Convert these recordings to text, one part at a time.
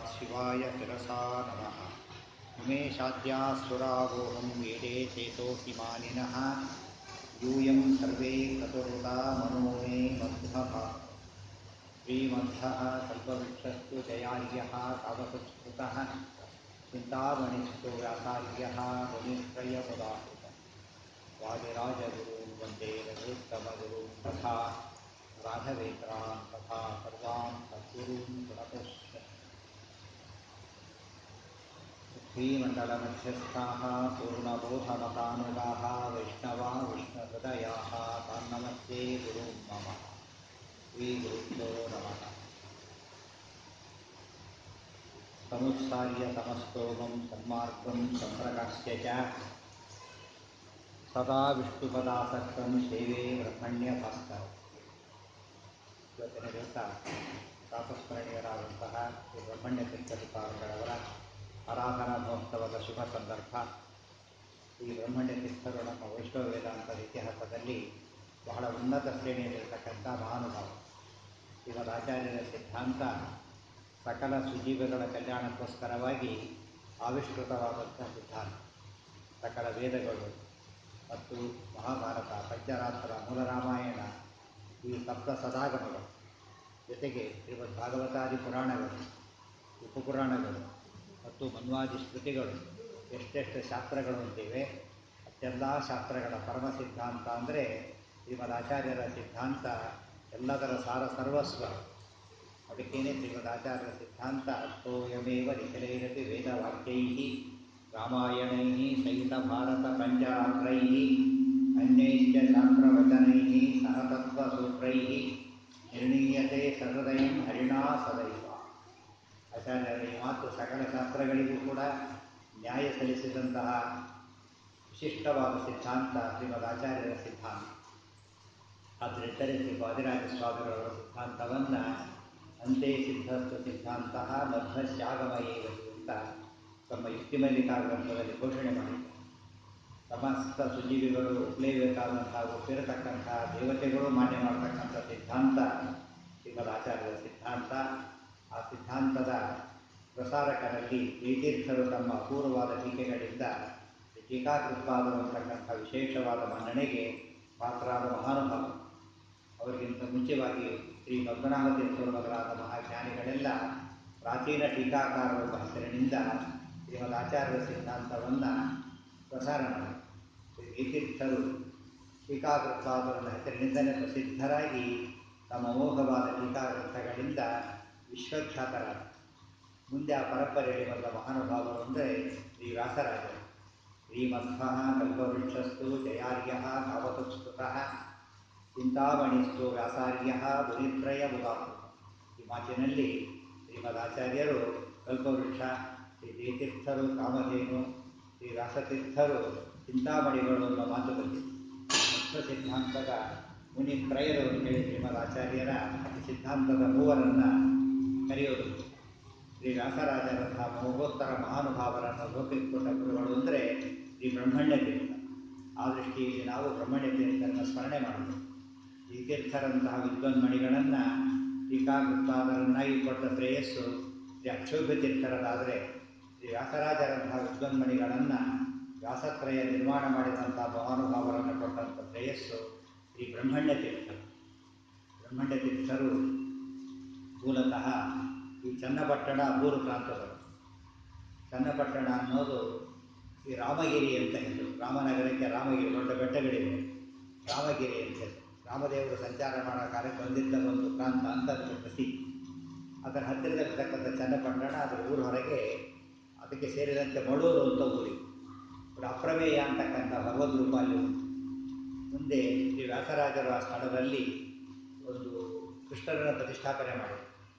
नमस्तात् शिवाय शिरसा नमः। उमेशाद्यासुरावोहं वेदे चेतो हिमानिनः यूयं सर्वे क्रतुरुता मनो मे मध्वः श्रीमध्वः कल्पवृक्षस्तु जयार्यः कामसुस्मृतः चिन्तामणिस्तु व्यासार्यः मुनित्रयमुदाहृतः वादिराजगुरून् वन्दे रघुत्तमगुरून् तथा राघवेन्द्रान् तथा सर्वान् सद्गुरून् प्रणतोऽस्मि। श्रीमण्डलमध्यस्थाः पूर्णबोधमतानुगाः वैष्णवा विष्णुहृदयाः तान् नमस्ते गुरून् मम। श्रीगुरुभ्यो नमः। समुत्सार्य समस्तोमं सन्मार्गं सम्प्रकाश्य च सदा विष्णुपदासक्तं सेवे ब्रह्मण्यभास्कर. ಇವತ್ತಿನ ದಿವಸ ಪ್ರಾತಸ್ಮರಣೀಯರಾದಂತಹ ಶ್ರೀ ಬ್ರಹ್ಮಣ್ಯ ತೀರ್ಥರುಗಳವರ ಆರಾಧನಾ ಮಹೋತ್ಸವದ ಶುಭ ಸಂದರ್ಭ. ಈ ಬ್ರಹ್ಮಣ್ಯ ತೀರ್ಥರು ನಮ್ಮ ವೈಷ್ಣವ ವೇದಾಂತದ ಇತಿಹಾಸದಲ್ಲಿ ಬಹಳ ಉನ್ನತ ಶ್ರೇಣಿಯಲ್ಲಿರತಕ್ಕಂಥ ಮಹಾನುಭಾವ. ಶ್ರೀಮದ್ ಆಚಾರ್ಯರ ಸಿದ್ಧಾಂತ ಸಕಲ ಸುಜೀವಿಗಳ ಕಲ್ಯಾಣಕ್ಕೋಸ್ಕರವಾಗಿ ಆವಿಷ್ಕೃತವಾದಂಥ ಸಿದ್ಧಾಂತ. ಸಕಲ ವೇದಗಳು ಮತ್ತು ಮಹಾಭಾರತ, ಪಂಚರಾತ್ರ, ಮೂಲ ರಾಮಾಯಣ, ಈ ಸಪ್ತ ಸದಾಗಮಗಳು, ಜೊತೆಗೆ ಶ್ರೀಮದ್ ಭಾಗವತಾದಿ ಪುರಾಣಗಳು, ಉಪಪುರಾಣಗಳು ಮತ್ತು ಮನ್ವಾದಿ ಸ್ಮೃತಿಗಳು, ಎಷ್ಟೆಷ್ಟು ಶಾಸ್ತ್ರಗಳು ಅಂತಿವೆ. ಅಷ್ಟೆಲ್ಲ ಶಾಸ್ತ್ರಗಳ ಪರಮ ಸಿದ್ಧಾಂತ ಅಂದರೆ ಶ್ರೀಮದ್ ಆಚಾರ್ಯರ ಸಿದ್ಧಾಂತ ಎಲ್ಲದರ ಸಾರ ಸರ್ವಸ್ವ. ಅದಕ್ಕೇನೆ ಶ್ರೀಮದ್ ಆಚಾರ್ಯರ ಸಿದ್ಧಾಂತ ಅಷ್ಟೋಯಮೇವ ನಿಖಿಲೈರಪಿ ವೇದವಾಕ್ಯೈ ರಾಮಾಯಣೈ ಸಹಿತ ಭಾರತ ಪಂಚರಾತ್ರೈ ಅನ್ಯೈಶ್ಚ ಶಾಸ್ತ್ರವಚನೈ ಸಹತತ್ವಸೂತ್ರೈ ನಿರ್ಣೀಯತೆ ಸಹೃದಯಂ ಹರಿಣಾ ಸದೈವ. ಆಚಾರ್ಯರ ಈ ಮಾತು ಸಕಲ ಶಾಸ್ತ್ರಗಳಿಗೂ ಕೂಡ ನ್ಯಾಯ ಸಲ್ಲಿಸಿದಂತಹ ವಿಶಿಷ್ಟವಾದ ಸಿದ್ಧಾಂತ ಶ್ರೀಮದ್ ಆಚಾರ್ಯರ ಸಿದ್ಧಾಂತ. ಆದ್ದರಿಂದಲೇ ಶ್ರೀ ವಾದಿರಾಜ ಸ್ವಾಮಿಗಳವರ ಸಿದ್ಧಾಂತವನ್ನು ಅಂತೆ ಸಿದ್ಧಸ್ಥ ಸಿದ್ಧಾಂತ ಮಧ್ವಶ್ಯಾಗಮಯೇವತಿ ಅಂತ ತಮ್ಮ ಯುಕ್ತಿಮಲ್ಲಿಕಾ ಗ್ರಂಥದಲ್ಲಿ ಘೋಷಣೆ ಮಾಡಿದ್ದಾರೆ. ಸಮಸ್ತ ಸುಜೀವಿಗಳು ಒಪ್ಪಲೇಬೇಕಾದಂತಹ, ಒಪ್ಪಿರತಕ್ಕಂತಹ ದೇವತೆಗಳು ಮಾನ್ಯ ಮಾಡತಕ್ಕಂಥ ಸಿದ್ಧಾಂತ ಶ್ರೀಮದ್ ಆಚಾರ್ಯರ ಸಿದ್ಧಾಂತ. ಆ ಸಿದ್ಧಾಂತದ ಪ್ರಸಾರಕರಲ್ಲಿ ಜಯತೀರ್ಥರು ತಮ್ಮ ಅಪೂರ್ವವಾದ ಟೀಕೆಗಳಿಂದ ಟೀಕಾಕೃತ್ಪಾದರು ಅಂತಕ್ಕಂಥ ವಿಶೇಷವಾದ ಮನ್ನಣೆಗೆ ಪಾತ್ರರಾದ ಮಹಾನುಭಾವ. ಅವರಿಗಿಂತ ಮುಂಚೆವಾಗಿ ಶ್ರೀ ಪದ್ಮನಾಭ ತೀರ್ಥರು ಮೊದಲಾದ ಮಹಾಜ್ಞಾನಿಗಳೆಲ್ಲ ಪ್ರಾಚೀನ ಟೀಕಾಕಾರರ ಹೆಸರಿನಿಂದ ಶ್ರೀಮದ್ ಆಚಾರ್ಯರ ಸಿದ್ಧಾಂತವನ್ನು ಪ್ರಸಾರ ಮಾಡಿ ಜಯತೀರ್ಥರು ಟೀಕಾಕೃತ್ಪಾದರ ಹೆಸರಿನಿಂದಲೇ ಪ್ರಸಿದ್ಧರಾಗಿ ತಮ್ಮ ಅಮೋಘವಾದ ಟೀಕಾಗ್ರಂಥಗಳಿಂದ ವಿಶ್ವಖ್ಯಾತರಾದ. ಮುಂದೆ ಆ ಪರಂಪರೆಯಲ್ಲಿ ಬಂದ ಮಹಾನುಭಾವರು ಅಂದರೆ ಶ್ರೀ ವ್ಯಾಸರಾಜರು. ಶ್ರೀಮಧ್ವಃ ಕಲ್ಪವೃಕ್ಷಸ್ತು ಜಯಾರ್ಯಃ ಕಾಮಸುಸ್ಮೃತಃ ಚಿಂತಾಮಣಿಸ್ತು ವ್ಯಾಸಾರ್ಯಃ ಮುನಿತ್ರಯಮುದಾಹೃತಃ. ಈ ಮಾತಿನಲ್ಲಿ ಶ್ರೀಮದ್ ಆಚಾರ್ಯರು ಕಲ್ಪವೃಕ್ಷ, ಶ್ರೀ ಜಯತೀರ್ಥರು ಕಾಮಧೇನು, ಶ್ರೀ ವ್ಯಾಸತೀರ್ಥರು ಚಿಂತಾಮಣಿಗಳು ಅನ್ನೋ ಮಾತು ಬಂದಿದೆ. ವಿಶ್ವ ಸಿದ್ಧಾಂತದ ಮುನಿತ್ರಯರು ಅಂತೇಳಿ ಶ್ರೀಮದ್ ಆಚಾರ್ಯರ ಸಿದ್ಧಾಂತದ ಮೂವರನ್ನು ಕರೆಯೋದು. ಶ್ರೀ ವ್ಯಾಸರಾಜರಂತಹ ಮಹೋತ್ತರ ಮಹಾನುಭಾವರನ್ನು ಲೋಕಕ್ಕೆ ಕೊಟ್ಟ ಗುರುಗಳು ಅಂದರೆ ಶ್ರೀ ಬ್ರಹ್ಮಣ್ಯ ತೀರ್ಥ. ಆ ದೃಷ್ಟಿಯಲ್ಲಿ ನಾವು ಬ್ರಹ್ಮಣ್ಯ ತೀರ್ಥರನ್ನು ಸ್ಮರಣೆ ಮಾಡಬೇಕು. ಈ ತೀರ್ಥರಂತಹ ವಿದ್ವನ್ಮಣಿಗಳನ್ನು ಟೀಕಾಕೃತ್ಪಾದರನ್ನಾಗಿ ಕೊಟ್ಟ ಶ್ರೇಯಸ್ಸು ಶ್ರೀ ಅಕ್ಷೋಭ್ಯ ತೀರ್ಥರದಾದರೆ, ಶ್ರೀ ವ್ಯಾಸರಾಜರಂತಹ ವಿದ್ವನ್ಮಣಿಗಳನ್ನು ವ್ಯಾಸತ್ರಯ ನಿರ್ಮಾಣ ಮಾಡಿದಂಥ ಮಹಾನುಭಾವರನ್ನು ಕೊಟ್ಟಂಥ ಶ್ರೇಯಸ್ಸು ಶ್ರೀ ಬ್ರಹ್ಮಣ್ಯ ತೀರ್ಥರು. ಬ್ರಹ್ಮಣ್ಯ ತೀರ್ಥರು ಮೂಲತಃ ಈ ಚನ್ನಪಟ್ಟಣ ಅಬೂರು ಪ್ರಾಂತದವರು. ಚನ್ನಪಟ್ಟಣ ಅನ್ನೋದು ಈ ರಾಮಗಿರಿ ಅಂತ ಹೆಸರು. ರಾಮನಗರಕ್ಕೆ ರಾಮಗಿರಿ, ದೊಡ್ಡ ಬೆಟ್ಟಗಳಿವೆ, ರಾಮಗಿರಿ ಅಂತ ಹೆಸರು. ರಾಮದೇವರು ಸಂಚಾರ ಮಾಡೋ ಕಾಲಕ್ಕೆ ಬಂದಿದ್ದ ಒಂದು ಪ್ರಾಂತ ಅಂತ ಅದಕ್ಕೆ ಪ್ರಸಿದ್ಧಿ. ಅದರ ಹತ್ತಿರದಲ್ಲಿರ್ತಕ್ಕಂಥ ಚನ್ನಪಟ್ಟಣ, ಅದರ ಊರ ಹೊರಗೆ ಅದಕ್ಕೆ ಸೇರಿದಂತೆ ಮಳೂರು ಅಂತ ಊರಿದೆ. ಒಂದು ಅಪ್ರಮೇಯ ಅಂತಕ್ಕಂಥ ಭಗವದ್ ರೂಪ ಅಲ್ಲಿ ಉಂಟು. ಮುಂದೆ ಶ್ರೀ ವ್ಯಾಸರಾಜರು ಆ ಸ್ಥಳದಲ್ಲಿ ಒಂದು ಕೃಷ್ಣರನ್ನು ಪ್ರತಿಷ್ಠಾಪನೆ ಮಾಡಿದರು.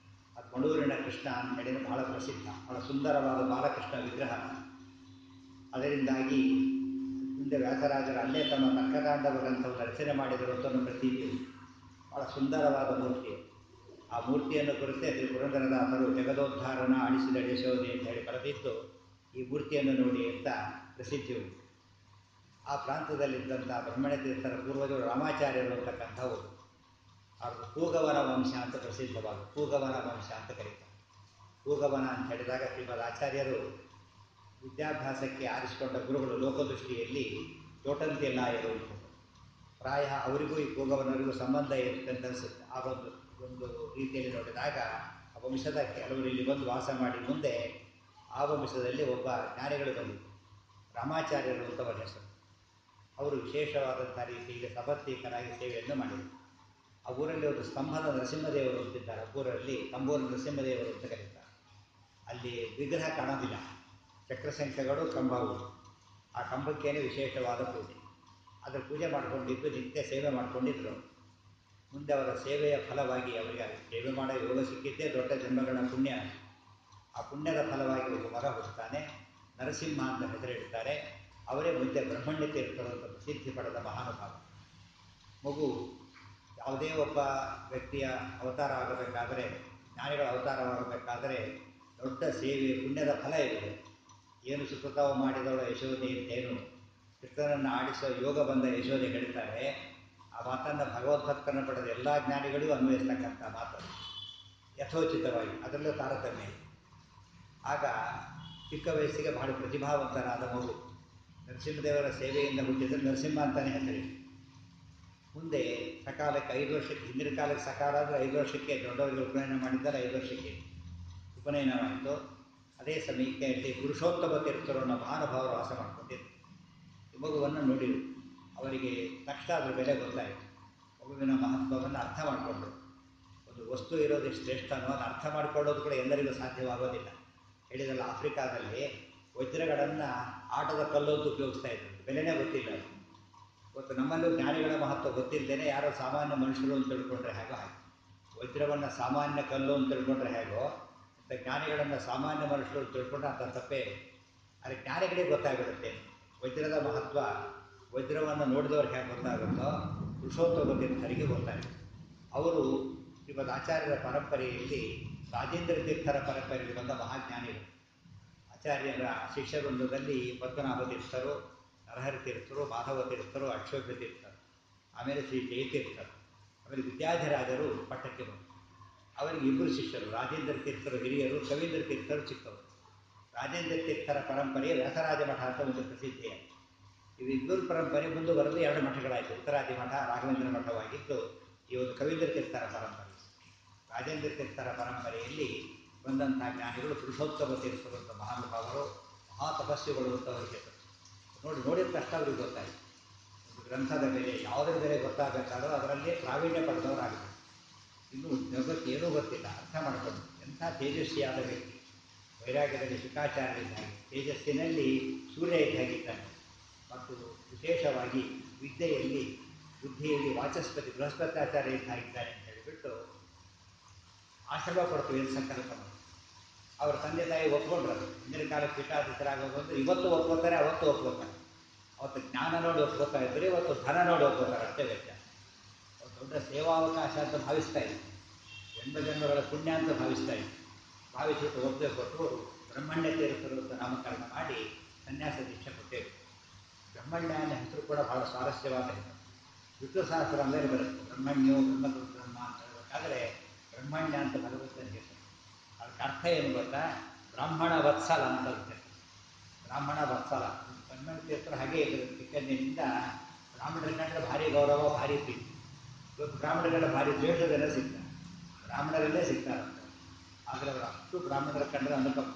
ಅದು ಮಳೂರಿನ ಕೃಷ್ಣ ಅಂತ ಹೇಳಿದರೆ ಬಹಳ ಪ್ರಸಿದ್ಧ, ಬಹಳ ಸುಂದರವಾದ ಬಾಲಕೃಷ್ಣ ವಿಗ್ರಹ. ಅದರಿಂದಾಗಿ ಮುಂದೆ ವ್ಯಾಸರಾಜರು ಅಲ್ಲೇ ತಮ್ಮ ತರ್ಕತಾಂಡವ ಗ್ರಂಥವನ್ನು ರಚನೆ ಮಾಡಿದರು ಅಂತ ಒಂದು ಪ್ರತೀತಿ. ಬಹಳ ಸುಂದರವಾದ ಮೂರ್ತಿ. ಆ ಮೂರ್ತಿಯನ್ನು ಕುರಿತೇ ಶ್ರೀ ಪುರಂದರದಾಸರು ಜಗದೋದ್ಧಾರನ ಅಳಿಸಿದ ಯಶೋದೆ ಅಂತ ಹೇಳಿ ಬರೆದಿದ್ದು ಈ ಮೂರ್ತಿಯನ್ನು ನೋಡಿ ಅಂತ ಪ್ರಸಿದ್ಧಿ ಉಂಟು. ಆ ಪ್ರಾಂತದಲ್ಲಿದ್ದಂಥ ಬ್ರಹ್ಮಣ್ಯ ತೀರ್ಥರ ಪೂರ್ವಜರು ರಾಮಾಚಾರ್ಯರು ಅಂತಕ್ಕಂಥವರು. ಅವರು ಪೂಗವನ ವಂಶ ಅಂತ ಪ್ರಸಿದ್ಧವಾದ ಪೂಗವನ ವಂಶ ಅಂತ ಕರೀತಾರೆ. ಭೂಗಮನ ಅಂತ ಹೇಳಿದಾಗ ಶ್ರೀಮದ್ ಆಚಾರ್ಯರು ವಿದ್ಯಾಭ್ಯಾಸಕ್ಕೆ ಆರಿಸಿಕೊಂಡ ಗುರುಗಳು ಲೋಕದೃಷ್ಟಿಯಲ್ಲಿ ಚೋಟಂತಿಯಲ್ಲಾಯರು ಅಂತ. ಪ್ರಾಯ ಅವರಿಗೂ ಈ ಭೂಗಮನವರಿಗೂ ಸಂಬಂಧ ಇರುತ್ತೆ ಅಂತ ಅನಿಸುತ್ತೆ. ಆ ಒಂದು ರೀತಿಯಲ್ಲಿ ನೋಡಿದಾಗ ಆ ವಂಶದ ಕೆಲವರು ಇಲ್ಲಿ ಬಂದು ವಾಸ ಮಾಡಿ ಮುಂದೆ ಆ ವಂಶದಲ್ಲಿ ಒಬ್ಬ ಜ್ಞಾನಿಗಳು ಬಂದಿದ್ದರು, ರಾಮಾಚಾರ್ಯರು ಅಂತ ಅವರ ಹೆಸರು. ಅವರು ವಿಶೇಷವಾದಂಥ ರೀತಿಯಲ್ಲಿ ಸಬತ್ತೀಕರಾಗಿ ಸೇವೆಯನ್ನು ಮಾಡಿದರು. ಆ ಊರಲ್ಲಿ ಒಂದು ಸ್ತಂಭದ ನರಸಿಂಹದೇವರು ಅಂತಿದ್ದಾರೆ. ಆ ಊರಲ್ಲಿ ತಂಬೂರು ನರಸಿಂಹದೇವರು ಅಂತ ಕರೀತಾರೆ. ಅಲ್ಲಿ ವಿಗ್ರಹ ಕಾಣೋದಿಲ್ಲ, ಚಕ್ರಸಂಖ್ಯೆಗಳು ಕಂಬವು. ಆ ಕಂಬಕ್ಕೇನೆ ವಿಶೇಷವಾದ ಪೂಜೆ. ಅದರ ಪೂಜೆ ಮಾಡಿಕೊಂಡಿದ್ದು ನಿತ್ಯ ಸೇವೆ ಮಾಡಿಕೊಂಡಿದ್ರು. ಮುಂದೆ ಅವರ ಸೇವೆಯ ಫಲವಾಗಿ ಅವರಿಗೆ ಸೇವೆ ಮಾಡೋ ಯೋಗ ಸಿಕ್ಕಿದ್ದೇ ದೊಡ್ಡ ಜನ್ಮಗಳ ಪುಣ್ಯ. ಆ ಪುಣ್ಯದ ಫಲವಾಗಿ ಒಬ್ಬ ಮಗ ಹುಟ್ಟುತ್ತಾನೆ, ನರಸಿಂಹ ಅಂತ ಹೆಸರಿಡ್ತಾರೆ. ಅವರೇ ಮುಂದೆ ಬ್ರಹ್ಮಣ್ಯ ತೀರ್ಥರು ಅಂತ ಪ್ರಸಿದ್ಧಿ ಪಡೆದ ಮಹಾನುಭಾವ. ಮಗು ಯಾವುದೇ ಒಬ್ಬ ವ್ಯಕ್ತಿಯ ಅವತಾರ ಆಗಬೇಕಾದರೆ, ಜ್ಞಾನಿಗಳ ಅವತಾರವಾಗಬೇಕಾದರೆ ದೊಡ್ಡ ಸೇವೆ ಪುಣ್ಯದ ಫಲ ಇದೆ. ಏನು ಸುಕೃತವ ಮಾಡಿದವಳ ಯಶೋಧೆ ಅಂತೇನು ಕೃಷ್ಣನನ್ನು ಆಡಿಸೋ ಯೋಗ ಬಂದ ಯಶೋಧೆ ಹೇಳ್ತಾರೆ. ಆ ಮಾತನ್ನು ಭಗವದ್ಭಕ್ತರನ್ನು ಪಡೆದ ಎಲ್ಲ ಜ್ಞಾನಿಗಳಿಗೂ ಅನ್ವಯಿಸ್ತಕ್ಕಂಥ ಮಾತು ಯಥೋಚಿತವಾಗಿ, ಅದರಲ್ಲೂ ತಾರತಮ್ಯ. ಆಗ ಚಿಕ್ಕ ವಯಸ್ಸಿಗೆ ಬಹಳ ಪ್ರತಿಭಾವಂತರಾದ ಮಗು ನರಸಿಂಹದೇವರ ಸೇವೆಯಿಂದ ಹುಟ್ಟಿದರೆ ನರಸಿಂಹ ಅಂತಾನೆ ಹೆಸರಿದೆ. ಮುಂದೆ ಸಕಾಲಕ್ಕೆ 5 ವರ್ಷಕ್ಕೆ, ಹಿಂದಿನ ಕಾಲಕ್ಕೆ ಸಕಾಲ ಅಂದರೆ 5 ವರ್ಷಕ್ಕೆ ದೊಡ್ಡವರಿಗೆ ಉಪನಯನ ಮಾಡಿದ್ದಾರೆ. 5 ವರ್ಷಕ್ಕೆ ಉಪನಯನವಾಯಿತು. ಅದೇ ಸಮಯಕ್ಕೆ ಅಲ್ಲಿ ಪುರುಷೋತ್ತಮ ತೀರ್ಥರು ಅನ್ನೋ ಮಹಾನುಭಾವರು ವಾಸ ಮಾಡಿಕೊಂಡಿದ್ದರು. ಈ ಮಗುವನ್ನು ನೋಡಿದರು. ಅವರಿಗೆ ತಕ್ಷಣ ಅದರ ಬೆಲೆ ಗೊತ್ತಾಯಿತು. ಮಗುವಿನ ಮಹತ್ವವನ್ನು ಅರ್ಥ ಮಾಡಿಕೊಂಡ್ರು. ಒಂದು ವಸ್ತು ಇರೋದು ಎಷ್ಟು ಶ್ರೇಷ್ಠ ಅನ್ನೋದು ಅರ್ಥ ಮಾಡಿಕೊಳ್ಳೋದು ಕೂಡ ಎಲ್ಲರಿಗೂ ಸಾಧ್ಯವಾಗೋದಿಲ್ಲ. ಹೇಳಿದಲ್ಲ, ಆಫ್ರಿಕಾದಲ್ಲಿ ವಜ್ರಗಳನ್ನು ಆಟದ ಕಲ್ಲು ಅಂತ ಉಪಯೋಗಿಸ್ತಾ ಇದ್ರು. ಬೆಲೆನೇ ಗೊತ್ತಿಲ್ಲ. ಇವತ್ತು ನಮ್ಮಲ್ಲೂ ಜ್ಞಾನಿಗಳ ಮಹತ್ವ ಗೊತ್ತಿಲ್ಲದೇನೆ ಯಾರೋ ಸಾಮಾನ್ಯ ಮನುಷ್ಯರು ಅಂತ ತಿಳ್ಕೊಂಡ್ರೆ ಹೇಗೋ ಹಾಗೆ. ವಜ್ರವನ್ನು ಸಾಮಾನ್ಯ ಕಲ್ಲು ಅಂತ ತಿಳ್ಕೊಂಡ್ರೆ ಹೇಗೋ, ಮತ್ತು ಜ್ಞಾನಿಗಳನ್ನು ಸಾಮಾನ್ಯ ಮನುಷ್ಯರು ಅಂತ ತಿಳ್ಕೊಂಡ್ರೆ ಅಂತ ತಪ್ಪೇ. ಆದರೆ ಜ್ಞಾನಿಗಳಿಗೆ ಗೊತ್ತಾಗ್ಬಿಡುತ್ತೆ ವಜ್ರದ ಮಹತ್ವ. ವಜ್ರವನ್ನು ನೋಡಿದವ್ರಿಗೆ ಹೇಗೆ ಗೊತ್ತಾಗುತ್ತೋ ಪುರುಷೋತ್ತಮ ತೀರ್ಥರಿಗೆ ಗೊತ್ತಾಗುತ್ತೆ. ಅವರು ಶ್ರೀಮದ್ ಆಚಾರ್ಯರ ಪರಂಪರೆಯಲ್ಲಿ ರಾಜೇಂದ್ರ ತೀರ್ಥರ ಪರಂಪರೆಯಲ್ಲಿ ಬಂದ ಮಹಾಜ್ಞಾನಿಗಳು. ಆಚಾರ್ಯರ ಶಿಷ್ಯವೃಂದದಲ್ಲಿ ಪದ್ಮನಾಭ ತೀರ್ಥರು, ನರಹರಿ ತೀರ್ಥರು, ಮಾಧವ ತೀರ್ಥರು, ಅಕ್ಷೋಭ್ಯ ತೀರ್ಥರು, ಆಮೇಲೆ ಶ್ರೀ ಜಯತೀರ್ಥರು, ಆಮೇಲೆ ವಿದ್ಯಾಧಿರಾಜರು ಪಟ್ಟಕ್ಕೆ ಬಂದರು. ಅವರಿಗೆ 2 ಶಿಷ್ಯರು, ರಾಜೇಂದ್ರ ತೀರ್ಥರು ಹಿರಿಯರು, ಕವೀಂದ್ರ ತೀರ್ಥರು ಚಿಕ್ಕವರು. ರಾಜೇಂದ್ರ ತೀರ್ಥರ ಪರಂಪರೆಯ ವ್ಯಾಸರಾಜ ಮಠ ಅಂತ ಒಂದು ಪ್ರಸಿದ್ಧಿಯಾಗಿದೆ. ಇದು ಇಬ್ಬರು ಪರಂಪರೆ ಮುಂದುವರೆದು 2 ಮಠಗಳಾಯಿತು. ಉತ್ತರಾದಿ ಮಠ, ರಾಘವೇಂದ್ರ ಮಠವಾಗಿದ್ದು ಈ ಒಂದು ಕವೀಂದ್ರ ತೀರ್ಥರ ಪರಂಪರೆ. ರಾಜೇಂದ್ರ ತೀರ್ಥರ ಪರಂಪರೆಯಲ್ಲಿ ಬಂದಂಥ ಜ್ಞಾನಿಗಳು ಪುರುಷೋತ್ತಮ ತೀರ್ಥರು ಅಂತ ಮಹಾನುಭಾವರು, ಮಹಾ ತಪಸ್ವಿಗಳು ಅಂತ ಅವರಿಗೆ ನೋಡಿದ ತಕ್ಷಣ ಅವ್ರಿಗೆ ಗೊತ್ತಾಯಿತು. ಒಂದು ಗ್ರಂಥದ ಬೆಲೆ, ಯಾವುದರ ಬೆಲೆ ಗೊತ್ತಾಗಬೇಕಾದ್ರೂ ಅದರಲ್ಲಿ ಪ್ರಾವೀಣ್ಯ ಪಡೆದವರಾಗಬೇಕು. ಇನ್ನೂ ಜಗತ್ತು ಏನೂ ಗೊತ್ತಿಲ್ಲ, ಅರ್ಥ ಮಾಡಿಕೊಂಡು ಎಂಥ ತೇಜಸ್ವಿಯಾದ ವ್ಯಕ್ತಿ. ವೈರಾಗ್ಯದಲ್ಲಿ ಶುಕಾಚಾರ್ಯರಿದ್ದಾಗಿ, ತೇಜಸ್ಸಿನಲ್ಲಿ ಸೂರ್ಯ ಇದ್ದಾಗಿದ್ದಾನೆ. ಮತ್ತು ವಿಶೇಷವಾಗಿ ವಿದ್ಯೆಯಲ್ಲಿ, ಬುದ್ಧಿಯಲ್ಲಿ ವಾಚಸ್ಪತಿ ಬೃಹಸ್ಪತ್ಯಾಚಾರ್ಯ ಇದ್ದಾಗಿದ್ದಾನೆ ಅಂತ ಹೇಳಿಬಿಟ್ಟು ಆಶ್ರಮ ಕೊಡ್ತೀವಿ ಅಂತ ಸಂಕಲ್ಪ ಮಾಡಿ ಅವ್ರ ತಂದೆ ತಾಯಿ ಒಪ್ಕೊಂಡ್ರು. ಹಿಂದಿನ ಕಾಲಕ್ಕೆ ಪೀಠಾಧೀಶರಾಗೋದು ಅಂದರೆ ಇವತ್ತು ಒಪ್ಕೋತಾರೆ, ಅವತ್ತು ಒಪ್ಕೋತಾರೆ. ಅವತ್ತು ಜ್ಞಾನ ನೋಡಿ ಒಪ್ಕೋತಾ ಇದ್ದರೆ, ಇವತ್ತು ಧನ ನೋಡಿ ಒಪ್ಕೋತಾರೆ, ಅಷ್ಟೇ ವ್ಯತ್ಯಾಸ. ಅವ್ರು ದೊಡ್ಡ ಸೇವಾವಕಾಶ ಅಂತ ಭಾವಿಸ್ತಾ ಇದ್ದರು, ಜನ್ಮಗಳ ಪುಣ್ಯ ಅಂತ ಭಾವಿಸ್ತಾ ಇದ್ದರು. ಭಾವಿಸಿಟ್ಟು ಒಪ್ಪದೆ ಕೊಟ್ಟು ಬ್ರಹ್ಮಣ್ಯ ತೀರ್ಥರು ಅಂತ ನಾಮಕರಣ ಮಾಡಿ ಸನ್ಯಾಸ ದೀಕ್ಷೆ ಕೊಟ್ಟೇವೆ. ಬ್ರಹ್ಮಣ್ಯ ಅನ್ನೋ ಹೆಸರು ಕೂಡ ಬಹಳ ಸ್ವಾರಸ್ಯವಾದ ಹೆಸರು. ವಿಷ್ಣು ಸಹಸ್ರ ಅಂದರೆ ಬರುತ್ತೆ. ಬ್ರಹ್ಮಣ್ಯೋ ಬ್ರಹ್ಮ ಅಂತ ಹೇಳಬೇಕಾದ್ರೆ ಬ್ರಹ್ಮಣ್ಯ ಅಂತ ಭಗವಂತನ ಹೆಸರು. ಅದಕ್ಕೆ ಅರ್ಥ ಏನು ಗೊತ್ತಾ? ಬ್ರಾಹ್ಮಣ ವತ್ಸಲ ಅಂತ ಇರುತ್ತೆ. ಬ್ರಾಹ್ಮಣ ವತ್ಸಲ ಬ್ರಹ್ಮಣ್ಯ ತೀರ್ಥರು ಹಾಗೇ ಇದ್ರು. ಚಿಕ್ಕಂದಿನಿಂದ ಬ್ರಾಹ್ಮಣರ ಕಂಡ್ರೆ ಭಾರಿ ಗೌರವ, ಭಾರಿ ಪ್ರೀತಿ. ಇವತ್ತು ಬ್ರಾಹ್ಮಣರೆಲ್ಲ ಭಾರಿ ದ್ವೇಷದಲ್ಲೇ ಸಿಗ್ತಾರೆ, ಬ್ರಾಹ್ಮಣರಲ್ಲೇ ಸಿಗ್ತಾರಂತೆ. ಆದರೆ ಅವರು ಅಷ್ಟು ಬ್ರಾಹ್ಮಣರ ಕಂಡ್ರೆ ಅನುಕಂಪ.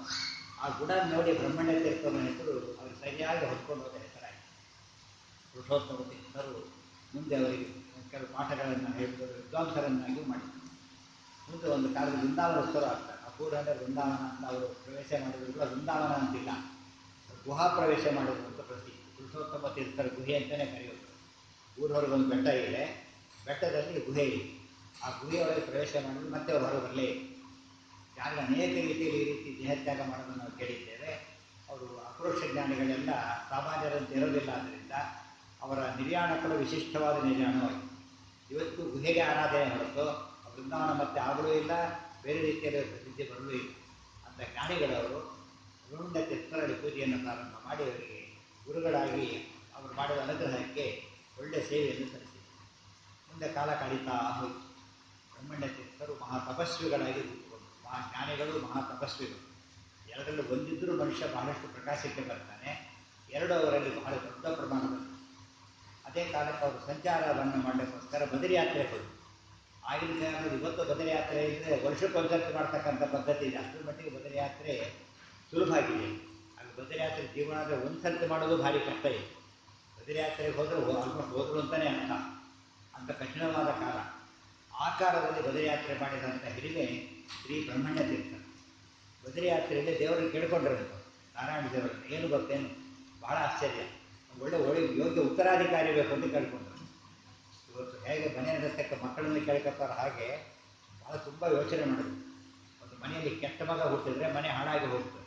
ಆ ಗುಣ ನೋಡಿ ಬ್ರಹ್ಮಣ್ಯ ತೀರ್ಥರ ಹೆಸರು ಅವ್ರಿಗೆ ಸರಿಯಾಗಿ ಹೊಂದ್ಕೊಂಡು ಹೋದ ಹೆಸರಾಯಿತು. ಪುರುಷೋತ್ತಮ ತೀರ್ಥರು ಮುಂದೆ ಅವರಿಗೆ ಕೆಲವು ಪಾಠಗಳನ್ನು ಹೇಳಿಕೊಂಡು ವಿದ್ವಾಂಸರನ್ನಾಗಿ ಮಾಡಿದರು. ಮುಂದೆ ಒಂದು ಕಾಲದ ವೃಂದಾವನಸ್ಥರು ಆಗ್ತಾರೆ. ಅಪೂರ್ಣ ವೃಂದಾವನ ಅಂತ ಅವರು ಪ್ರವೇಶ ಮಾಡಿದ್ರು. ವೃಂದಾವನ ಅಂತಿಲ್ಲ, ಗುಹಾ ಪ್ರವೇಶ ಮಾಡಿದ್ರು ಅಂತ ಪ್ರಸಿದ್ಧಿ. ಪುರುಷೋತ್ತಮ ತೀರ್ಥರ ಗುಹೆ ಅಂತಲೇ ಕರೆಯೋದು. ಊರವರೆಗೆ ಒಂದು ಬೆಟ್ಟ ಇದೆ, ಬೆಟ್ಟದಲ್ಲಿ ಗುಹೆ ಇದೆ. ಆ ಗುಹೆಯೊಳಗೆ ಪ್ರವೇಶ ಮಾಡಿದ್ರು, ಮತ್ತೆ ಅವರು ಹೊರಗೆ ಬರಲೇ ಇಲ್ಲ. ಯಾರು ಅನೇಕ ರೀತಿಯಲ್ಲಿ ಈ ರೀತಿ ದೇಹತ್ಯಾಗ ಮಾಡೋದನ್ನು ನಾವು ಕೇಳಿದ್ದೇವೆ. ಅವರು ಅಪರೋಕ್ಷ ಜ್ಞಾನಿಗಳೆಲ್ಲ ಸಾಮಾನ್ಯರಂತೆ ಇರೋದಿಲ್ಲ. ಆದ್ದರಿಂದ ಅವರ ನಿರ್ಯಾಣ ಕೂಡ ವಿಶಿಷ್ಟವಾದ ನಿರ್ಯಾಣವಾಗಿದೆ. ಇವತ್ತು ಗುಹೆಗೆ ಆರಾಧನೆ ಹೊರತು ವೃಂದಾವನ ಮತ್ತೆ ಆಗಲೂ ಇಲ್ಲ, ಬೇರೆ ರೀತಿಯಲ್ಲಿ ಪ್ರಸಿದ್ಧಿ ಬರಲೂ ಇಲ್ಲ. ಅಂತ ಜ್ಞಾನಿಗಳವರು ಬ್ರಹ್ಮಣ್ಯ ತೀರ್ಥರಲ್ಲಿ ಪೂಜೆಯನ್ನು ಪ್ರಾರಂಭ ಮಾಡಿ ಅವರಿಗೆ ಗುರುಗಳಾಗಿ ಅವರು ಮಾಡಿದ ಅನುಗ್ರಹಕ್ಕೆ ಒಳ್ಳೆಯ ಸೇವೆಯನ್ನು ಸಲ್ಲಿಸಿದರು. ಮುಂದೆ ಕಾಲ ಕಳೀತಾ ಹೋಯಿತು. ಬ್ರಹ್ಮಣ್ಯ ತೀರ್ಥರು ಮಹಾ ತಪಸ್ವಿಗಳಾಗಿ ರೂಪುಗೊಂಡರು. ಜ್ಞಾನಿಗಳು ಮಹಾ ತಪಸ್ವಿಗಳು. ಎರಡರಲ್ಲಿ ಒಂದಿದ್ದರೂ ಮನುಷ್ಯ ಬಹಳಷ್ಟು ಪ್ರಕಾಶಕ್ಕೆ ಬರ್ತಾನೆ, ಎರಡು ಅವರಲ್ಲಿ ಬಹಳ ದೊಡ್ಡ ಪ್ರಮಾಣದಲ್ಲಿ. ಅದೇ ಕಾಲಕ್ಕೆ ಅವರು ಸಂಚಾರವನ್ನು ಮಾಡಲಿಕ್ಕೋಸ್ಕರ ಬದರಿ ಯಾತ್ರೆ ಹೋದರು. ಆಗಿನ ಕಾಲದಲ್ಲಿ ಇವತ್ತು ಬದರಿ ಯಾತ್ರೆ ಇದ್ದರೆ ವರ್ಷಕ್ಕೊಂದ್ಸರ್ತಿ ಮಾಡ್ತಕ್ಕಂಥ ಪದ್ಧತಿ ಇದೆ. ಅಷ್ಟರ ಮಟ್ಟಿಗೆ ಬದರಿ ಯಾತ್ರೆ ಸುಲಭ ಆಗಿದೆ. ಆಗ ಬದರಿ ಯಾತ್ರೆ ಜೀವನದ ಒಂದು ಸರ್ತಿ ಮಾಡೋದು ಭಾರಿ ಕಷ್ಟ ಇದೆ. ಬದರಿ ಯಾತ್ರೆಗೆ ಹೋದರೆ ಆಲ್ಮೋಸ್ಟ್ ಹೋದ್ರು ಅಂತಲೇ ಅರ್ಥ. ಅಂಥ ಕಠಿಣವಾದ ಕಾಲ. ಆ ಕಾಲದಲ್ಲಿ ಬದರಿ ಯಾತ್ರೆ ಮಾಡಿದಂಥ ಹಿರಿಮೆ ಶ್ರೀ ಬ್ರಹ್ಮಣ್ಯ ತೀರ್ಥ. ಬದರಿ ಯಾತ್ರೆಯಲ್ಲಿ ದೇವರನ್ನು ಕೇಳ್ಕೊಂಡಿರೋದು, ನಾರಾಯಣ ದೇವರನ್ನು. ಏನು ಗೊತ್ತೇನು, ಬಹಳ ಆಶ್ಚರ್ಯ. ಒಳ್ಳೆ ಯೋಗ್ಯ ಉತ್ತರಾಧಿಕಾರಿ ಬೇಕು ಅಂತ ಕೇಳ್ಕೊಂಡ್ರು. ಇವತ್ತು ಹೇಗೆ ಮನೆ ನಡೆಸಕ್ಕೆ ಮಕ್ಕಳನ್ನು ಕೇಳ್ಕೊತಾರೋ ಹಾಗೆ ಭಾಳ ತುಂಬ ಯೋಚನೆ ಮಾಡಿದ್ರು. ಒಂದು ಮನೆಯಲ್ಲಿ ಕೆಟ್ಟ ಮಗ ಹುಟ್ಟಿದ್ರೆ ಮನೆ ಹಾಳಾಗಿ ಹೋಗ್ತದೆ.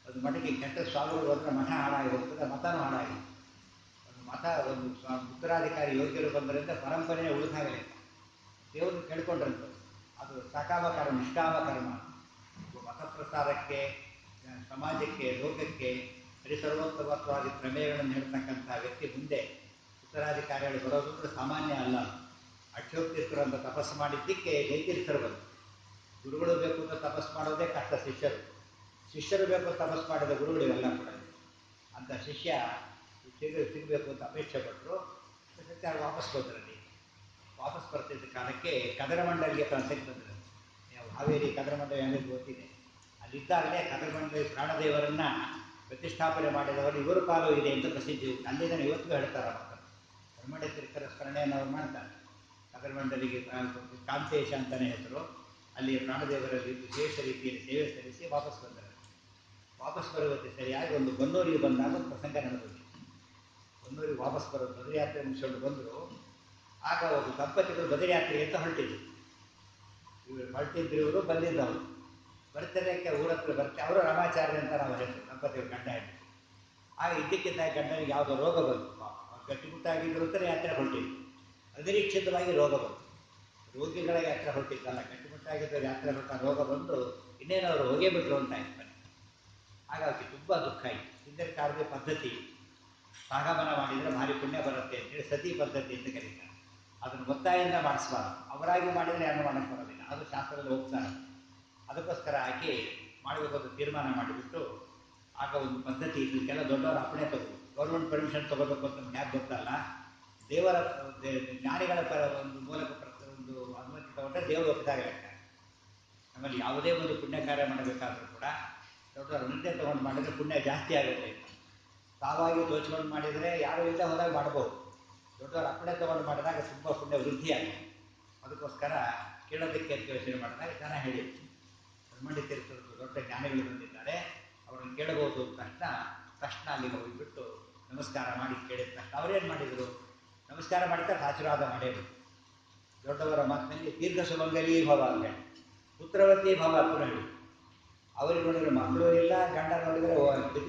ಒಂದು ಮಠಕ್ಕೆ ಕೆಟ್ಟ ಸ್ವಾಮಿಗಳು ಹೋದರೆ ಮಠ ಹಾಳಾಗಿ ಹೋಗ್ತದೆ, ಮತನೂ ಹಾಳಾಗಿ. ಒಂದು ಉತ್ತರಾಧಿಕಾರಿ ಯೋಗ್ಯರು ಬಂದರಿಂದ ಪರಂಪರೆಯೇ ಉಳಿದಾಗಲೇ ದೇವರನ್ನು ಕೇಳ್ಕೊಂಡ್ರಂತ. ಅದು ಸಕಾಮ ಕರ್ಮ, ನಿಷ್ಕಾಮ ಕರ್ಮ. ಮತಪ್ರಸಾರಕ್ಕೆ, ಸಮಾಜಕ್ಕೆ, ಲೋಕಕ್ಕೆ ಹರಿಸರ್ವೋತ್ತಮತ್ವಾದಿ ಪ್ರಮೇಯಗಳನ್ನು ಹೇಳ್ತಕ್ಕಂಥ ವ್ಯಕ್ತಿ ಮುಂದೆ ಉತ್ತರಾಧಿಕಾರಿಗಳು ಬರೋದು ಅಂದರೆ ಸಾಮಾನ್ಯ ಅಲ್ಲ. ಅಕ್ಷೋಕ್ತೀರ್ಥರು ಅಂತ ತಪಸ್ಸು ಮಾಡಿದ್ದಕ್ಕೆ ಜೈತೀರ್ಥರು ಬಂದರು. ಗುರುಗಳು ಬೇಕು ಅಂತ ತಪಸ್ಸು ಮಾಡೋದೇ ಕಷ್ಟ. ಶಿಷ್ಯರು ಬೇಕು ಅಂತ ತಪಸ್ಸು ಮಾಡಿದ ಗುರುಗಳಿವೆಲ್ಲ ಕೂಡ. ಅಂತ ಶಿಷ್ಯ ಸಿಗಬೇಕು ಅಂತ ಅಪೇಕ್ಷೆ ಪಟ್ಟರು. ಸತ್ಯ ವಾಪಸ್ ಹೋದ್ರಲ್ಲಿ. ವಾಪಸ್ ಬರ್ತಿದ್ದ ಕಾಲಕ್ಕೆ ಕದರಮಂಡಲಿಗೆ ಕನಸಕ್ಕೆ ಬಂದರು. ಹಾವೇರಿ ಕದರಮಂಡಲಿ ಅನ್ನೋದು ಗೊತ್ತಿದೆ. ಅಲ್ಲಿದ್ದಾಗಲೇ ಕದರಮಂಡಲಿ ಪ್ರಾಣದೇವರನ್ನು ಪ್ರತಿಷ್ಠಾಪನೆ ಮಾಡಿದವರು ಇವರು ಪಾಲು ಇದೆ ಅಂತ ಪ್ರಸಿದ್ಧಿ. ಅಲ್ಲಿಂದ ಇವತ್ತಿಗೂ ಹೇಳ್ತಾರೆ. ಮಕ್ಕಳು ಬ್ರಹ್ಮಣ್ಯ ತೀರ್ಥರ ಸ್ಮರಣೆಯನ್ನು ಅವ್ರು ಮಾಡ್ತಾರೆ. ಕದರಮಂಡಲಿಗೆ ಕಾಂತೇಶ ಅಂತಲೇ ಹೆಸರು. ಅಲ್ಲಿ ಪ್ರಾಣದೇವರಲ್ಲಿ ವಿಶೇಷ ರೀತಿಯಲ್ಲಿ ಸೇವೆ ಸಲ್ಲಿಸಿ ವಾಪಸ್ ಬಂದರು. ವಾಪಸ್ ಬರುವಂತೆ ಸರಿಯಾಗಿ ಒಂದು ಬನ್ನೂರಿಗೆ ಬಂದಾಗ ಒಂದು ಪ್ರಸಂಗ ನಡೆದಿದೆ. ಬನ್ನೂರಿಗೆ ವಾಪಸ್ ಬರೋದು, ಬದರಿ ಯಾತ್ರೆ ಮುಗಿಸ್ಕೊಂಡು ಬಂದರು. ಆಗ ಒಂದು ದಂಪತಿಗಳು ಬದರಿ ಯಾತ್ರೆಗೆ ಅಂತ ಹೊರಟಿದ್ರು. ಇವರು ಬಂದಿದ್ದವರು ಬರ್ತಡೇಕ್ಕೆ ಊರ ಹತ್ರ ಅವರು ರಾಮಾಚಾರ್ಯ ಅಂತ ನಾವು ಹೆಸರು, ದಂಪತಿಗಳು ಗಂಡ ಹೆಂಡತಿ. ಆಗ ಇದ್ದಕ್ಕಿದ್ದಾಗ ಗಂಡನಿಗೆ ಯಾವುದೋ ರೋಗ ಬಂತು. ಗಟ್ಟಿಮುಟ್ಟಾಗಿದ್ರು ಅಂತಾರೆ ಯಾತ್ರೆ ಹೊರಟಿದ್ರು. ಅನಿರೀಕ್ಷಿತವಾಗಿ ರೋಗ ಬಂತು. ರೋಗಿಗಳ ಯಾತ್ರೆ ಹೊರಟಿದ್ದಲ್ಲ, ಗಟ್ಟಿಮುಟ್ಟಾಗಿದ್ದವ್ರು ಯಾತ್ರೆ ಹೊರಟ ರೋಗ ಬಂದು ಇನ್ನೇನು ಅವರು ಹೋಗೇ ಬಿಟ್ರು ಅಂತ ಇರ್ತಾರೆ. ಹಾಗಾಗಿ ತುಂಬ ದುಃಖ ಆಯಿತು. ಹಿಂದಿನ ಕಾಲದ ಪದ್ಧತಿ ಸಾಗಮನ ಮಾಡಿದರೆ ಭಾರಿ ಪುಣ್ಯ ಬರುತ್ತೆ ಅಂತೇಳಿ ಸತಿ ಪದ್ಧತಿ ಅಂತ ಕರೀತಾರೆ. ಅದನ್ನು ಒತ್ತಾಯದಿಂದ ಮಾಡಿಸಬಾರ್ದು. ಅವರಾಗಿ ಮಾಡಿದರೆ ಯಾರು ಮಾಡಕ್ಕೆ ಬರೋದಿಲ್ಲ. ಅದು ಶಾಸ್ತ್ರದಲ್ಲಿ ಹೋಗ್ತಾರೆ. ಅದಕ್ಕೋಸ್ಕರ ಆಕೆ ಮಾಡಬೇಕಂತ ತೀರ್ಮಾನ ಮಾಡಿಬಿಟ್ಟು ಆಗ ಒಂದು ಪದ್ಧತಿ ಇದಕ್ಕೆಲ್ಲ ದೊಡ್ಡವರ ಅಪ್ಪಣೆ ತಗೋದು. ಗೌರ್ಮೆಂಟ್ ಪರ್ಮಿಷನ್ ತಗೋಬೇಕು ಅಂತ ನಮ್ಗೆ ಯಾಕೆ ಗೊತ್ತಲ್ಲ. ದೇವರ ಜ್ಞಾನಿಗಳ ಒಂದು ಮೂಲಕ ಒಂದು ಅನುಮತಿ ತಗೊಂಡ್ರೆ ದೇವರು ಒಪ್ಪಿದಾಗ ಲೆಕ್ಕ. ನಮ್ಮಲ್ಲಿ ಯಾವುದೇ ಒಂದು ಪುಣ್ಯ ಕಾರ್ಯ ಮಾಡಬೇಕಾದ್ರೂ ಕೂಡ ದೊಡ್ಡವರ ಅನುಮತಿ ತಗೊಂಡು ಮಾಡಿದರೆ ಪುಣ್ಯ ಜಾಸ್ತಿ ಆಗುತ್ತೆ. ತಾವಾಗಿ ತೋಚ್ಕೊಂಡು ಮಾಡಿದರೆ ಯಾರು ಇಲ್ಲದೆ ಹೋದಾಗ ಮಾಡ್ಬೋದು. ದೊಡ್ಡವರ ಅಪ್ಪಣೆ ತಗೊಂಡು ಮಾಡಿದಾಗ ತುಂಬ ಪುಣ್ಯ ವೃದ್ಧಿಯಾಗಿದೆ. ಅದಕ್ಕೋಸ್ಕರ ಕೇಳೋದಕ್ಕೆ ಅಂತ ಯೋಚನೆ ಮಾಡಿದಾಗ ಜನ ಹೇಳಿದ್ರು, ಬ್ರಹ್ಮಣ್ಯ ತೀರ್ಥರು ದೊಡ್ಡ ಜ್ಞಾನಿಗಳು ಬಂದಿದ್ದಾರೆ, ಅವ್ರನ್ನ ಕೇಳಬಹುದು ಅಂತ ತಕ್ಷಣ ಅಲ್ಲಿಗೆ ಹೋಗಿಬಿಟ್ಟು ನಮಸ್ಕಾರ ಮಾಡಿ ಕೇಳಿದ ತಕ್ಷಣ ಅವರೇನು ಮಾಡಿದರು, ನಮಸ್ಕಾರ ಮಾಡಿದ್ರೆ ಆಶೀರ್ವಾದ ಮಾಡೇಬೇಕು. ದೊಡ್ಡವರ ಮಾತಿನಲ್ಲಿ ದೀರ್ಘ ಸುಮಂಗಲಿ ಭವ ಅಂತ ಹೇಳಿ, ಪುತ್ರವತಿ ಭವ ಅಂತ ಹೇಳಿ. ಅವ್ರಿಗೆ ನೋಡಿದ್ರೆ ಮಕ್ಕಳು ಇಲ್ಲ, ಗಂಡ ನೋಡಿದರೆ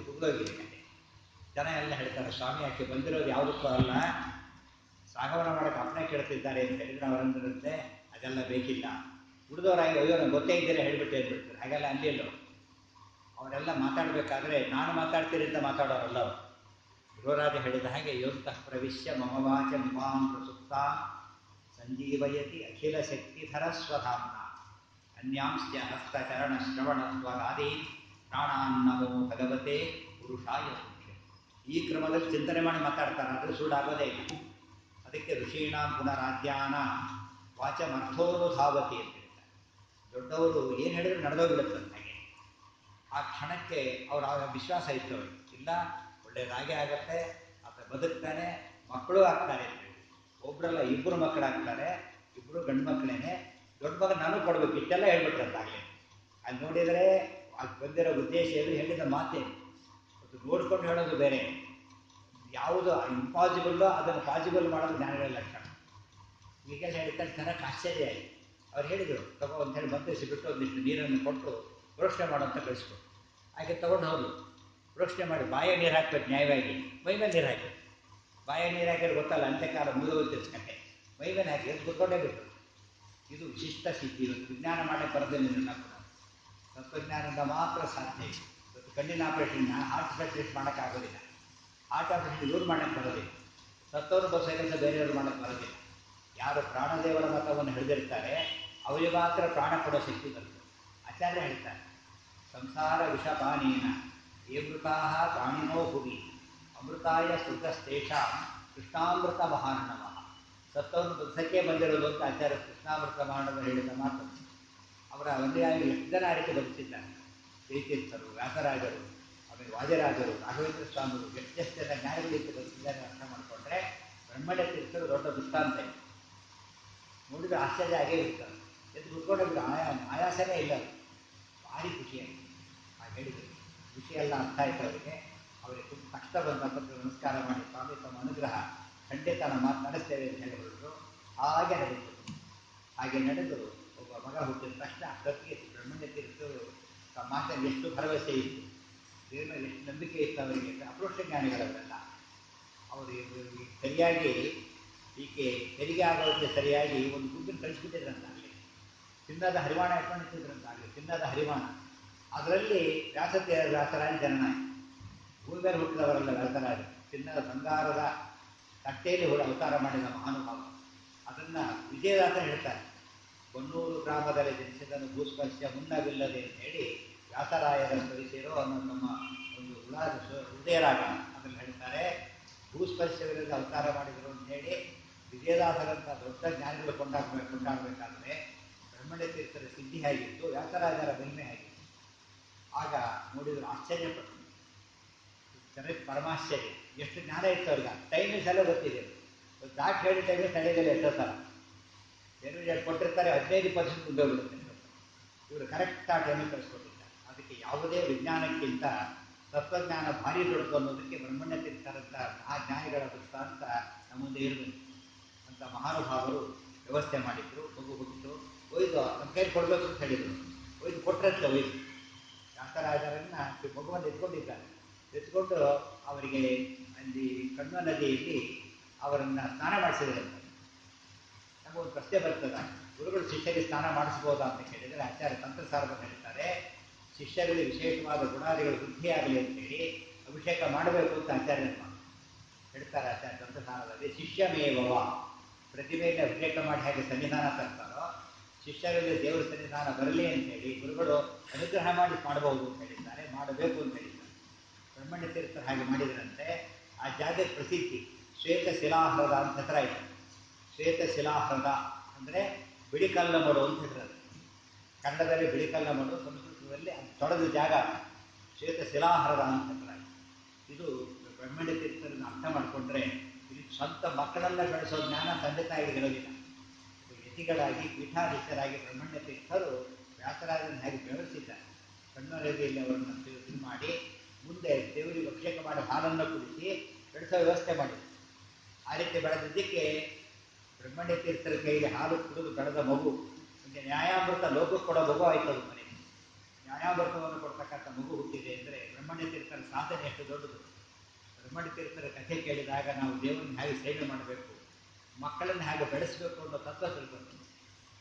ಕುಗ್ಗೋಗಿದೆ. ಜನ ಎಲ್ಲ ಹೇಳ್ತಾರೆ, ಸ್ವಾಮಿ ಆಕೆ ಬಂದಿರೋದು ಯಾವುದಕ್ಕೂ ಅಲ್ಲ, ಸಾಗಮನ ಮಾಡೋಕ್ಕೆ ಅಪ್ಪಣೆ ಕೇಳ್ತಿದ್ದಾರೆ ಅಂತ ಹೇಳಿದ್ರೆ ಅವರಂದ್ರಂತೆ ಅದೆಲ್ಲ ಬೇಕಿಲ್ಲ. ಉಳಿದವರಾಗಿ ಅಯ್ಯೋ ನಂಗೆ ಗೊತ್ತೇ ಇದ್ದೀರಾ ಹೇಳಿಬಿಟ್ಟು ಹೇಳ್ಬಿಡ್ತಾರೆ. ಹಾಗೆಲ್ಲ ಅಲ್ಲಿಯಲ್ಲೋ ಅವರೆಲ್ಲ ಮಾತಾಡಬೇಕಾದ್ರೆ ನಾನು ಮಾತಾಡ್ತೀರಿ ಅಂತ ಮಾತಾಡೋರಲ್ಲ ಅವರು. ಗುರುರಾಜ ಹೇಳಿದ ಹಾಗೆ ಯೋಂತಃ ಪ್ರವಿಶ್ಯ ಮಮವಾಚ ಮಿಮಾಂ ಪ್ರಸುಪ್ತ ಸಂಜೀವಯತಿ ಅಖಿಲ ಶಕ್ತಿಧರ ಸ್ವಧಾಮ್ನ ಅನ್ಯಾಂಶ್ಚ ಹಸ್ತಚರಣ ಶ್ರವಣತ್ವಗಾದಿ ಪ್ರಾಣಾನ್ನಮೋ ಭಗವತೆ ಪುರುಷಾಯ ಮುಖ್ಯ. ಈ ಕ್ರಮದಲ್ಲಿ ಚಿಂತನೆ ಮಾಡಿ ಮಾತಾಡ್ತಾರೆ, ಆದರೆ ಸುಳ್ಳಾಗೋದೇ ಇಲ್ಲ. ಅದಕ್ಕೆ ಋಷೀಣಾಂ ಪುನರಾಧ್ಯಾನ ವಾಚಮರ್ಥೋನುಧಾವತಿ ಅಂತ ಹೇಳ್ತಾರೆ. ದೊಡ್ಡವರು ಏನು ಹೇಳಿದ್ರು ನಡೆದೋಗ್ಬಿಡುತ್ತೆ. ಹಾಗೆ ಆ ಕ್ಷಣಕ್ಕೆ ಅವರ ವಿಶ್ವಾಸ ಇತ್ತು ಅವರಿಗೆ, ಇಲ್ಲ ಒಳ್ಳೆಯದಾಗೇ ಆಗತ್ತೆ, ಆತ ಬದುಕ್ತಾನೆ, ಮಕ್ಕಳು ಆಗ್ತಾರೆ ಅಂತ ಹೇಳಿ. ಒಬ್ಬರಲ್ಲ ಇಬ್ಬರು ಮಕ್ಕಳಾಗ್ತಾರೆ, ಇಬ್ಬರು ಗಂಡು ಮಕ್ಕಳೇನೆ. ದೊಡ್ಡ ಮಗ ನಾನು ಕೊಡಬೇಕು ಇಷ್ಟೆಲ್ಲ ಹೇಳ್ಬಿಟ್ರಂತಾಗಲೇ. ಅಲ್ಲಿ ನೋಡಿದರೆ ಅದು ಬಂದಿರೋ ಉದ್ದೇಶ ಏನು, ಹೇಳಿದ ಮಾತೆ ಅದು ನೋಡ್ಕೊಂಡು ಹೇಳೋದು ಬೇರೆ. ಯಾವುದು ಇಂಪಾಸಿಬಲ್ಲೋ ಅದನ್ನು ಪಾಸಿಬಲ್ ಮಾಡೋದು ಜ್ಞಾನಗಳ ಲಕ್ಷಣ. ಈಗೆಲ್ಲ ಹೇಳ್ತಾರೆ, ಜನಕ್ಕೆ ಆಶ್ಚರ್ಯ ಆಯಿತು. ಅವ್ರು ಹೇಳಿದರು ತಗೋ ಅಂತ ಹೇಳಿ ಮಂತ್ರಿಸಿಬಿಟ್ಟು ಒಂದಿಷ್ಟು ನೀರನ್ನು ಕೊಟ್ಟು ಪ್ರೋಕ್ಷಣೆ ಮಾಡೋಂತ ಕಳಿಸ್ಕೊಟ್ಟು ಹಾಗೆ ತೊಗೊಂಡು ಹೋದ್ರು. ಪ್ರೋಕ್ಷಣೆ ಮಾಡಿ ಬಾಯ ನೀರು ಹಾಕ್ಬೇಕು ನ್ಯಾಯವಾಗಿ, ಮೈ ಮೇಲೆ ನೀರು ಹಾಕಿ. ಬಾಯ ನೀರು ಹಾಕಿದ್ರೆ ಗೊತ್ತಲ್ಲ, ಅಂತ್ಯಕಾಲ ಮುಗಿದೋಗ್ತಿರ್ಸ್ಕಂಡೆ ಮೈ ಮೇಲೆ ಹಾಕಿ ಎದ್ದು ಕೂತ್ಕೊಂಡೇ ಬಿಟ್ಟರು. ಇದು ವಿಶಿಷ್ಟ ಸ್ಥಿತಿ. ಇವತ್ತು ವಿಜ್ಞಾನ ಮಾಡಕ್ಕೆ ಬರೋದಿಲ್ಲ ಕೂಡ, ತತ್ವಜ್ಞಾನದಿಂದ ಮಾತ್ರ ಸಾಧ್ಯ. ಇವತ್ತು ಕಣ್ಣಿನ ಆಪರೇಷನ್ನ ಹಾರ್ಟ್ ಸ್ಪೆಷಲಿಸ್ಟ್ ಮಾಡೋಕ್ಕಾಗೋದಿಲ್ಲ, ಹಾರ್ಟ್ ಆಪರೇಷನ್ ಇವ್ರು ಮಾಡೋಕ್ಕೆ ಬರೋದಿಲ್ಲ, ಸತ್ತವರು ಬಸ್ ಕೆಲಸ ಬೇರೆಯವರು ಮಾಡೋಕ್ಕೆ ಬರೋದಿಲ್ಲ. ಯಾರು ಪ್ರಾಣದೇವರ ಮತವನ್ನು ಹಿಡಿದಿರ್ತಾರೆ ಅವರಿಗೆ ಮಾತ್ರ ಪ್ರಾಣ ಕೊಡೋ ಶಕ್ತಿ ಬರ್ತದೆ. ಆ ಆಚಾರ್ಯ ಹೇಳ್ತಾರೆ ಸಂಸಾರ ವಿಷಪಾನೇನ ಏಮೃತಾ ಪ್ರಾಣಿನೋ ಭುವಿ ಅಮೃತಾಯ ಸುಖಸ್ತೇಷ ಕೃಷ್ಣಾಮೃತ ಮಹಾರ್ಣವ. ಸತ್ತವನ್ನು ಬದುಕಕ್ಕೆ ಬಂದಿರೋದು ಅಂತ ಆಚಾರ್ಯ ಕೃಷ್ಣಾಮೃತ ಮಹಾರ್ಣವ ಹೇಳಿದ ಮಾತು. ಅವರ ಅನುಯಾಯಿ ಎಷ್ಟು ಜನ ಆ ರೀತಿ ಬದುಕಿದ್ದಾರೆ. ಶ್ರೀತೀರ್ಥರು, ವ್ಯಾಸರಾಜರು, ಆಮೇಲೆ ವಾಜರಾಜರು, ರಾಘವೇಂದ್ರ ಸ್ವಾಮಿಗಳು ಎಷ್ಟು ಜನ ಜ್ಞಾನಿಗಳಿಂದ ಬದುಕಿದ್ದಾರೆ ಅರ್ಥ ಮಾಡಿಕೊಂಡ್ರೆ ಬ್ರಹ್ಮಣ್ಯ ತೀರ್ಥರು ದೊಡ್ಡ ದೃಷ್ಟಾಂತ ಇದೆ. ನೋಡಿದ್ರೆ ಆಶ್ಚರ್ಯ ಆಗೇ ಇರ್ತಾರೆ. ಎದ್ದು ಕುತ್ಕೊಂಡೋಗಿದ್ರು ಆಯಾಸನೇ ಇಲ್ಲ. ಭಾರಿ ಖುಷಿಯಾಗಿ ಹೇಳಿದರು. ವಿಷಯ ಎಲ್ಲ ಅರ್ಥ ಆಯ್ತು ಅವರಿಗೆ ತುಂಬ ಕಷ್ಟ ಬಂದ ನಮಸ್ಕಾರ ಮಾಡಿ ಸ್ವಾಮಿ ತಮ್ಮ ಅನುಗ್ರಹ ಖಂಡಿತ ನಾವು ಮಾತನಾಡಿಸ್ತೇವೆ ಅಂತ ಹೇಳಿ ಹೊರಟರು. ಹಾಗೆ ನಡೆಯಿತು. ಹಾಗೆ ನಡೆದು ಒಬ್ಬ ಮಗ ಹುಟ್ಟಿದ ತಕ್ಷಣ ಸತ್ತಿಗೆ ಬ್ರಹ್ಮಣ್ಯ ತೀರ್ಥರು ತಮ್ಮ ಮಾತಲ್ಲಿ ಎಷ್ಟು ಭರವಸೆ ಇತ್ತು, ದೇವರ ಎಷ್ಟು ನಂಬಿಕೆ ಇತ್ತು ಅವರಿಗೆ. ಅಪ್ರೋಕ್ಷ ಜ್ಞಾನಿಗಳವರೆಲ್ಲ ಅವರು ಸರಿಯಾಗಿ ಈಕೆ ಹೆರಿಗೆ ಆಗೋದಕ್ಕೆ ಸರಿಯಾಗಿ ಒಂದು ಗುಡ್ಡನ್ನು ಕಳಿಸ್ಬಿಟ್ಟಿದ್ರಂತಾಗಲಿ, ಚಿನ್ನದ ಹರಿವಾಣ ಇಟ್ಕೊಂಡಿದ್ರಂತಾಗಲಿ, ಚಿನ್ನದ ಹರಿವಾಣ. ಅದರಲ್ಲಿ ವ್ಯಾಸರಾಜ ಜನನ ಭೂಮಿ ಮೇಲೆ ಹುಟ್ಟಿದವರೆಲ್ಲ ವ್ಯಾಸರಾಜ. ಚಿನ್ನದ ಬಂಗಾರದ ತಟ್ಟೆಯಲ್ಲಿ ಅವತಾರ ಮಾಡಿದ ಮಹಾನುಭಾವ. ಅದನ್ನು ವಿಜಯದಾಸ ಹೇಳ್ತಾರೆ. ಕೊನ್ನೂರು ಗ್ರಾಮದಲ್ಲಿ ಜನಿಸಿದನು ಭೂಸ್ಪರ್ಶ ಮುನ್ನವಿಲ್ಲದೆ ಅಂತ ಹೇಳಿ ವ್ಯಾಸರಾಯರ ಪರಿಸೇರೋ ಅನ್ನೋ ನಮ್ಮ ಒಂದು ಹೃದಯರಾಗ ಅದನ್ನು ಹೇಳ್ತಾರೆ. ಭೂಸ್ಪರ್ಶವಿಲ್ಲದೆ ಅವತಾರ ಮಾಡಿದರು ಅಂತ ಹೇಳಿ ವಿಜಯದಾಸರಂಥ ದೊಡ್ಡ ಜ್ಞಾನಿಗಳು ಕೊಂಡಾಡಬೇಕಾದ್ರೆ ಬ್ರಹ್ಮಣ್ಯ ತೀರ್ಥರ ಸಿದ್ಧಿ ಆಗಿತ್ತು, ವ್ಯಾಸರಾಜರ ಮಹಿಮೆ ಆಗಿತ್ತು. ಆಗ ನೋಡಿದ್ರು ಆಶ್ಚರ್ಯಪಟ್ಟು ಪರಮಾಶ್ಚರ್ಯ. ಎಷ್ಟು ಜ್ಞಾನ ಇತ್ತು ಅವ್ರಿಗೆ. ಟೈಮಿಂಗ್ಸ್ ಎಲ್ಲ ಗೊತ್ತಿದೆ. ದಾಟ್ ಹೇಳಿ ಟೈಮಿಂಗ್ಸ್ ನಡೆಯಲಿಲ್ಲ ಎಷ್ಟೋ ಸಲ. ಏನು ಕೊಟ್ಟಿರ್ತಾರೆ 15% ಮುಂದೆ ಬಿಡುತ್ತೆ. ಇವರು ಕರೆಕ್ಟ್ ಆ ಟೈಮಿಗೆ ಕಳಿಸ್ಕೊಟ್ಟಿದ್ದಾರೆ. ಅದಕ್ಕೆ ಯಾವುದೇ ವಿಜ್ಞಾನಕ್ಕಿಂತ ತತ್ವಜ್ಞಾನ ಭಾರಿ ದೊಡ್ಡದು ಅನ್ನೋದಕ್ಕೆ ಬ್ರಹ್ಮಣ್ಯ ತೀರ್ಥರಂಥ ಆ ಜ್ಞಾನಿಗಳ ದೃಷ್ಟಾಂತ ನಮ್ಮ ಮುಂದೆ ಇರಬೇಕು ಅಂತ ಮಹಾನುಭಾವರು ವ್ಯವಸ್ಥೆ ಮಾಡಿದ್ರು. ಮಗು ಹುಟ್ಟಿತು. ಒಯ್ದು ನಮ್ಮ ಕೈ ಕೊಡಬೇಕು ಅಂತ ಹೇಳಿದರು. ಒಯ್ದು ಕೊಟ್ಟರಷ್ಟೇ ಒಯ್ದು ವ್ಯಾಸರಾಜರನ್ನ ಮಗುವನ್ನು ಎತ್ಕೊಂಡಿದ್ದಾರೆ. ಎತ್ಕೊಂಡು ಅವರಿಗೆ ಅಲ್ಲಿ ಕಣ್ವ ನದಿಯಲ್ಲಿ ಅವರನ್ನು ಸ್ನಾನ ಮಾಡಿಸಿದ್ರಂತೆ. ನಮಗೊಂದು ಪ್ರಶ್ನೆ ಬರ್ತದೆ, ಗುರುಗಳು ಶಿಷ್ಯರಿಗೆ ಸ್ನಾನ ಮಾಡಿಸ್ಬೋದಾ ಅಂತ ಕೇಳಿದರೆ ಆಚಾರ್ಯ ತಂತ್ರಸಾರದಲ್ಲಿ ಹೇಳ್ತಾರೆ, ಶಿಷ್ಯರಲ್ಲಿ ವಿಶೇಷವಾದ ಗುಣಾದಿಗಳು ವೃದ್ಧಿಯಾಗಲಿ ಅಂತೇಳಿ ಅಭಿಷೇಕ ಮಾಡಬೇಕು ಅಂತ ಆಚಾರ್ಯ ಹೇಳ್ತಾರೆ. ಆಚಾರ್ಯ ತಂತ್ರಸಾರದಲ್ಲಿ ಶಿಷ್ಯಮೇವವ, ಪ್ರತಿಮೆಯಲ್ಲಿ ಅಭಿಷೇಕ ಮಾಡಿ ಹಾಗೆ ಸನ್ನಿಧಾನ ತರ್ತಾರೋ ಶಿಷ್ಯರಲ್ಲಿ ದೇವರ ಸನ್ನಿಧಾನ ಬರಲಿ ಅಂತೇಳಿ ಗುರುಗಳು ಅನುಗ್ರಹ ಮಾಡಿ ಮಾಡಬಹುದು ಅಂತ ಹೇಳಿದ್ದಾರೆ. ಮಾಡಬೇಕು ಅಂತ ಹೇಳಿದ್ದಾರೆ. ಬ್ರಹ್ಮಣ್ಯ ತೀರ್ಥರು ಹಾಗೆ ಮಾಡಿದರಂತೆ. ಆ ಜಾಗದ ಪ್ರಸಿದ್ಧಿ ಶ್ವೇತ ಶಿಲಾಹ್ರದ ಅಂತ ಹೆಸರಾಯಿತು. ಶ್ವೇತ ಶಿಲಾಹ್ರದ ಅಂದರೆ ಬಿಳಿಕಲ್ಲ ಮಡು ಅಂತ ಹೆಸರದು. ಕನ್ನಡದಲ್ಲಿ ಬಿಳಿಕಲ್ಲ ಮಡು, ಸಂಸ್ಕೃತದಲ್ಲಿ ಅದು ತೊಳೆದ ಜಾಗ ಶ್ವೇತ ಶಿಲಾಹ್ರದ ಅಂತ ಹೆಸರಾಯಿತು. ಇದು ಬ್ರಹ್ಮಣ್ಯ ತೀರ್ಥರನ್ನು ಅರ್ಥ ಮಾಡಿಕೊಂಡ್ರೆ ಇಲ್ಲಿ ಸ್ವಂತ ಮಕ್ಕಳೆಲ್ಲ ಬೆಳೆಸೋ ಜ್ಞಾನ ತಂದೆ ತಾಯಿಗಳಿರೋದಿಲ್ಲ. ಯತಿಗಳಾಗಿ ಪೀಠಾಧೀಶರಾಗಿ ಬ್ರಹ್ಮಣ್ಯ ತೀರ್ಥರು ವ್ಯಾಸರಾಜನ ಹೇಗೆ ಬೆಳೆಸಿದ್ದಾರೆ. ಕಣ್ಣು ನದಿಯಲ್ಲಿ ಅವರನ್ನು ಇದು ಮಾಡಿ ಮುಂದೆ ದೇವರಿಗೆ ಅಭಿಷೇಕ ಮಾಡಿ ಹಾಲನ್ನು ಕುಡಿಸಿ ಬೆಳೆಸೋ ವ್ಯವಸ್ಥೆ ಮಾಡಿದರು. ಆ ರೀತಿ ಬೆಳೆದಿದ್ದಕ್ಕೆ ಬ್ರಹ್ಮಣ್ಯ ತೀರ್ಥರ ಕೈಗೆ ಹಾಲು ಕುಡಿದು ಬೆಳೆದ ಮಗು ಮುಂದೆ ನ್ಯಾಯಾಮೃತ ಲೋಕಕ್ಕೆ ಕೊಡೋ ಮಗು ಆಯಿತು. ಅದು ಮನೆಗೆ ನ್ಯಾಯಾಮೃತವನ್ನು ಕೊಡ್ತಕ್ಕಂಥ ಮಗು ಹುಟ್ಟಿದೆ ಅಂದರೆ ಬ್ರಹ್ಮಣ್ಯ ತೀರ್ಥರ ಸಾಧನೆ ಎಷ್ಟು ದೊಡ್ಡದು. ಬ್ರಹ್ಮಣ್ಯ ತೀರ್ಥರ ಕಥೆ ಕೇಳಿದಾಗ ನಾವು ದೇವರನ್ನು ಹೇಗೆ ಸೇವೆ ಮಾಡಬೇಕು, ಮಕ್ಕಳನ್ನು ಹೇಗೆ ಬೆಳೆಸಬೇಕು ಅನ್ನೋ ತತ್ವ ತಿಳ್ಕೊಂಡು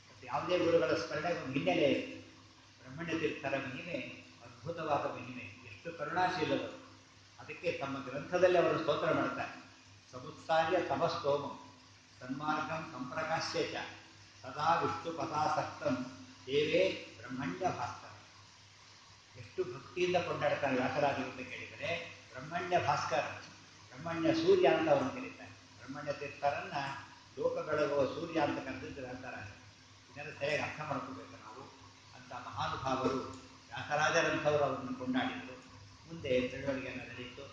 ಮತ್ತು ಯಾವುದೇ ಗುರುಗಳ ಸ್ಮರಣೆಗೆ ಒಂದು ಹಿನ್ನೆಲೆ ಇದೆ. ಬ್ರಹ್ಮಣ್ಯ ತೀರ್ಥರ ಮಹಿಮೆ ಅದ್ಭುತವಾದ ಮಹಿಮೆ. ಎಷ್ಟು ಕರುಣಾಶೀಲರು. ಅದಕ್ಕೆ ತಮ್ಮ ಗ್ರಂಥದಲ್ಲಿ ಅವರು ಸ್ತೋತ್ರ ಮಾಡ್ತಾರೆ. ಸಮುತ್ಸಾರ್ಯ ತಮಸ್ತೋಮ ಸನ್ಮಾರ್ಗಂ ಸಂಪ್ರಕಾಶ್ಯ ಚ ಸದಾ ವಿಷ್ಣು ಪದಾಸಕ್ತಂ ದೇವೇ ಬ್ರಹ್ಮಣ್ಯ ಭಾಸ್ಕರ. ಎಷ್ಟು ಭಕ್ತಿಯಿಂದ ಕೊಂಡಾಡ್ತಾರೆ ವ್ಯಾಸರಾಜರು ಅಂತ ಕೇಳಿದರೆ ಬ್ರಹ್ಮಣ್ಯ ಭಾಸ್ಕರ, ಬ್ರಹ್ಮಣ್ಯ ಸೂರ್ಯ ಅಂತ ಅವರು ಕರೀತಾರೆ. ಬ್ರಹ್ಮಣ್ಯ ತೀರ್ಥರನ್ನ ಲೋಕ ಬೆಳಗುವ ಸೂರ್ಯ ಅಂತ ಕರೆದಿದ್ದು ವ್ಯಾಸರಾಜ. ಇದನ್ನು ಸರಿಯಾಗಿ ಅರ್ಥ ಮಾಡ್ಕೋಬೇಕು ನಾವು. ಅಂತ ಮಹಾನುಭಾವರು ವ್ಯಾಸರಾಜರಂಥವರು ಅವರನ್ನು ಕೊಂಡಾಡಿದರು. ಮುಂದೆ ತಿಳುವಳಿಗೆಯನ್ನು ನಡೆಯಿತು.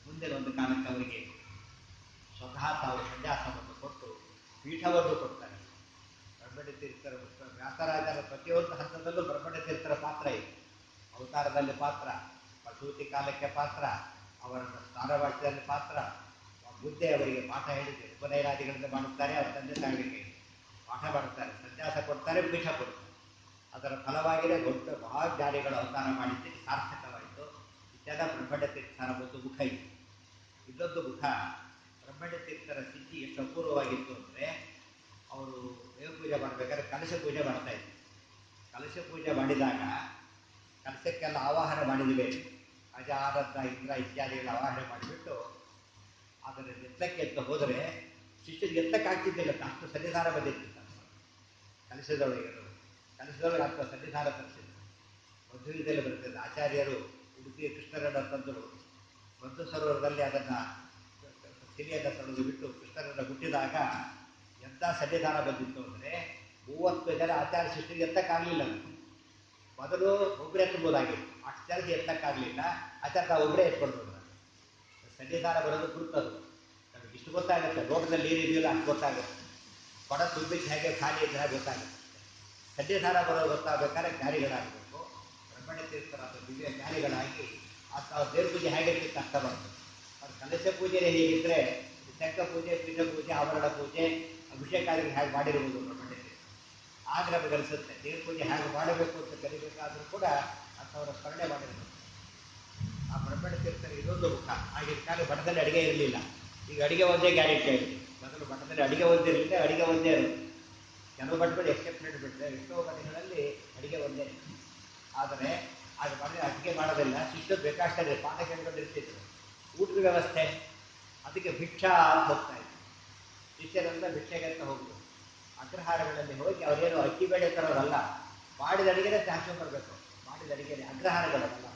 ಮುಂದೆ ಒಂದು ಕಾಲಕ್ಕೆ ಅವರಿಗೆ ಸ್ವತಃ ತಾವು ಸನ್ಯಾಸವನ್ನು ಕೊಟ್ಟು ಪೀಠವನ್ನು ಕೊಡ್ತಾರೆ. ಬ್ರಹ್ಮಣ್ಯ ತೀರ್ಥರ ವ್ಯಾಸರಾಜರ ಪ್ರತಿಯೊಂದು ಹಂತದಲ್ಲೂ ಬ್ರಹ್ಮಣ್ಯ ತೀರ್ಥರ ಪಾತ್ರ ಇದೆ. ಅವತಾರದಲ್ಲಿ ಪಾತ್ರ, ಪ್ರಸೂತಿ ಕಾಲಕ್ಕೆ ಪಾತ್ರ, ಅವರನ್ನು ಸ್ನಾನವಾಕ್ಯದಲ್ಲಿ ಪಾತ್ರ, ಬುದ್ಧಿ ಅವರಿಗೆ ಪಾಠ ಹೇಳಿದೆ. ಉಪನಯನಾದಿಗಳಿಂದ ಮಾಡುತ್ತಾರೆ. ಅವರ ತಂದೆ ತಾಯಿಗಳಿಗೆ ಪಾಠ ಮಾಡುತ್ತಾರೆ, ಸನ್ಯಾಸ ಕೊಡ್ತಾರೆ, ಪೀಠ ಕೊಡ್ತಾರೆ. ಅದರ ಫಲವಾಗಿಯೇ ದೊಡ್ಡ ಮಹಾಜ್ಞಾನಿಗಳು ಅವತಾರ ಮಾಡಿದ್ದಕ್ಕೆ ಸಾರ್ಥಕವಾಯಿತು. ಇದೆಲ್ಲ ಬ್ರಹ್ಮಣ್ಯ ತೀರ್ಥರ ಒಂದು ಮುಖ ಇತ್ತು. ಇದೊಂದು ಮುಖ. ಬ್ರಹ್ಮಣ್ಯ ತೀರ್ಥರ ಸ್ಥಿತಿ ಎಷ್ಟು ಅಪೂರ್ವವಾಗಿತ್ತು ಅಂದರೆ ಅವರು ದೇವ ಪೂಜೆ ಮಾಡಬೇಕಾದ್ರೆ ಕಲಶ ಪೂಜೆ ಮಾಡ್ತಾ ಇದ್ರು. ಕಲಶ ಪೂಜೆ ಮಾಡಿದಾಗ ಕಲಶಕ್ಕೆಲ್ಲ ಆವಾಹನೆ ಮಾಡಿದ್ವಿ. ಅಜಾನಂದ ಇಂದ್ರ ಇತ್ಯಾದಿಗಳ ಆವಾಹನೆ ಮಾಡಿಬಿಟ್ಟು ಅದರ ಎತ್ತಕ್ಕೆ ಎತ್ತ ಹೋದರೆ ಶಿಷ್ಯರಿಗೆ ಎತ್ತಕ್ಕಾಗ್ತಿದ್ದಿಲ್ಲ. ಅಷ್ಟು ಸನ್ನಿಧಾನ ಬಂದಿತ್ತು ಕಲಶದೊಳಗೆ. ಕಲಶದೊಳಗೆ ಅಂತ ಸನ್ನಿಧಾನ ತರಿಸಿದ್ರು. ಮಧ್ವದಲ್ಲಿ ಬರ್ತದೆ. ಆಚಾರ್ಯರು ಉಡುಪಿ ಕೃಷ್ಣರನ್ನ ತಂದರು ಮಧ್ವ ಸರೋವರದಲ್ಲಿ ಅದನ್ನು ಸಿರಿಯನ್ನು ತಡೆದು ಬಿಟ್ಟು ಕೃಷ್ಣರನ್ನ ಹುಟ್ಟಿದಾಗ ಎಂಥ ಸನ್ನಿಧಾನ ಬಂದಿತ್ತು ಅಂದರೆ 30 ಜನ ಆಚಾರ್ಯ ಶಿಷ್ಯರಿಗೆ ಎತ್ತಕ್ಕಾಗಲಿಲ್ಲ. ಮೊದಲು ಒಬ್ಬರೇ ಎತ್ತಬಹುದಾಗಿತ್ತು, ಅಷ್ಟು ಜನಕ್ಕೆ ಎತ್ತಕ್ಕಾಗಲಿಲ್ಲ. ಆಚಾರ್ಯ ಒಬ್ಬರೇ ಎತ್ಕೊಂಡು ಸನ್ನಿಧಾನ ಬರೋದು ಗುರುತದು. ನಮಗೆ ಇಷ್ಟು ಗೊತ್ತಾಗುತ್ತೆ, ಲೋಕದಲ್ಲಿ ಏನಿದೆಯಲ್ಲ ಅಷ್ಟು ಗೊತ್ತಾಗುತ್ತೆ. ಕೊಡ ತುಂಬಿದ್ದು ಹೇಗೆ ಖಾಲಿ ಇದ್ದರೆ ಗೊತ್ತಾಗುತ್ತೆ. ಸನ್ನಿಧಾನ ಬರೋದು ಗೊತ್ತಾಗಬೇಕಾದ್ರೆ ಜ್ಞಾನಿಗಳಾಗಬೇಕು. ಬ್ರಹ್ಮಣ್ಯ ತೀರ್ಥರಾದ ದಿವ್ಯ ಜ್ಞಾನಿಗಳಾಗಿ ಅವ್ರ ದೇವ್ರ ಪೂಜೆ ಹೇಗಿರ್ತಿತ್ತು ಅರ್ಥ ಬರ್ತದೆ. ಅವ್ರ ಕಲಶ ಪೂಜೆನೇ ಹೇಗಿದ್ದರೆ ಶಂಕ ಪೂಜೆ, ಪೀಠ ಪೂಜೆ, ಆವರಣ ಪೂಜೆ, ಅಭಿಷೇಕಾದಿಗಳು ಹೇಗೆ ಮಾಡಿರ್ಬೋದು ಬ್ರಹ್ಮಣ್ಯ ತೀರ್ಥ. ಆಗ ನಮಗೆ ಅನಿಸುತ್ತೆ ದೇವ್ರ ಪೂಜೆ ಹೇಗೆ ಮಾಡಬೇಕು ಅಂತ ಕಲಿಬೇಕಾದ್ರೂ ಕೂಡ ಅಂಥವರ ಸ್ಮರಣೆ ಮಾಡಿರ್ಬೇಕು. ಆ ಬ್ರಹ್ಮಣ್ಯ ತೀರ್ಥರ ಇದೊಂದು ಮುಖ. ಆಗಿನ ಕಾಲ ಮಠದಲ್ಲಿ ಅಡುಗೆ ಇರಲಿಲ್ಲ. ಈಗ ಅಡುಗೆ ಒಂದೇ ಗ್ಯಾರಂಟಿ ಆಗಿದೆ. ಮೊದಲು ಮಠದಲ್ಲಿ ಅಡುಗೆ ಒಂದಿರಲಿಲ್ಲ, ಅಡುಗೆ ಒಂದೇ ಇರುತ್ತೆ. ಕೆಲವು ಮಠಗಳು ಎಕ್ಸೆಪ್ಟೆಡ್ ಬಿಟ್ಟರೆ ಎಷ್ಟೋ ಮನೆಗಳಲ್ಲಿ ಅಡುಗೆ ಒಂದೇ. ಆದರೆ ಆಗ ಮನೆ ಅಡುಗೆ ಮಾಡೋದಿಲ್ಲ, ಶಿಷ್ಯರು ಬೇಕಾಗ್ತದೆ ಪಾಠ ಕೇಳ್ಕೊಂಡು ಇರ್ತಿದ್ರು. ಊಟದ ವ್ಯವಸ್ಥೆ ಅದಕ್ಕೆ ಭಿಕ್ಷಾ ಅಂತ ಹೋಗ್ತಾ ಇತ್ತು. ಶಿಷ್ಯರೆಲ್ಲ ಭಿಕ್ಷೆಗೆ ಅಂತ ಹೋಗುದು. ಅಗ್ರಹಾರಗಳಲ್ಲಿ ಹೋಗಿ ಅವರೇನು ಅಕ್ಕಿ ಬೇಳೆ ತರೋರಲ್ಲ, ಮಾಡಿದ ಅಡಿಗೆನೇ ಹಾಕ್ಕೊಂಡು ಬರಬೇಕು. ಮಾಡಿದ ಅಡಿಗೆನೇ ಅಗ್ರಹಾರಗಳಲ್ಲ.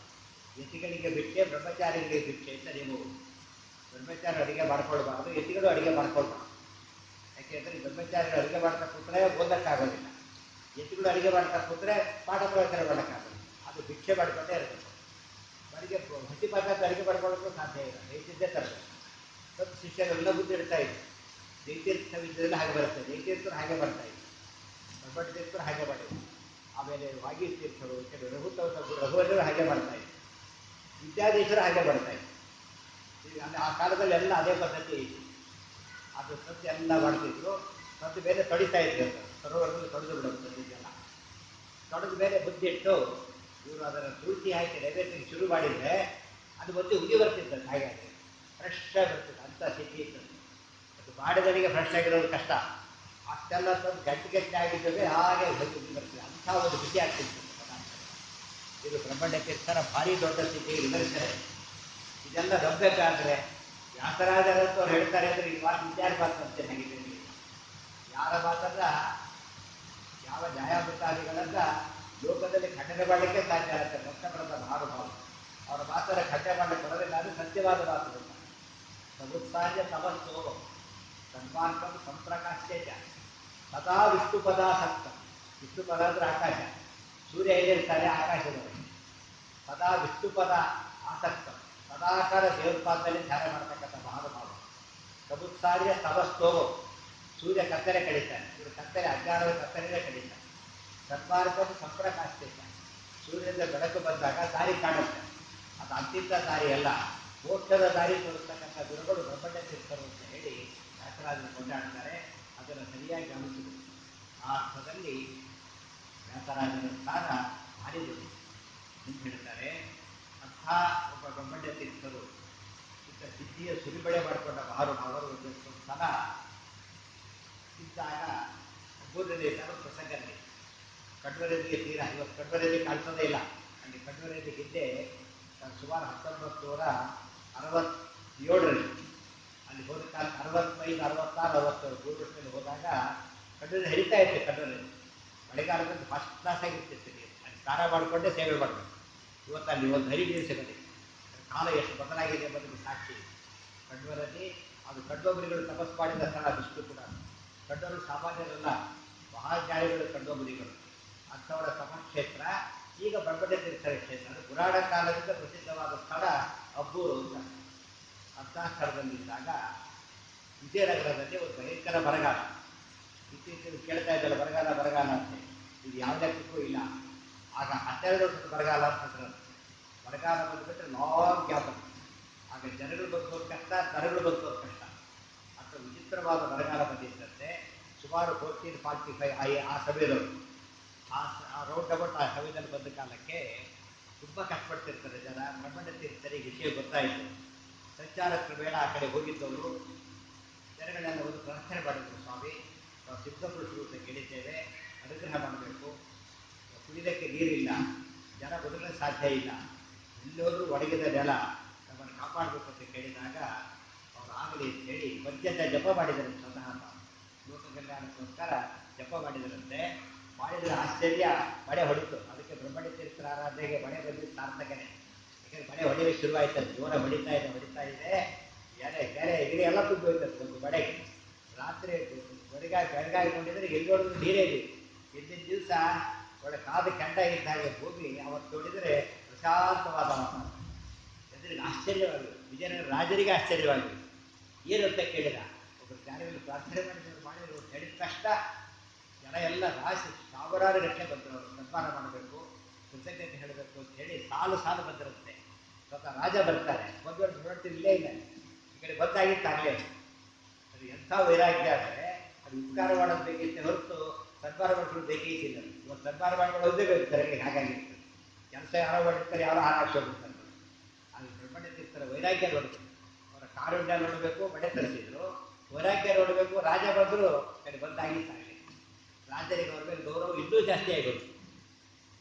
ಯತಿಗಳಿಗೆ ಭಿಕ್ಷೆ, ಬ್ರಹ್ಮಚಾರಿಗಳಿಗೆ ಭಿಕ್ಷೆ ಅಂತ ನೀವು. ಬ್ರಹ್ಮಚಾರಿ ಅಡುಗೆ ಮಾಡ್ಕೊಳ್ಬಾರ್ದು, ಯತಿಗಳು ಅಡುಗೆ ಮಾಡ್ಕೊಳ್ಬಾರ್ದು. ಯಾಕೆಂದರೆ ಬ್ರಹ್ಮಚಾರಿಗಳು ಅಡುಗೆ ಮಾಡ್ತಾ ಕೂತ್ರೆ ಓದಕ್ಕಾಗೋದಿಲ್ಲ, ಯತಿಗಳು ಅಡುಗೆ ಮಾಡ್ತಾ ಕೂತ್ರೆ ಪಾಠ ಪ್ರವಚನ ಮಾಡೋಕ್ಕಾಗೋದಿಲ್ಲ. ಅದು ಭಿಕ್ಷೆ ಮಾಡ್ಕೊಂಡೇ ಇರಬೇಕು. ಅಡುಗೆ ಹಸಿ ಪದಾರ್ಥ ಅಡುಗೆ ಮಾಡ್ಕೊಳ್ಳೋಕ್ಕೂ ಸಾಧ್ಯ ಇಲ್ಲ, ದೈತ್ಯದ್ದೇ ತರಬೇಕು. ಮತ್ತು ಶಿಷ್ಯರೆಲ್ಲ ಬುದ್ಧಿ ಇಡ್ತಾ ಇದ್ರು. ದೈತ್ಯರ್ಥ ವಿದ್ಯೆಯಲ್ಲಿ ಹಾಗೆ ಬರುತ್ತೆ, ದೈತ್ಯರ್ಥರು ಹಾಗೆ ಬರ್ತಾ ಇದ್ರು, ಬ್ರಹ್ಮಣ್ಯ ತೀರ್ಥರು ಹಾಗೆ ಮಾಡಿದ್ರು. ಆಮೇಲೆ ವಾಗೀಶ್ ತೀರ್ಥರು, ರಘುವರರು ಹಾಗೆ ಮಾಡ್ತಾ ಇದ್ರು, ವಿದ್ಯಾಧೀಶರು ಹಾಗೆ ಬರ್ತಾ ಇದ್ರು. ಈಗ ಆ ಕಾಲದಲ್ಲಿ ಎಲ್ಲ ಅದೇ ಪದ್ಧತಿ ಇತ್ತು. ಅದು ಸತ್ಯ ಎಲ್ಲ ಮಾಡ್ತಿದ್ರು. ಮತ್ತು ಬೇರೆ ತೊಡಿತಾ ಇದ್ರು, ಸರೋವರದಲ್ಲಿ ತೊಳೆದು ಬಿಡೋದು ಇದೆಲ್ಲ. ತೊಡೆದ ಮೇಲೆ ಬುದ್ಧಿ ಇಟ್ಟು ಇವರು ಅದರ ತುಳಸಿ ಹಾಕಿ ನೈವೇದ್ಯಕ್ಕೆ ಶುರು ಮಾಡಿದರೆ ಅದು ಮತ್ತೆ ಉಗಿ ಬರ್ತಿರ್ತದೆ. ಹಾಗೆ ಫ್ರೆಶ್ ಆಗಿ ಬರ್ತದೆ, ಅಂಥ ಸ್ಥಿತಿ ಇರ್ತದೆ. ಅದು ಮಾಡಿದವರಿಗೆ ಫ್ರೆಶ್ ಆಗಿರೋದು ಕಷ್ಟ. ಅಷ್ಟೆಲ್ಲ ತಂದು ಗಟ್ಟಿ ಆಗಿದ್ದರೆ ಹಾಗೆ ಉಗಿ ಬರ್ತದೆ. ಅಂಥ ಒಂದು ಬಿಸಿ ಆಗ್ತಿತ್ತು ಪದಾರ್ಥ. ಇದು ಬ್ರಹ್ಮಣ್ಯ ತೀರ್ಥರ ಭಾರಿ ದೊಡ್ಡ ಸ್ಥಿತಿ ನಿದರ್ಶನ. ಇದೆಲ್ಲ ನಂಬಬೇಕಾದ್ರೆ ವ್ಯಾಸರಾಜರಂತೂ ಅವ್ರು ಹೇಳ್ತಾರೆ ಅಂದರೆ ಈ ಮಾತು ವಿಚಾರ ಮಾತಂತೆ ಹೇಗಿದೆ. ಯಾರ ಮಾತನ್ನ, ಯಾವ ನ್ಯಾಯಾಮೃತಾದಿಗಳನ್ನ ಲೋಕದಲ್ಲಿ ಖಂಡನೆ ಮಾಡಲಿಕ್ಕೆ ಸಾಧ್ಯ ಆಗುತ್ತೆ. ಲಕ್ಷಣದ ಮಹಾನುಭಾವ ಅವರ ಮಾತನ್ನ ಖಂಡನೆ ಮಾಡಲಿಕ್ಕೆ ಬರೋದಿಲ್ಲ. ಅದು ಸತ್ಯವಾದ ಮಾತು. ಸಮುತ್ಸಾರ್ಯ ತಮಸ್ಸು ಸನ್ಮಾರ್ಗಂ ಸಂಪ್ರಕಾಶ್ಯ ಸದಾ ವಿಷ್ಣು ಪದಾಸಕ್ತ. ವಿಷ್ಣು ಪದ ಅಂದರೆ ಆಕಾಶ. ಸೂರ್ಯ ಎಲ್ಲಿರ್ತಾರೆ? ಆಕಾಶದಲ್ಲಿ. ಸದಾ ವಿಷ್ಣು ಪದ ಆಸಕ್ತ, ಸದಾಕಾಲ ದೇವೋತ್ಪಾದದಲ್ಲಿ ಧ್ಯಾನ ಮಾಡ್ತಕ್ಕಂಥ ಮಹಾನುಭಾವ. ಸಮುತ್ಸಾರ್ಯ ತಮಸ್ತೋಗೋ, ಸೂರ್ಯ ಕತ್ತಲೆ ಕಳೀತಾನೆ, ಇವರು ಕತ್ತಲೆ ಅಜ್ಞಾನದ ಕತ್ತಲೆನೇ ಕಳೀತಾನೆ. ಸನ್ಮಾರ್ಗಂ ಸಂಪ್ರಕಾಶ್ಯ, ಸೂರ್ಯನ ಬೆಳಕು ಬಂದಾಗ ದಾರಿ ಕಾಣುತ್ತೆ. ಅದು ಅಂತಿಂತ ದಾರಿ ಅಲ್ಲ, ಮೋಕ್ಷದ ದಾರಿ ತೋರಿಸ್ತಕ್ಕಂಥ ಗುರುಗಳು ಬ್ರಹ್ಮಣ್ಯ ತೀರ್ಥರು ಅಂತ ಹೇಳಿ ವ್ಯಾಸರಾಜರು ಕೊಂಡಾಡ್ತಾರೆ. ಅದನ್ನು ಸರಿಯಾಗಿ ಗಮನಿಸಿದರು. ಆ ಅರ್ಥದಲ್ಲಿ ವ್ಯಾಸರಾಜರ ಸ್ಥಾನ ಮಾಡಿದರು ಅಂತ ಹೇಳ್ತಾರೆ. ಅಂಥ ಒಬ್ಬ ಬ್ರಹ್ಮಣ್ಯ ತೀರ್ಥರು ಇಂಥ ಸಿದ್ಧಿಯ ಸುರಿಬಳೆ ಮಾಡಿಕೊಂಡ ಮಹಾನುಭಾವರು ಒಂದು ಸಲ ಇದ್ದಾಗ ಒಬ್ಬರೇ ಪ್ರಸಂಗ ನಡೀತು. ಕಡ್ವರೆದಿಗೆ ತೀರ, ಇವತ್ತು ಕಡ್ವರೆದಿ ಕಾಣಿಸೋದೇ ಇಲ್ಲ. ಅಲ್ಲಿ ಕಡ್ವರೆದಿ ಹಿಂದೆ ಸುಮಾರು 1967ರಲ್ಲಿ ಅಲ್ಲಿ ಹೋದ ಕಾಲ 65, 66, 67 3 ವರ್ಷದಲ್ಲಿ ಹೋದಾಗ ಕಡ್ವರೆ ಹರಿತಾ ಇತ್ತು. ಕಡ್ವರೆ ಮಳೆಗಾಲದಲ್ಲಿ ಫಸ್ಟ್ ಕ್ಲಾಸ್ ಆಗಿರ್ತಿತ್ತು. ಅಲ್ಲಿ ಸ್ನಾನ ಮಾಡಿಕೊಂಡೇ ಸೇವೆ ಮಾಡಬೇಕು. ಇವತ್ತು ಅಲ್ಲಿ ಒಂದು ಹರಿ ನೀರು ಸಿಗದೆ ಕಾಲ ಎಷ್ಟು ಬದಲಾಗಿದೆ ಎಂಬುದಕ್ಕೆ ಸಾಕ್ಷಿ. ಕಡ್ವರಲ್ಲಿ ಅದು ಕಡ್ವಮುನಿಗಳು ತಪಸ್ ಮಾಡಿದ ಸ್ಥಳ. ವಿಷ್ಣು ಕೂಡ ಕಡ್ವರು ಸಾಮಾನ್ಯರಲ್ಲ, ಮಹಾಜ್ಞಾನಿಗಳು ಕಡ್ವಮುನಿಗಳು. ಅಂಥವರ ತಪಕ್ಷೇತ್ರ ಈಗ ಬ್ರಹ್ಮಣ್ಯ ತೀರ್ಥರ ಕ್ಷೇತ್ರ. ಅದು ಪುರಾಣ ಕಾಲದಿಂದ ಪ್ರಸಿದ್ಧವಾದ ಸ್ಥಳ ಅಬ್ಬೂರು ಅಂತ. ಅಂಥ ಸ್ಥಳದಲ್ಲಿದ್ದಾಗ ವಿಜಯನಗರದಲ್ಲಿ ಒಂದು ಭಯಂಕರ ಬರಗಾಲ. ಇತ್ತೀಚೆಗೆ ಕೇಳ್ತಾ ಇದ್ದಲ್ಲ ಬರಗಾಲ ಬರಗಾಲ ಅಂತ. ಇದು ಯಾವುದೇ ಲೆಕ್ಕಕ್ಕೂ ಇಲ್ಲ. ಆಗ 12 ವರ್ಷದ ಬರಗಾಲ ಅಂತ ಬರಗಾಲ ಬಂದುಬಿಟ್ರೆ ಲಾಂಗ್ ಗ್ಯಾಪ್. ಆಗ ಜನಗಳು ಬದುಕೋದು ಕಷ್ಟ, ದನಗಳು ಬದುಕೋದು ಕಷ್ಟ. ಅಂತ ವಿಚಿತ್ರವಾದ ಬರಗಾಲ ಬಂದಿದ್ದಂತೆ. ಸುಮಾರು 1445 ಆ ಸಮಯದವರು ಆ ರೌಂಡ್ ಅಬೌಟ್ ಆ ಸಮಯದಲ್ಲಿ ಬಂದ ಕಾಲಕ್ಕೆ ತುಂಬ ಕಷ್ಟಪಡ್ತಿರ್ತಾರೆ ಜನ. ಬ್ರಹ್ಮಣ್ಯ ತೀರ್ಥರಿಗೆ ವಿಷಯ ಗೊತ್ತಾಯಿತು. ಸಂಚಾರ ಕ್ರಮೇಣ ಆ ಕಡೆ ಹೋಗಿದ್ದವರು ಜನಗಳೆಲ್ಲ ಒಂದು ಪ್ರಾರ್ಥನೆ ಮಾಡಿದ್ರು. ಸ್ವಾಮಿ, ನಾವು ಸಿದ್ಧಪುರುಷರು ಅಂತ ಕೇಳಿದ್ದೇವೆ, ಅನುಗ್ರಹ ಮಾಡಬೇಕು. ಕುಡಿಯೋಕ್ಕೆ ನೀರಿಲ್ಲ, ಜನ ಬದುಕಲು ಸಾಧ್ಯ ಇಲ್ಲ, ಎಲ್ಲೋದ್ರೂ ಒಣಗಿದ ನೆಲ, ನಮ್ಮನ್ನು ಕಾಪಾಡಬೇಕು ಅಂತ ಕೇಳಿದಾಗ ಅವರು ಆಗಲಿ ಅಂತ ಹೇಳಿ ಪದ್ಯದ ಜಪ ಮಾಡಿದರು. ಸ್ವತಃ ಲೋಕ ಕಲ್ಯಾಣಕ್ಕೋಸ್ಕರ ಜಪ ಮಾಡಿದರಂತೆ. ಮಾಡಿದರೆ ಆಶ್ಚರ್ಯ ಮಳೆ ಹೊಡಿತು. ಅದಕ್ಕೆ ಬ್ರಹ್ಮಣ್ಯ ತೀರ್ಥರ ಆರಾಧನೆಗೆ ಮಳೆ ಬಂದಿದ್ದು ಸಾರ್ಥಕನೇ. ಯಾಕಂದ್ರೆ ಮಳೆ ಹೊಡೆಯಲಿಕ್ಕೆ ಶುರುವಾಯ್ತದೆ, ಜೋರ ಹೊಡಿತಾ ಇದೆ, ಕೆರೆ ಗಿರಿ ಎಲ್ಲ ತುಂಬಿ ಹೋಯ್ತದೆ ಒಂದು ಮಳೆಗೆ. ರಾತ್ರಿ ಬೆಳಗಾಗಿಕೊಂಡಿದ್ರೆ ಎಲ್ಲಿ ನೋಡಿದ್ರು ನೀರೇ ಇದೆ. ಹಿಂದಿನ ದಿವಸ ಒಳ್ಳೆ ಕಾದು ಕೆಂಡ ಇದ್ದಾಗ ಭೂಮಿ ಅವತ್ತು ನೋಡಿದರೆ ಪ್ರಶಾಂತವಾದ ವಾತಾವರಣ. ಎದುರಿಗೆ ಆಶ್ಚರ್ಯವಾಗಿದೆ, ವಿಜಯನಗರ ರಾಜರಿಗೆ ಆಶ್ಚರ್ಯವಾಗಿದೆ. ಏನು ಅಂತ ಕೇಳಿದ, ಒಬ್ಬರು ಜ್ಞಾನಿಗಳು ಪ್ರಾರ್ಥನೆ ಮಾಡಿದ್ರು ಹೇಳಿದ ಕಷ್ಟ. ಜನ ಎಲ್ಲ ರಾಶಿ ಸಾವಿರಾರು ಗಟ್ಟಲೆ ಬಂದರು. ಅವರು ಸನ್ಮಾನ ಮಾಡಬೇಕು, ಕೃತಜ್ಞತೆ ಹೇಳಬೇಕು ಅಂತ ಹೇಳಿ ಸಾಲು ಸಾಲು ಬಂದಿರುತ್ತೆ. ಸ್ವತಃ ರಾಜ ಬರ್ತಾರೆ, ಬಂದು ನೋಡ್ತೀವಿ ಇಲ್ಲೇ ಇಲ್ಲ, ಈ ಕಡೆ ಬಂದಾಗಿತ್ತಾಗಲೇ. ಅದು ಎಂಥ ವೈರಾಗ್ಯ ಅಂದರೆ ಅದು ಉಪಕಾರ ಮಾಡೋದು ಬೇಕಿತ್ತೆ ಹೊರತು ಸನ್ಮಾನ ಮಾಡ್ಕೊಂಡು ಬೇಕೇ ಇದ್ದಿಲ್ಲ. ಇವತ್ತು ಸನ್ಮಾನ ಮಾಡ್ಕೊಂಡು ಹೋದೇ ಬೇಕು ತರಗೆ. ಹಾಗಾಗಿರ್ತದೆ ಕೆಲಸ ಯಾರೋ ಮಾಡಿರ್ತಾರೆ, ಯಾರೋ ಹಾರಾಕ್ಷಿ ಹೋಗ್ಬಿಡ್ತಾರೆ. ಅದು ಬ್ರಹ್ಮಣ್ಯ ತೀರ್ಥರ ವೈರಾಗ್ಯ ನೋಡಬೇಕು, ಅವರ ಕಾರುಣ್ಯ ನೋಡಬೇಕು. ಮಳೆ ತರಿಸಿದ್ರು, ವೈರಾಗ್ಯ ನೋಡಬೇಕು. ರಾಜ ಬಂದರು, ಕಡೆ ಬಂದಾಗಿತ್ತಾಗಲಿ. ರಾಜರಿಗೆ ಅವ್ರ ಮೇಲೆ ಗೌರವ ಇನ್ನೂ ಜಾಸ್ತಿ ಆಗೋದು.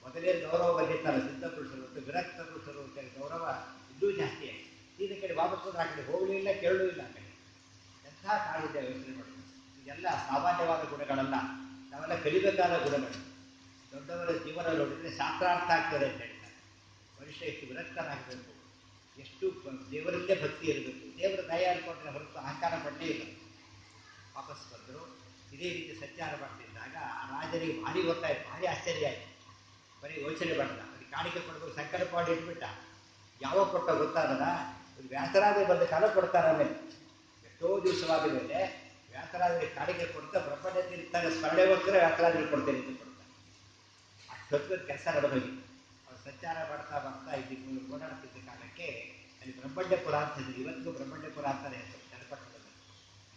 ಮೊದಲೇ ಗೌರವ ಬಂದಿತ್ತಲ್ಲ ಸಿದ್ಧ ಪುರುಷರು ಮತ್ತು ವಿರಕ್ತ ಪುರುಷರು ಅಂತೇಳಿ ಗೌರವ ಇನ್ನೂ ಜಾಸ್ತಿ ಆಗಿದೆ. ಈ ಕಡೆ ವಾಪಸ್ ಬಂದ್ರೆ ಆ ಕಡೆ ಹೋಗಲಿಲ್ಲ, ಕೇಳಲೂ ಇಲ್ಲ. ಆ ಕಡೆ ಎಂಥ ಕಾರುಣ್ಯ ಯೋಚನೆ ಮಾಡಬೇಕು. ಇದೆಲ್ಲ ಸಾಮಾನ್ಯವಾದ ಗುಣಗಳಲ್ಲ, ನಾವೆಲ್ಲ ಕಲಿಬೇಕಾದ ಗುಣಗಳು. ದೊಡ್ಡವರ ಜೀವನ ನೋಡಿದರೆ ಶಾಸ್ತ್ರಾರ್ಥ ಆಗ್ತದೆ ಅಂತ ಹೇಳ್ತಾರೆ. ಮನುಷ್ಯ ಎಷ್ಟು ವಿರಕ್ತನಾಗಬೇಕು, ಎಷ್ಟು ದೇವರಲ್ಲೇ ಭಕ್ತಿ ಇರಬೇಕು, ದೇವರ ದಯ ಅನ್ಕೊಂಡ್ರೆ ಹೊರತು ಅಹಂಕಾರ ಪಡಲೇ ಇಲ್ಲ. ವಾಪಸ್ ಬಂದರು. ಇದೇ ರೀತಿ ಸಂಚಾರ ಮಾಡ್ತಿದ್ದಾಗ ಆ ರಾಜನಿಗೆ ಭಾರಿ ಗೊತ್ತಾಯ್ತು, ಭಾರಿ ಆಶ್ಚರ್ಯ ಆಯಿತು. ಬರೀ ಯೋಚನೆ ಮಾಡಿದ, ಅದಕ್ಕೆ ಕಾಣಿಕೆ ಕೊಡಬೇಕು, ಸಂಕಲ್ಪ ಮಾಡಿ ಇಟ್ಬಿಟ್ಟ. ಯಾವಾಗ ಕೊಟ್ಟ ಗೊತ್ತಾದನ, ಒಂದು ವ್ಯಾಸರಾಜ ಬಂದ ಕಾಲ ಕೊಡ್ತಾರೆ. ಆಮೇಲೆ ಎಷ್ಟೋ ದಿವಸವಾದ ಮೇಲೆ ವ್ಯಾಸರಾಜರಿಗೆ ಕಾಣಿಕೆ ಕೊಡ್ತಾ ಬ್ರಹ್ಮಣ್ಯ ತೀರ್ಥರ ಸ್ಮರಣೆಗೋಸ್ಕರ ವ್ಯಾಸರಾಜರಿಗೆ ಕೊಡ್ತೇನೆ ಅಂತ ಕೊಡ್ತಾರೆ. ಅಷ್ಟೊತ್ತು ಕೆಲಸ ನಡೆದೋಗಿ ಅವ್ರು ಸಂಚಾರ ಮಾಡ್ತಾ ಬರ್ತಾ ಇಲ್ಲಿ ಓಡಾಡ್ತಿದ್ದ ಕಾಲಕ್ಕೆ ಅಲ್ಲಿ ಬ್ರಹ್ಮಣ್ಯಪುರ ಅಂತ ಇದೆ. ಇವತ್ತಿಗೂ ಬ್ರಹ್ಮಣ್ಯಪುರ ಅಂತಾನೆ ಹೆಸರು ಚನ್ನಪಟ್ಟಣದಲ್ಲಿ.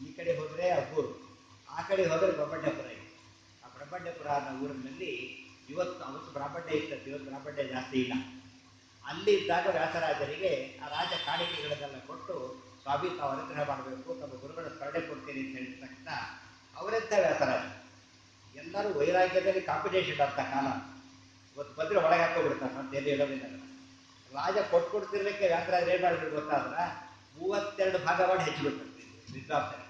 ಈ ಕಡೆ ಹೋದರೆ ಅಬ್ಬೂರು, ಆ ಕಡೆ ಹೋದರೆ ಬ್ರಹ್ಮಣ್ಯಪುರ ಇದೆ. ಆ ಬ್ರಹ್ಮಣ್ಯಪುರ ಅನ್ನೋ ಊರಿನಲ್ಲಿ ಅವತ್ತು ಬ್ರಾಹ್ಮಣ್ಯ ಇರ್ತದೆ, ಇವತ್ತು ಬ್ರಾಹ್ಮಣ್ಯ ಜಾಸ್ತಿ ಇಲ್ಲ. ಅಲ್ಲಿ ಇದ್ದಾಗ ವ್ಯಾಸರಾಜರಿಗೆ ಆ ರಾಜ ಕಾಣಿಕೆಗಳನ್ನೆಲ್ಲ ಕೊಟ್ಟು ಸ್ವಾಮಿ ತಾವು ಅನುಗ್ರಹ ಮಾಡಬೇಕು, ತಮ್ಮ ಗುರುಗಳ ಸ್ಮರಣೆ ಕೊಡ್ತೀನಿ ಅಂತ ಹೇಳಿದ ತಕ್ಷಣ ಅವರೆಂಥ ವ್ಯಾಸರಾಜ. ಎಲ್ಲರೂ ವೈರಾಗ್ಯದಲ್ಲಿ ಕಾಂಪಿಟೇಷನ್ ಅಂತ ಕಾಲ. ಇವತ್ತು ಬಂದರೆ ಒಳಗೆ ಹಾಕೋಬಿಡ್ತಾರೆ, ಮತ್ತೆ ಎಲ್ಲಿ ಹೇಳೋದಿಲ್ಲ. ರಾಜ ಕೊಟ್ಕೊಡ್ತಿರ್ಲಿಕ್ಕೆ ವ್ಯಾಸರಾಜರು ಏನು ಮಾಡಿಬಿಟ್ಟು ಗೊತ್ತಾದ್ರೆ 32 ಭಾಗ ಮಾಡಿ ಹೆಚ್ಚಿಬಿಡ್ತಾರೆ ವಿದ್ವಾಂಸರು.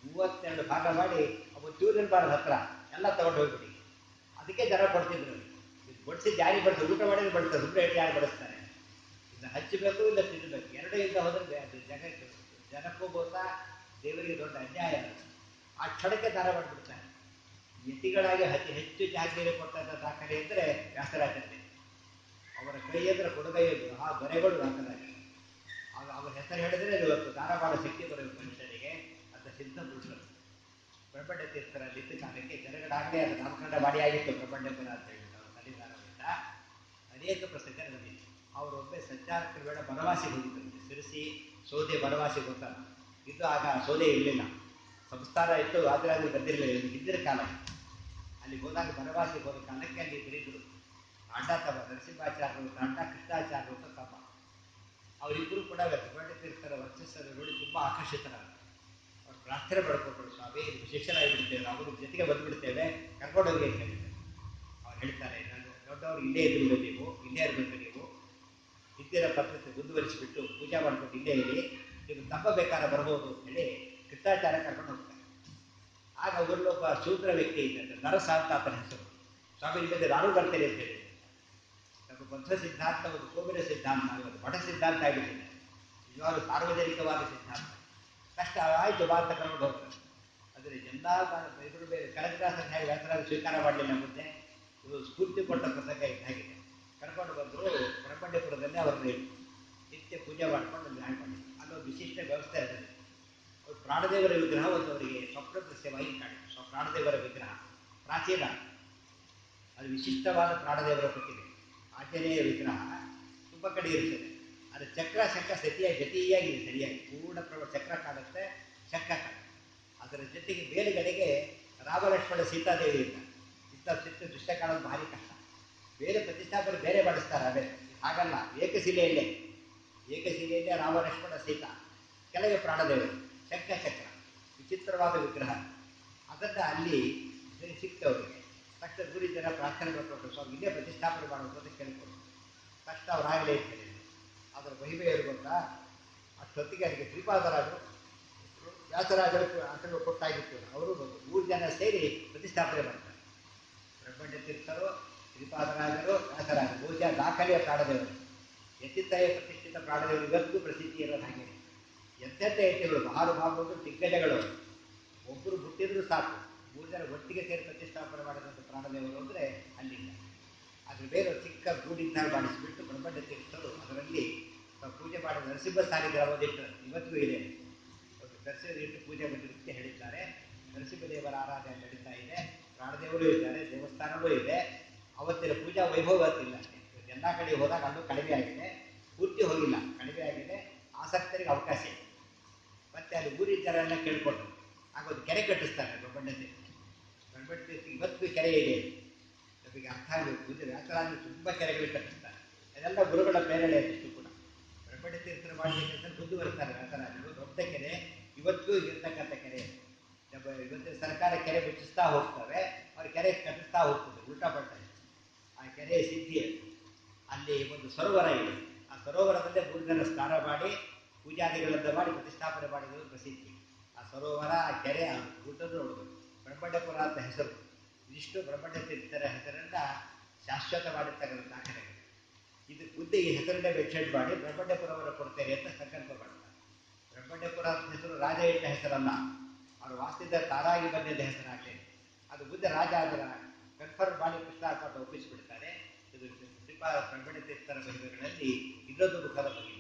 32 ಭಾಗ ಮಾಡಿ ಅವ ಚೂರಿರ್ಬಾರ್ದು ಹತ್ರ ಎಲ್ಲ ತಗೊಂಡು ಹೋಗ್ಬಿಡಿ. ಅದಕ್ಕೆ ಜನ ಕೊಡ್ತಿದ್ರು. ಬಡಿಸಿ ಜಾರಿ ಬಡಿಸಿ ಊಟ ಮಾಡಿದ್ರೆ ಬಡಿಸ್ತಾರೆ, ಸುಮ್ಮನೆ ಯಾರು ಬಡಿಸ್ತಾರೆ. ಇದನ್ನ ಹಚ್ಚಬೇಕು, ಇಲ್ಲ ತಿನ್ನಬೇಕು, ಎರಡೂ ಇಂದ ಹೋದ್ರೆ ಅದು ಜನಕ್ಕೂ ಬೋತ, ದೇವರಿಗೆ ದೊಡ್ಡ ಅನ್ಯಾಯ. ಆ ಕ್ಷಣಕ್ಕೆ ದಾನ ಮಾಡಿಬಿಡ್ತಾರೆ. ಯತಿಗಳಾಗಿ ಹೆಚ್ಚು ಜಾಗೀರೆ ಕೊಟ್ಟಂಥ ದಾಖಲೆ ಅಂದರೆ ವ್ಯಾಸರಾಜರೇ. ಅವರ ಕೈ ಅಂದರೆ ಕೊಡುಗೈಯದು, ಆ ದೊರೆಗಳು ವ್ಯಾಸರಾಜ. ಆಗ ಅವರ ಹೆಸರು ಹೇಳಿದ್ರೆ ಇವತ್ತು ದಾನ ಮಾಡೋ ಶಕ್ತಿ ಬರೋದು ಮನುಷ್ಯನಿಗೆ. ಅಂತ ಸಿದ್ಧ ಪುರುಷರು ಬ್ರಹ್ಮಣ್ಯ ತೀರ್ಥರಲ್ಲಿ ಇದ್ದ ಕಾಲಕ್ಕೆ ಜನಗಳಾಗಲೇ ಅದು ನಾಮಕರಣ ಮಾಡಿ ಆಗಿತ್ತು ಬ್ರಹ್ಮಣ್ಯಪುರ ಅಂತ ಹೇಳಿಬಿಟ್ಟು ಅವರು ಸನ್ನಿಧಾನದಿಂದ ಅನೇಕ ಪ್ರಸಂಗ ನಡೆದಿತ್ತು. ಅವರೊಬ್ಬೆ ಸಂಚಾರಕ್ಕೆ ಬೇಡ ಬನವಾಸಿಗೆ ಹೋಗಿದ್ದಂತೆ. ಸಿರಿಸಿ ಸೌದೆ ಬನವಾಸಿಗೆ ಹೋಗ್ತಾರೆ. ಇದು ಆಗ ಸೌದೆ ಇರಲಿಲ್ಲ, ಸಂಸ್ಥಾನ ಇತ್ತು, ರಾಜರಾಜರು ಬಂದಿರಲಿಲ್ಲ, ಇದ್ದಿರ ಕಾಲ. ಅಲ್ಲಿ ಹೋದಾಗ ಬನವಾಸಿಗೆ ಹೋದ ಕಾಲಕ್ಕೆ ಅಲ್ಲಿ ಬರೀದ್ರು ಅಣ್ಣ ತಮ್ಮ ನರಸಿಂಹಾಚಾರ್ಯರು ಅಣ್ಣ, ಕೃಷ್ಣಾಚಾರ್ಯರು ಅಂತ ತಮ್ಮ. ಅವರಿಬ್ಬರು ಕೂಡ ಬ್ರಹ್ಮಣ್ಯ ತೀರ್ಥರ ವರ್ಚಸ್ಸನ್ನು ನೋಡಿ ತುಂಬ ಆಕರ್ಷಿತರಾದ. ಅವ್ರು ಪ್ರಾರ್ಥನೆ ಮಾಡಿಕೊಟ್ರು, ಸ್ವಾಮಿ ಇದು ಶಿಷ್ಯರಾಗಿ ಬಿಡ್ತೇವೆ, ನಾವು ಜೊತೆಗೆ ಬಂದುಬಿಡ್ತೇವೆ, ಕರ್ಕೊಂಡೋಗಿ ಅಂತ ಹೇಳಿದ್ದಾರೆ. ಅವ್ರು ಹೇಳ್ತಾರೆ, ನಾನು ದೊಡ್ಡವರು ಇಲ್ಲೇ ಇದ್ರು, ನೀವು ಇಲ್ಲೇ ಇರಬೇಕು, ನೀವು ಇದ್ದಿರ ಪದ್ಧತಿ ಮುಂದುವರಿಸಿಬಿಟ್ಟು ಪೂಜೆ ಮಾಡ್ಕೊಂಡು ಇಲ್ಲೇ ಇರಿ, ನೀವು ತಪ್ಪ ಬೇಕಾದ್ರೆ ಬರ್ಬೋದು ಅಂತ ಹೇಳಿ ಕೃಷ್ಣಾಚಾರ್ಯ ಕರ್ಕೊಂಡು ಹೋಗ್ತಾರೆ. ಆಗ ಊರಲ್ಲೊಬ್ಬ ಶೂದ್ರ ವ್ಯಕ್ತಿ ಇದ್ದಂತೆ, ನರಸ ಅಂತ ಆತನ ಹೆಸರು. ಸ್ವಾಮಿ ಇಲ್ಲದೆ ನಾನು ಬರ್ತೇನೆ ಅಂತ ಹೇಳಿ ನಮ್ಮ ಬದ್ಧ ಸಿದ್ಧಾಂತ ಒಂದು ಕೋಮಿನ ಸಿದ್ಧಾಂತ, ಒಂದು ಮಠ ಸಿದ್ಧಾಂತ ಆಗಿಬಿಟ್ಟಿದೆ. ನಿಜವಾಗ್ಲೂ ಸಾರ್ವಜನಿಕವಾದ ಸಿದ್ಧಾಂತ. ಕಷ್ಟ ಆಯಿತು ಬಾ ಅಂತ ಕರ್ಕೊಂಡು ಹೋಗ್ತಾರೆ. ಆದರೆ ಎಲ್ಲ ಇದ್ರ ಮೇಲೆ ಕನಕದಾಸನ ಹೇಗೆ ವ್ಯಾಸರಾಜ ಸ್ವೀಕಾರ ಮಾಡಲಿಲ್ಲ. ಮುಂದೆ ಇದು ಸ್ಫೂರ್ತಿ ಕೊಟ್ಟ ಪ್ರಸಂಗ ಇದ್ದಾಗಿದೆ. ಕರ್ಕೊಂಡು ಬಂದರು ಬ್ರಹ್ಮಣ್ಯಪುರದಲ್ಲಿ ಅವ್ರನ್ನ ನಿತ್ಯ ಪೂಜೆ ಮಾಡ್ಕೊಂಡು ಅಲ್ಲಿ ಹಾಳು ಮಾಡಿದ್ರು. ಅಲ್ಲೊಂದು ವಿಶಿಷ್ಟ ವ್ಯವಸ್ಥೆ ಇರ್ತದೆ. ಅವ್ರು ಪ್ರಾಣದೇವರ ವಿಗ್ರಹ ಒಂದು ಅವರಿಗೆ ಸ್ವಪ್ನ ದೃಶ್ಯವಾಗಿ ಕಾಣಿತು. ಪ್ರಾಣದೇವರ ವಿಗ್ರಹ ಪ್ರಾಚೀನ, ಅದು ವಿಶಿಷ್ಟವಾದ ಪ್ರಾಣದೇವರ ಪ್ರತಿಮೆ. ಆಂಜನೇಯ ವಿಗ್ರಹ ತುಂಬ ಕಡೆ ಇರ್ತದೆ. ಅದು ಚಕ್ರ ಶಂಖ ಜತಿಯಾಗಿದೆ, ಸರಿಯಾಗಿ ಪೂರ್ಣ ಚಕ್ರ ಕಾಣುತ್ತೆ, ಶಂಖ ಕಾಣುತ್ತೆ. ಅದರ ಜೊತೆಗೆ ಬೇರೆಗಡೆಗೆ ರಾಮಲಕ್ಷ್ಮಣ ಸೀತಾದೇವಿ ಇರ್ತಾರೆ. ಇಂಥ ದೃಶ್ಯ ಕಾಣೋದು ಭಾರಿ ಕಷ್ಟ. ಬೇರೆ ಪ್ರತಿಷ್ಠಾಪನೆ ಬೇರೆ ಮಾಡಿಸ್ತಾರೆ. ಅದೇ ಹಾಗಲ್ಲ, ಏಕಶಿಲೆಯಲ್ಲೇ ರಾಮಲಕ್ಷ್ಮಣ ಸೀತಾ, ಕೆಳಗೆ ಪ್ರಾಣದೇವರು, ಶಂಖ ಚಕ್ರ, ವಿಚಿತ್ರವಾದ ವಿಗ್ರಹ. ಅದನ್ನು ಅಲ್ಲಿ ಸಿಕ್ತವರಿಗೆ ತಕ್ಷಣ ಗುರಿ ಜನ ಪ್ರಾರ್ಥನೆ ಮಾಡಿಕೊಂಡು ಸ್ವಾಮಿ ಇಲ್ಲೇ ಪ್ರತಿಷ್ಠಾಪನೆ ಮಾಡೋದು ಅಂತ ಕೇಳಿಕೊಂಡು ತಕ್ಷಣ ಅವರಾಗಲೇ ಅಂತ ಹೇಳಿದರು. ಅದರ ಮಹಿಮೆಯರು ಗೊತ್ತಾ, ಅಷ್ಟೊತ್ತಿಗೆ ಅದಕ್ಕೆ ಶ್ರೀಪಾದರಾಜರು ವ್ಯಾಸರಾಜರು ಆಟಗಳು ಕೊಟ್ಟಾಗಿತ್ತು. ಅವರು ಬಂದು 3 ಜನ ಸೇರಿ ಪ್ರತಿಷ್ಠಾಪನೆ ಮಾಡ್ತಾರೆ. ಬ್ರಹ್ಮಣ್ಯ ತೀರ್ಥರು, ಶ್ರೀಪಾದರಾಜರು, ವ್ಯಾಸರಾಜರು ಬಹುಶಃ ದಾಖಲೆಯ ಪ್ರಾಣದೇವರು. ಯತಿತ್ರಯ ಪ್ರತಿಷ್ಠಿತ ಪ್ರಾಣದೇವರು ಇವತ್ತಿಗೂ ಪ್ರಸಿದ್ಧಿ ಇರೋದು ಹಾಗೆ. ಎಂತೆಂಥ ಯತಿಗಳು, ಮಹಾನುಭಾವರು, ದಿಗ್ಗಜಗಳು ಒಬ್ಬರು ಹುಟ್ಟಿದ್ರು ಸಾಕು, 3 ಜನ ಒಟ್ಟಿಗೆ ಸೇರಿ ಪ್ರತಿಷ್ಠಾಪನೆ ಮಾಡಿದಂಥ ಪ್ರಾಣದೇವರು ಅಂದರೆ ಅಲ್ಲಿಂದ. ಅದ್ರ ಬೇರೆ ಚಿಕ್ಕ ಗೂಡಿದ್ದಾಗ ಮಾಡಿಸಿಬಿಟ್ಟು ಬ್ರಹ್ಮಣ್ಯ ತೀರ್ಥರು ಅದರಲ್ಲಿ ಪೂಜೆ ಮಾಡಿದ ನರಸಿಂಹ ಸಾಲಿಗ್ರಾಮ ಒಂದಿಟ್ಟು ಇವತ್ತಿಗೂ ಇದೆ. ನರಸಿಂಹ ಇಟ್ಟು ಪೂಜೆ ಬಂದಿರುತ್ತೆ ಹೇಳಿದ್ದಾರೆ. ನರಸಿಂಹದೇವರ ಆರಾಧನೆ ನಡೀತಾ ಇದೆ, ಪ್ರಾಣದೇವರು ಇದ್ದಾರೆ, ದೇವಸ್ಥಾನವೂ ಇದೆ. ಅವತ್ತಿನ ಪೂಜಾ ವೈಭವ ಇಲ್ಲ. ಎಲ್ಲ ಕಡೆ ಹೋದಾಗ ಅಲ್ಲೂ ಕಡಿಮೆ ಆಗಿದೆ, ಪೂರ್ತಿ ಹೋಗಿಲ್ಲ, ಕಡಿಮೆ ಆಗಿದೆ. ಆಸಕ್ತರಿಗೆ ಅವಕಾಶ ಇದೆ. ಮತ್ತೆ ಅಲ್ಲಿ ಊರಿನ ಜನ ಎಲ್ಲ ಕೇಳ್ಕೊಂಡು ಆಗೊಂದು ಕೆರೆ ಕಟ್ಟಿಸ್ತಾರೆ ಬ್ರಹ್ಮಣ್ಯ ತೀರ್ಥ. ಬ್ರಹ್ಮಣ್ಯ ತೀರ್ಥ ಇವತ್ತಿಗೂ ಕೆರೆ ಇದೆ. ನಮಗೆ ಅರ್ಥ ಆಗಬೇಕು, ಪೂಜೆ ವ್ಯಾಸರಾಜರು ತುಂಬ ಕೆರೆಗಳು ಕಟ್ಟಿಸ್ತಾರೆ. ಅದೆಲ್ಲ ಗುರುಗಳ ಪ್ರೇರಣೆ ಇಷ್ಟು ಕೂಡ. ಬ್ರಹ್ಮಣ್ಯ ತೀರ್ಥರು ಮಾಡಿದ ಕೆಲಸ ಮುಂದುವರಿಸ್ತಾರೆ ವ್ಯಾಸರಾಜರು. ದೊಡ್ಡ ಕೆರೆ ಇವತ್ತಿಗೂ ಇರ್ತಕ್ಕಂಥ ಕೆರೆ. ಇವತ್ತಿನ ಸರ್ಕಾರ ಕೆರೆ ಮುಚ್ಚಿಸ್ತಾ ಹೋಗ್ತವೆ, ಅವ್ರ ಕೆರೆ ಕಟ್ಟಿಸ್ತಾ ಹೋಗ್ತದೆ, ಉಲ್ಟಾ ಪಡ್ತಾ ಇದೆ. ಆ ಕೆರೆ ಸಿದ್ಧಿ ಅಲ್ಲಿ ಒಂದು ಸರೋವರ ಇದೆ. ಆ ಸರೋವರದಲ್ಲೇ 3 ಜನ ಸ್ನಾನ ಮಾಡಿ ಪೂಜಾದಿಗಳನ್ನು ಮಾಡಿ ಪ್ರತಿಷ್ಠಾಪನೆ ಮಾಡಿದ್ರು ಪ್ರಸಿದ್ಧಿ. ಆ ಸರೋವರ, ಆ ಕೆರೆ, ಆ ಊಟದ ನೋಡೋದು. ಬ್ರಹ್ಮಣ್ಯಪುರ ಅಂತ ಹೆಸರು. ಇದಿಷ್ಟು ಬ್ರಹ್ಮಣ್ಯ ತೀರ್ಥರ ಹೆಸರನ್ನ ಶಾಶ್ವತ ಮಾಡಿರ್ತಕ್ಕಂಥ ದಾಖಲೆಗಳು. ಇದು ಬುದ್ಧಿ ಈ ಹೆಸರನ್ನೇ ಮೆನ್ಷನ್ ಮಾಡಿ ಬ್ರಹ್ಮಣ್ಯಪುರವನ್ನು ಕೊಡ್ತೇನೆ ಅಂತ ಸಂಕಲ್ಪ ಮಾಡ್ತಾರೆ. ಬ್ರಹ್ಮಣ್ಯಪುರ ಅಂತ ಹೆಸರು ರಾಜ ಇಟ್ಟ ಹೆಸರಲ್ಲ, ಅವರು ವಾಸ್ತಿದ್ದ ತಾರಾಗಿ ಬಂದಿದ್ದ ಹೆಸರಾಗಲಿ. ಅದು ಬುದ್ಧ ರಾಜ ಅದರ ಕನ್ಫರ್ಮ್ ಮಾಡಿ ಕೃಷ್ಣಾರ್ಪಣ ಒಪ್ಪಿಸಿಬಿಡ್ತಾರೆ. ಇದು ಬ್ರಹ್ಮಣ್ಯ ತೀರ್ಥರ ಮಹಿಮೆಗಳಲ್ಲಿ ಇನ್ನೊಂದು ಮುಖದ ಬಗ್ಗೆ.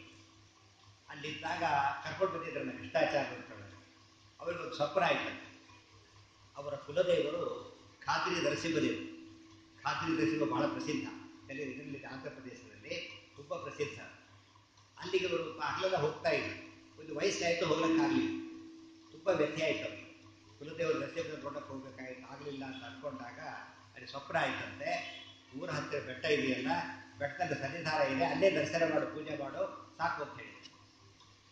ಅಲ್ಲಿದ್ದಾಗ ಕರ್ಕೊಂಡು ಬಂದಿದ್ರಲ್ಲ ಕೃಷ್ಣಾಚಾರ್ಯ ಅಂತ ಅವರಿಗೊಂದು ಸ್ವಪ್ನ ಆಯ್ತು. ಅವರ ಕುಲದೇವರು ಖಾದ್ರಿ ನರಸಿಂಹದೇವರು. ಖಾದ್ರಿ ನರಸಿಂಹ ಬಹಳ ಪ್ರಸಿದ್ಧ, ಇದರಲ್ಲಿ ಆಂಧ್ರ ಪ್ರದೇಶದಲ್ಲಿ ತುಂಬ ಪ್ರಸಿದ್ಧ. ಅಲ್ಲಿಗೆ ಅವರು ಅಲ್ಲೆಲ್ಲ ಹೋಗ್ತಾ ಇದ್ರು. ಒಂದು ವಯಸ್ಸಾಯಿತು, ಹೋಗ್ಲಿಕ್ಕಾಗಲಿಲ್ಲ, ತುಂಬ ವ್ಯಥೆ ಆಯ್ತು ಅವ್ರಿಗೆ. ಕುಲದೇವರು ನರಸಿಂಹ ನೋಡಕ್ಕೆ ಹೋಗ್ಬೇಕಾಯ್ತು, ಆಗಲಿಲ್ಲ ಅಂತ ಅಂದ್ಕೊಂಡಾಗ ಅಲ್ಲಿ ಸ್ವಪ್ನ ಆಯ್ತಂತೆ. ಊರ ಹತ್ತಿರ ಬೆಟ್ಟ ಇದೆಯಲ್ಲ, ಬೆಟ್ಟದಲ್ಲಿ ಸನ್ನಿಧಾನ ಇದೆ, ಅಲ್ಲೇ ದರ್ಶನ ಮಾಡು, ಪೂಜೆ ಮಾಡು, ಸಾಕು ಅಂತ ಹೇಳಿ.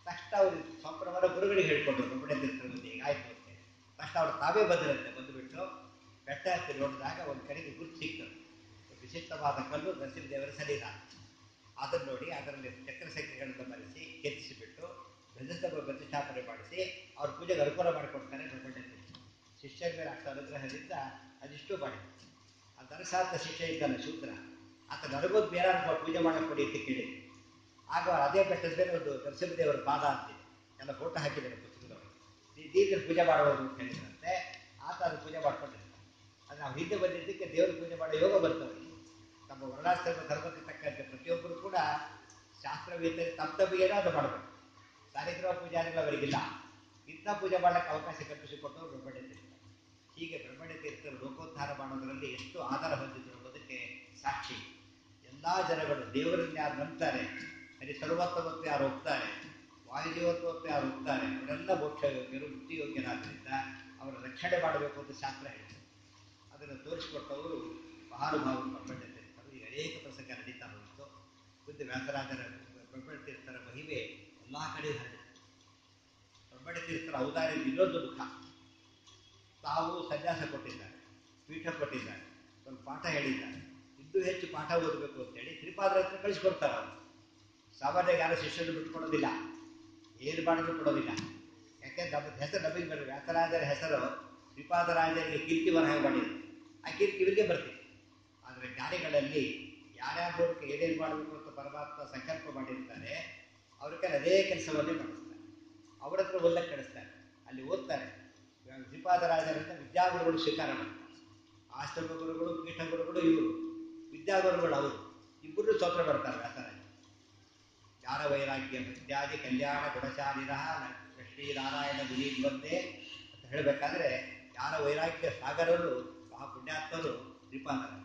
ತಕ್ಷಣ ಅವರು ಸ್ವಪ್ನವನ್ನು ಗುರುಗಳಿಗೆ ಹೇಳ್ಕೊಂಡ್ರು, ಬ್ರಹ್ಮಣ್ಯ ತೀರ್ಥರ ಮುಂದೆ ಹೀಗಾಯ್ತು ಅಂತ ಹೇಳಿ. ತಕ್ಷಣ ಅವ್ರು ತಾವೇ ಬಂದಿರುತ್ತೆ. ಬಂದುಬಿಟ್ಟು ಬೆಟ್ಟ ಹತ್ತಿ ನೋಡಿದಾಗ ಒಂದು ಕಡೆಗೆ ಗುರುತು ಸಿಕ್ತದೆ. ವಿಶಿಷ್ಟವಾದ ಕಲ್ಲು ನರಸಿಂಹದೇವರ ಸನ್ನಿಧಾನ. ಅದನ್ನು ನೋಡಿ ಅದರಲ್ಲಿ ಚಕ್ರಸಂಖ್ಯೆಗಳನ್ನು ಬರೆಸಿ ಕೆತ್ತಿಸಿಬಿಟ್ಟು ಧ್ವಜಸ್ತಂಭ ಪ್ರತಿಷ್ಠಾಪನೆ ಮಾಡಿಸಿ ಅವ್ರ ಪೂಜೆಗೆ ಅನುಕೂಲ ಮಾಡಿಕೊಡ್ತಾರೆ ಬ್ರಹ್ಮಣ್ಯ ತೀರ್ಥ. ಶಿಷ್ಯರ ಮೇಲೆ ಅಷ್ಟು ಅನುಗ್ರಹದಿಂದ ಅದಿಷ್ಟು ಮಾಡಿ. ಆ ದರ್ಶಾಂತ ಶಿಷ್ಯ ಇದ್ದಲ್ಲ ಶೂದ್ರ, ಆತ ನನಗೊಂದು ಬೇರೆ ಪೂಜೆ ಮಾಡಕ್ಕೆ ಕೊಡಿ ಅಂತ ಕೇಳಿ. ಆಗ ಅದೇ ಬೆಟ್ಟದ ಮೇಲೆ ಒಂದು ನರಸಿಂಹದೇವರ ಪಾದ ಅಂತಿದೆ, ಎಲ್ಲ ಫೋಟೋ ಹಾಕಿದ್ದಾರೆ ಪುಸ್ತಕದವರು. ದೀರ್ಘ ಪೂಜೆ ಮಾಡಬಹುದು ಅಂತ ಹೇಳಿದ್ರಂತೆ. ಆತ ಅದು ಪೂಜೆ ಮಾಡ್ಕೊಂಡಿರ್ತಾರೆ. ಅದು ನಾವು ಹಿಂದೆ ಬಂದಿದ್ದಕ್ಕೆ ದೇವ್ರ ಪೂಜೆ ಮಾಡೋ ಯೋಗ ಬರ್ತವ್ರಿಗೆ. ನಮ್ಮ ವರ್ಣಾಶ್ರಮ ಧರ್ಮಕ್ಕೆ ತಕ್ಕಂತೆ ಪ್ರತಿಯೊಬ್ಬರು ಕೂಡ ಶಾಸ್ತ್ರವೇತ್ತರಿ ತಮ್ಮ ತಮ್ಮಿಗೆ ಏನಾದರೂ ಮಾಡಬೇಕು. ಸಾಲಿಗ್ರಾಮ ಪೂಜಾರಿಗಳು ಅವರಿಗಿಲ್ಲ. ಇಂಥ ಪೂಜೆ ಮಾಡಕ್ಕೆ ಅವಕಾಶ ಕಲ್ಪಿಸಿಕೊಟ್ಟವರು ಬ್ರಹ್ಮಣ್ಯ ತೀರ್ಥ. ಹೀಗೆ ಬ್ರಹ್ಮಣ್ಯ ತೀರ್ಥರು ಲೋಕೋದ್ಧಾರ ಮಾಡೋದರಲ್ಲಿ ಎಷ್ಟು ಆಧಾರ ಹೊಂದಿದ್ರು ಅನ್ನೋದಕ್ಕೆ ಸಾಕ್ಷಿ. ಎಲ್ಲ ಜನಗಳು ದೇವರಲ್ಲಿ ಯಾರು ನಂಬ್ತಾರೆ, ಅಲ್ಲಿ ಸರ್ವೋತ್ತಮತ್ವ ಯಾರು ಹೋಗ್ತಾರೆ, ವಾಯುಜೀವತ್ವತ್ವ ಯಾರು ಹೋಗ್ತಾರೆ, ಅವರೆಲ್ಲ ಮೋಕ್ಷ ಯೋಗ್ಯರು, ಮುಕ್ತಿ ಯೋಗ್ಯರಾದ್ದರಿಂದ ಅವರ ರಕ್ಷಣೆ ಮಾಡಬೇಕು ಅಂತ ಶಾಸ್ತ್ರ ಹೇಳ್ತಾರೆ. ಅದನ್ನು ತೋರಿಸಿಕೊಟ್ಟವರು ಮಹಾನುಭಾವರು ಬ್ರಹ್ಮಣ್ಯ ತೀರ್ಥರು. ಈಗ ಅನೇಕ ಪ್ರಸಂಗ ನಡೀತಾ ಹೋಯಿತು. ಮುಂದೆ ವ್ಯಾಸರಾಜರ ಬ್ರಹ್ಮಣ್ಯ ತೀರ್ಥರ ಮಹಿಮೆ ಎಲ್ಲ ಕಡೆ ಹರಡಿತು. ಬ್ರಹ್ಮಣ್ಯ ತೀರ್ಥರ ಔದಾರ್ಯದ ಇನ್ನೊಂದು ಮುಖ. ತಾವು ಸನ್ಯಾಸ ಕೊಟ್ಟಿದ್ದಾರೆ, ಪೀಠ ಕೊಟ್ಟಿದ್ದಾರೆ, ಸ್ವಲ್ಪ ಪಾಠ ಹೇಳಿದ್ದಾರೆ. ಇನ್ನೂ ಹೆಚ್ಚು ಪಾಠ ಓದಬೇಕು ಅಂತೇಳಿ ಶ್ರೀಪಾದರ ಹತ್ರ ಕಳಿಸ್ಕೊಡ್ತಾರೆ. ಅವರು ಸಾಮಾನ್ಯ ಯಾರು ಶಿಷ್ಯರು ಬಿಟ್ಕೊಡೋದಿಲ್ಲ, ಏನು ಮಾಡಿದ್ರು ಕೊಡೋದಿಲ್ಲ. ಯಾಕೆಂದ್ರೆ ನಮ್ಮ ಹೆಸರು ನಮಗೆ ಬರಲಿ. ವ್ಯಾಸರಾಜರ ಹೆಸರು ಶ್ರೀಪಾದರಾಜರಿಗೆ ಕೀರ್ತಿ ಬರಹ ಮಾಡಿದ್ರು, ಆ ಕೀರ್ತಿ ಇವರಿಗೆ ಬರ್ತೀವಿ. ಆದರೆ ಜ್ಞಾನಿಗಳಲ್ಲಿ ಯಾರ್ಯಾರ ಮೂಲಕ ಏನೇನು ಮಾಡಬೇಕು ಅಂತ ಪರಮಾತ್ಮ ಸಂಕಲ್ಪ ಮಾಡಿರ್ತಾರೆ, ಅವ್ರ ಕೈ ಅದೇ ಕೆಲಸವನ್ನೇ ಮಾಡಿಸ್ತಾರೆ. ಅವ್ರ ಹತ್ರ ಓದಕ್ಕೆ ಕಳಿಸ್ತಾರೆ, ಅಲ್ಲಿ ಓದ್ತಾರೆ. ಶ್ರೀಪಾದರಾಜರಿಂದ ವಿದ್ಯಾಗುರುಗಳು ಸ್ವೀಕಾರ ಮಾಡ್ತಾರೆ. ಆಶ್ರಮ ಗುರುಗಳು, ಪೀಠ ಗುರುಗಳು ಇವರು, ವಿದ್ಯಾಗುರುಗಳು ಅವರು. ಇಬ್ಬರು ಸ್ತೋತ್ರ ಮಾಡ್ತಾರೆ ವ್ಯಾಸರಾಜ. ಜ್ಞಾನ ವೈರಾಗ್ಯ ಇತ್ಯಾದಿ ಕಲ್ಯಾಣ ಗುಣಶಾಲಿನ ಲಕ್ಷ್ಮೀನಾರಾಯಣ ಗುರಿ ಬಂದೆ ಅಂತ ಹೇಳಬೇಕಾದ್ರೆ ಜ್ಞಾನ ವೈರಾಗ್ಯ ಸಾಗರರು ಮಹಾಪುಣ್ಯಾತ್ಮರು ಶ್ರೀಪಾದರಾಜ.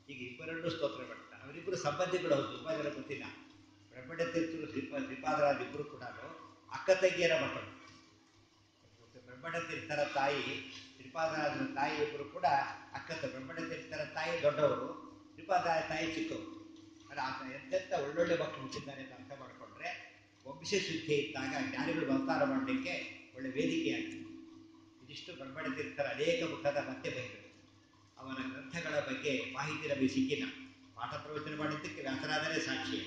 ಈಗ ಇಬ್ಬರನ್ನು ಸ್ತೋತ್ರ ಮಾಡ್ತಾರೆ. ಅವರಿಬ್ಬರು ಸಂಬಂಧಿಗಳು ಹೌದು, ತುಂಬ ಜನ ಗೊತ್ತಿಲ್ಲ. ಬ್ರಹ್ಮಣ್ಯ ತೀರ್ಥರು ಶ್ರೀಪಾದರಾಜ ಇಬ್ಬರು ಕೂಡ ಅಕ್ಕ ತಂಗಿಯರ ಮಕ್ಕಳು. ಬ್ರಹ್ಮಣ್ಯ ತೀರ್ಥರ ತಾಯಿ, ಶ್ರೀಪಾದರಾಜನ ತಾಯಿ ಇಬ್ಬರು ಕೂಡ ಅಕ್ಕತ. ಬ್ರಹ್ಮಣ್ಯ ತೀರ್ಥರ ತಾಯಿ ದೊಡ್ಡವರು, ಶ್ರೀಪಾದರಾಜ ತಾಯಿ ಚಿಕ್ಕವರು. ಆದರೆ ಎಂತೆಂಥ ಒಳ್ಳೊಳ್ಳೆ ಮಕ್ಕಳು ಹುಟ್ಟಿದ್ದಾರೆ ಅಂತ ಅರ್ಥ ಮಾಡಿಕೊಂಡ್ರೆ ವಂಶಶುದ್ಧಿ ಇದ್ದಾಗ ಜ್ಞಾನಿಗಳು ಅವತಾರ ಮಾಡಲಿಕ್ಕೆ ಒಳ್ಳೆ ವೇದಿಕೆಯಾಗಿದೆ. ಇದಿಷ್ಟು ಬ್ರಹ್ಮಣ್ಯ ತೀರ್ಥರ ಅನೇಕ ಮುಖದ ಮತ್ತೆ ಬೈದರು. ಅವನ ಗ್ರಂಥಗಳ ಬಗ್ಗೆ ಮಾಹಿತಿ ನಮಗೆ ಸಿಕ್ಕಿಲ್ಲ. ಪಾಠ ಪ್ರವಚನ ಮಾಡಿದ್ದಕ್ಕೆ ವ್ಯಾಸರಾಜರೇ ಸಾಕ್ಷಿ.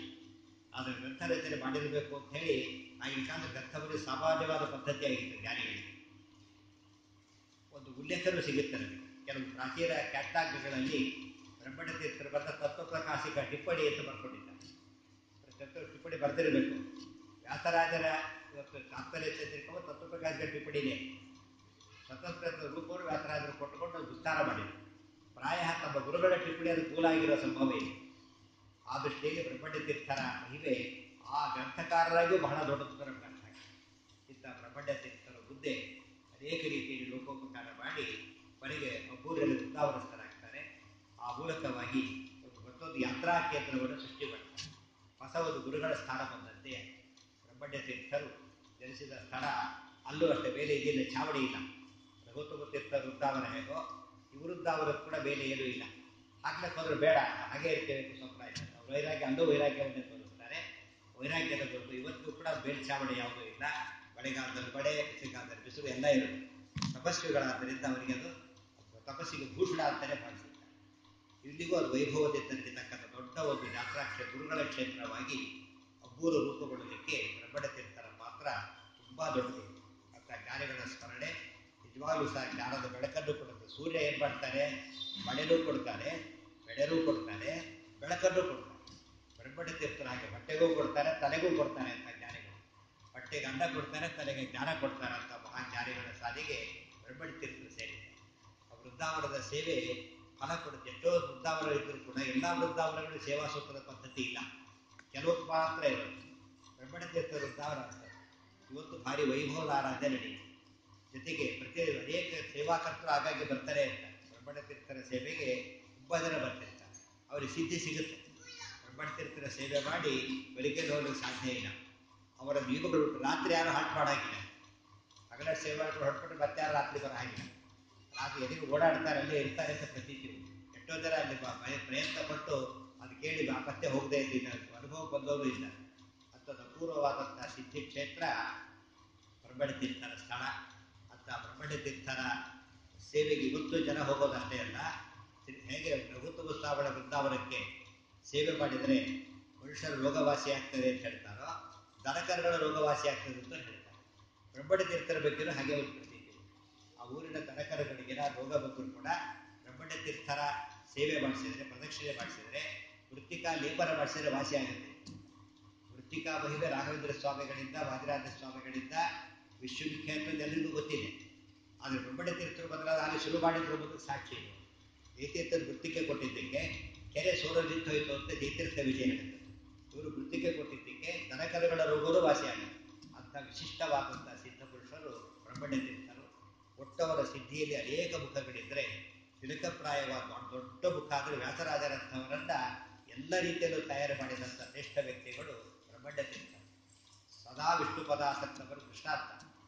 ಆದರೆ ಗ್ರಂಥ ರಚನೆ ಮಾಡಿರಬೇಕು ಅಂತ ಹೇಳಿ ಆಗಿನ ಕಾಲದ ಗ್ರಂಥದಲ್ಲಿ ಸಾಮಾನ್ಯವಾದ ಪದ್ಧತಿ ಆಗಿತ್ತು ಜ್ಞಾನಿಗಳಿಗೆ. ಒಂದು ಉಲ್ಲೇಖನೂ ಸಿಗುತ್ತೆ ನಮಗೆ. ಕೆಲವು ಪ್ರಾಚೀನ ಕ್ಯಾಟ್ಲಾಗ್ಗಳಲ್ಲಿ ಬ್ರಹ್ಮಣ್ಯತೀರ್ಥರು ಬರೆದ ತತ್ವಪ್ರಕಾಶಿಕ ಟಿಪ್ಪಣಿ ಅಂತ ಬರ್ಕೊಂಡಿದ್ದಾರೆ. ಟಿಪ್ಪಣಿ ಬರೆದಿರಬೇಕು. ವ್ಯಾಸರಾಜರ ಇವತ್ತು ತಾತ್ಪರ್ಯ ಚಂದ್ರಿಕವು ತತ್ವಪ್ರಕಾಶಿಕ ಟಿಪ್ಪಣಿನೇ. ಸ್ವತಂತ್ರ ರೂಪವನ್ನು ವ್ಯಾಸರಾಜರು ಕೊಟ್ಟುಕೊಂಡು ವಿಸ್ತಾರ ಮಾಡಿದರು. ಪ್ರಾಯ ತಮ್ಮ ಗುರುಗಳ ಟಿಪ್ಪಣಿ ಅದು ಮೂಲ ಆಗಿರೋ ಸಂಭವ ಇದೆ. ಆ ದೃಷ್ಟಿಯಲ್ಲಿ ಬ್ರಹ್ಮಣ್ಯತೀರ್ಥರ ಮಹಿಮೆ ಆ ಗ್ರಂಥಕಾರರಾಗಿಯೂ ಬಹಳ ದೊಡ್ಡದು ನಮ್ಗೆ ಅರ್ಥ ಆಗಿದೆ. ಇಂಥ ಬ್ರಹ್ಮಣ್ಯತೀರ್ಥರ ಬುದ್ಧಿ ಅನೇಕ ರೀತಿಯಲ್ಲಿ ಲೋಕೋಪಕಾರ ಮಾಡಿ ಕೊನೆಗೆ ಅಬ್ಬೂರಲ್ಲಿ ವೃಂದಾವನಸ್ಥರಾಗ್ತಾರೆ. ಆ ಮೂಲಕವಾಗಿ ಮತ್ತೊಂದು ಯಾತ್ರಾ ಕೇಂದ್ರವನ್ನು ಸೃಷ್ಟಿ ಮಾಡ್ತಾರೆ. ಹೊಸ ಒಂದು ಗುರುಗಳ ಸ್ಥಾನ ಬಂದಂತೆ ಬ್ರಹ್ಮಣ್ಯತೀರ್ಥರು ಜನಿಸಿದ ಸ್ಥಳ ಅಲ್ಲೂ ಅಷ್ಟೇ ಬೇರೆ ಇದಿಲ್ಲ, ಚಾವಡಿ ಇಲ್ಲ. ರಘುತ್ತಮ ತೀರ್ಥ ವೃಂದಾವನ ಹೇಗೋ ಈ ವೃಂದಾವನಕ್ಕೆ ಕೂಡ ಬೇರೆ ಏನೂ ಇಲ್ಲ. ಹಾಕ್ಲಿಕ್ಕೆ ಹೋದ್ರೆ ಬೇಡ ಹಾಗೆ ಇರ್ತೇವೆ ಅಂತ ಸ್ವಪ್ನ ಇಲ್ಲ. ಅವ್ರು ವೈರಾಗ್ಯ ಅಂದು ವೈರಾಗ್ಯವನ್ನೇ ತೋರಿಸ್ತಾರೆ. ವೈರಾಗ್ಯದ ಗುರುತು ಇವತ್ತಿಗೂ ಕೂಡ ಬೇಲ್ಚಾವಣಿ ಯಾವುದೂ ಇಲ್ಲ. ಮಳೆಗಾಲದಲ್ಲಿ ಮಳೆ, ಬಿಸಿಗಾಲದಲ್ಲಿ ಬಿಸಿಲು ಎಲ್ಲ ಇರುತ್ತೆ. ತಪಸ್ವಿಗಳಾದ್ದರಿಂದ ಅವರಿಗೆ ಅದು ತಪಸ್ಸಿಗೆ ಭೂಷಣ ಅಂತಲೇ ಭಾವಿಸುತ್ತಾರೆ. ಇಲ್ಲಿಗೂ ಅದು ವೈಭವದಿಂದ ನಡೀತಕ್ಕಂಥ ದೊಡ್ಡ ಒಂದು ಯಾತ್ರಾ ಗುರುಗಳ ಕ್ಷೇತ್ರವಾಗಿ ಅಬ್ಬೂರು ರೂಪುಗೊಳ್ಳಲಿಕ್ಕೆ ಬ್ರಹ್ಮಣ್ಯತೀರ್ಥರ ಪಾತ್ರ ತುಂಬ ದೊಡ್ಡದು. ಅಂತ ಜ್ಞಾನಿಗಳ ಸ್ಮರಣೆ ನಿಜವಾಗ್ಲೂ ಸಹ ಜ್ಞಾನದ ಬೆಳಕನ್ನು ಕೊಡುತ್ತೆ. ಸೂರ್ಯ ಏನು ಮಾಡ್ತಾರೆ? ಮಳೆನೂ ಕೊಡ್ತಾರೆ, ಬೆಳೆನೂ ಕೊಡ್ತಾರೆ, ಬೆಳಕನ್ನು ಕೊಡ್ತಾರೆ. ಬ್ರಹ್ಮಣ್ಯತೀರ್ಥರ ಹಾಗೆ ಬಟ್ಟೆಗೂ ಕೊಡ್ತಾರೆ, ತಲೆಗೂ ಕೊಡ್ತಾರೆ ಅಂತ ಜ್ಞಾನಿಗಳು. ಬಟ್ಟೆಗೆ ಅನ್ನ ಕೊಡ್ತಾರೆ, ತಲೆಗೆ ಜ್ಞಾನ ಕೊಡ್ತಾರೆ ಅಂತ ಮಹಾಜ್ಞಾನಿಗಳ ಸಾಲಿಗೆ ಬ್ರಹ್ಮಣ್ಯತೀರ್ಥರು ಸೇರಿದೆ. ಆ ವೃಂದಾವನದ ಸೇವೆ ಫಲ ಕೊಡುತ್ತೆ. ಎಷ್ಟೋ ವೃಂದಾವನ ಇದ್ದರೂ ಕೂಡ ಎಲ್ಲ ವೃಂದಾವನಗಳು ಸೇವಾ ಸೂತ್ರದ ಪದ್ಧತಿ ಇಲ್ಲ, ಕೆಲವು ಮಾತ್ರ ಇರೋದು. ಬ್ರಹ್ಮಣ್ಯತೀರ್ಥ ವೃಂದಾವನ ಆಗ್ತದೆ. ಇವತ್ತು ಭಾರಿ ವೈಭವದ ಆರಾಧನೆ ನಡೆಯುತ್ತೆ. ಜೊತೆಗೆ ಪ್ರತಿ ಅನೇಕ ಸೇವಾಕರ್ತರು ಆಗಾಗ್ಗೆ ಬರ್ತಾರೆ ಇರ್ತಾರೆ. ಬ್ರಹ್ಮಣ್ಯತೀರ್ಥರ ಸೇವೆಗೆ ತುಂಬ ಜನ ಬರ್ತಿರ್ತಾರೆ. ಅವರಿಗೆ ಸಿದ್ಧಿ ಸಿಗುತ್ತೆ. ಬ್ರಹ್ಮಣ್ಯತೀರ್ಥರ ಸೇವೆ ಮಾಡಿ ಬೆಳಿಗ್ಗೆ ಹೋಗಲಿಕ್ಕೆ ಸಾಧ್ಯ ಇಲ್ಲ. ಅವರ ನಿಯಮಗಳು ರಾತ್ರಿ ಯಾರು ಹಾಟ್ ಮಾಡಾಗಿಲ್ಲ. ಹಗಲ ಸೇವೆ ಹೊರಟ್ಬಿಟ್ಟು ಮತ್ತೆ ಯಾರು ರಾತ್ರಿ ಬರೋ ಹಾಗಿಲ್ಲ. ರಾತ್ರಿ ಎಲ್ಲಿಗೂ ಓಡಾಡ್ತಾರೆ, ಅಲ್ಲೇ ಇರ್ತಾರೆ ಅಂತ ಪ್ರತೀತಿ. ಎಷ್ಟೋ ಜನ ಅಲ್ಲಿ ಪ್ರಯತ್ನ ಪಟ್ಟು ಅದು ಕೇಳಿ ಮತ್ತೆ ಹೋಗದೇ ಇದ್ದಿಲ್ಲ, ಅನುಭವ ಬಂದವರು ಇಲ್ಲ. ಅಂಥದ್ದು ಅಪೂರ್ವವಾದಂತಹ ಸಿದ್ಧಿ ಕ್ಷೇತ್ರ ಬ್ರಹ್ಮಣ್ಯತೀರ್ಥರ ಸ್ಥಳ. ಅಂತ ಬ್ರಹ್ಮಣ್ಯತೀರ್ಥರ ಸೇವೆಗೆ ಇವತ್ತು ಜನ ಹೋಗೋದಷ್ಟೇ ಅಲ್ಲ, ಹೇಗೆ ರಘುತ್ತಮ ಸ್ಥಾವಳ ವೃಂದಾವನಕ್ಕೆ ಸೇವೆ ಮಾಡಿದರೆ ಮನುಷ್ಯರ ರೋಗವಾಸಿ ಆಗ್ತದೆ ಅಂತ ಹೇಳ್ತಾರೋ, ದನಕರುಗಳ ರೋಗವಾಸಿ ಆಗ್ತದೆ ಅಂತ ಹೇಳ್ತಾರೆ. ಬ್ರಹ್ಮಣ್ಯತೀರ್ಥರ ಬಗ್ಗೆಯೂ ಹಾಗೆ ಒಂದು ಪ್ರತೀತಿ. ಆ ಊರಿನ ದನಕರುಗಳಿಗೆ ರೋಗ ಬಂದರೂ ಕೂಡ ಬ್ರಹ್ಮಣ್ಯತೀರ್ಥರ ಸೇವೆ ಮಾಡಿಸಿದರೆ, ಪ್ರದಕ್ಷಿಣೆ ಮಾಡಿಸಿದರೆ, ವೃತ್ತಿಕಾ ಲೇಪನ ಮಾಡಿಸಿದರೆ ವಾಸಿ ಆಗುತ್ತೆ. ವೃತ್ತಿಕಾ ಮಹಿಮೆ ರಾಘವೇಂದ್ರ ಸ್ವಾಮಿಗಳಿಂದ, ವಾದಿರಾಜ ಸ್ವಾಮಿಗಳಿಂದ ವಿಶ್ವವಿಖ್ಯಾತ ಎಲ್ಲರಿಗೂ ಗೊತ್ತಿದೆ. ಆದರೆ ಬ್ರಹ್ಮಣ್ಯತೀರ್ಥರು ಬದಲಾದ ಅಲ್ಲಿ ಶುರು ಮಾಡಿದ್ರು ಮೊದಲು ಸಾಕ್ಷಿ ಇದೆ. ಜಯತೀರ್ಥರು ವೃತ್ತಿಕೆ ಕೊಟ್ಟಿದ್ದಕ್ಕೆ ಕೆರೆ ಸೋರಲಿತ್ತು ಹೋಯಿತು ಅಂತ ಜಯತೀರ್ಥ ವಿಜಯ ಹೇಳಿದರು. ಇವರು ವೃತ್ತಿಕೆ ಕೊಟ್ಟಿದ್ದಕ್ಕೆ ದನಕರುಗಳ ರೋಗವೂ ವಾಸಿಯಾಗಿದೆ. ಅಂಥ ವಿಶಿಷ್ಟವಾದಂಥ ಸಿದ್ಧ ಪುರುಷರು ಬ್ರಹ್ಮಣ್ಯತೀರ್ಥರು. ಒಟ್ಟವರ ಸಿದ್ಧಿಯಲ್ಲಿ ಅನೇಕ ಮುಖಗಳಿದ್ದರೆ ತಿಲಕಪ್ರಾಯವಾದ ದೊಡ್ಡ ಮುಖ ಅಂದರೆ ವ್ಯಾಸರಾಜರಂಥವರನ್ನ ಎಲ್ಲ ರೀತಿಯಲ್ಲೂ ತಯಾರು ಮಾಡಿದಂಥ ಶ್ರೇಷ್ಠ ವ್ಯಕ್ತಿಗಳು ಬ್ರಹ್ಮಣ್ಯತೀರ್ಥರು. ಸದಾ ವಿಷ್ಣು ಪದಾಸಕ್ತವರು ಕೃಷ್ಣಾರ್ಥ.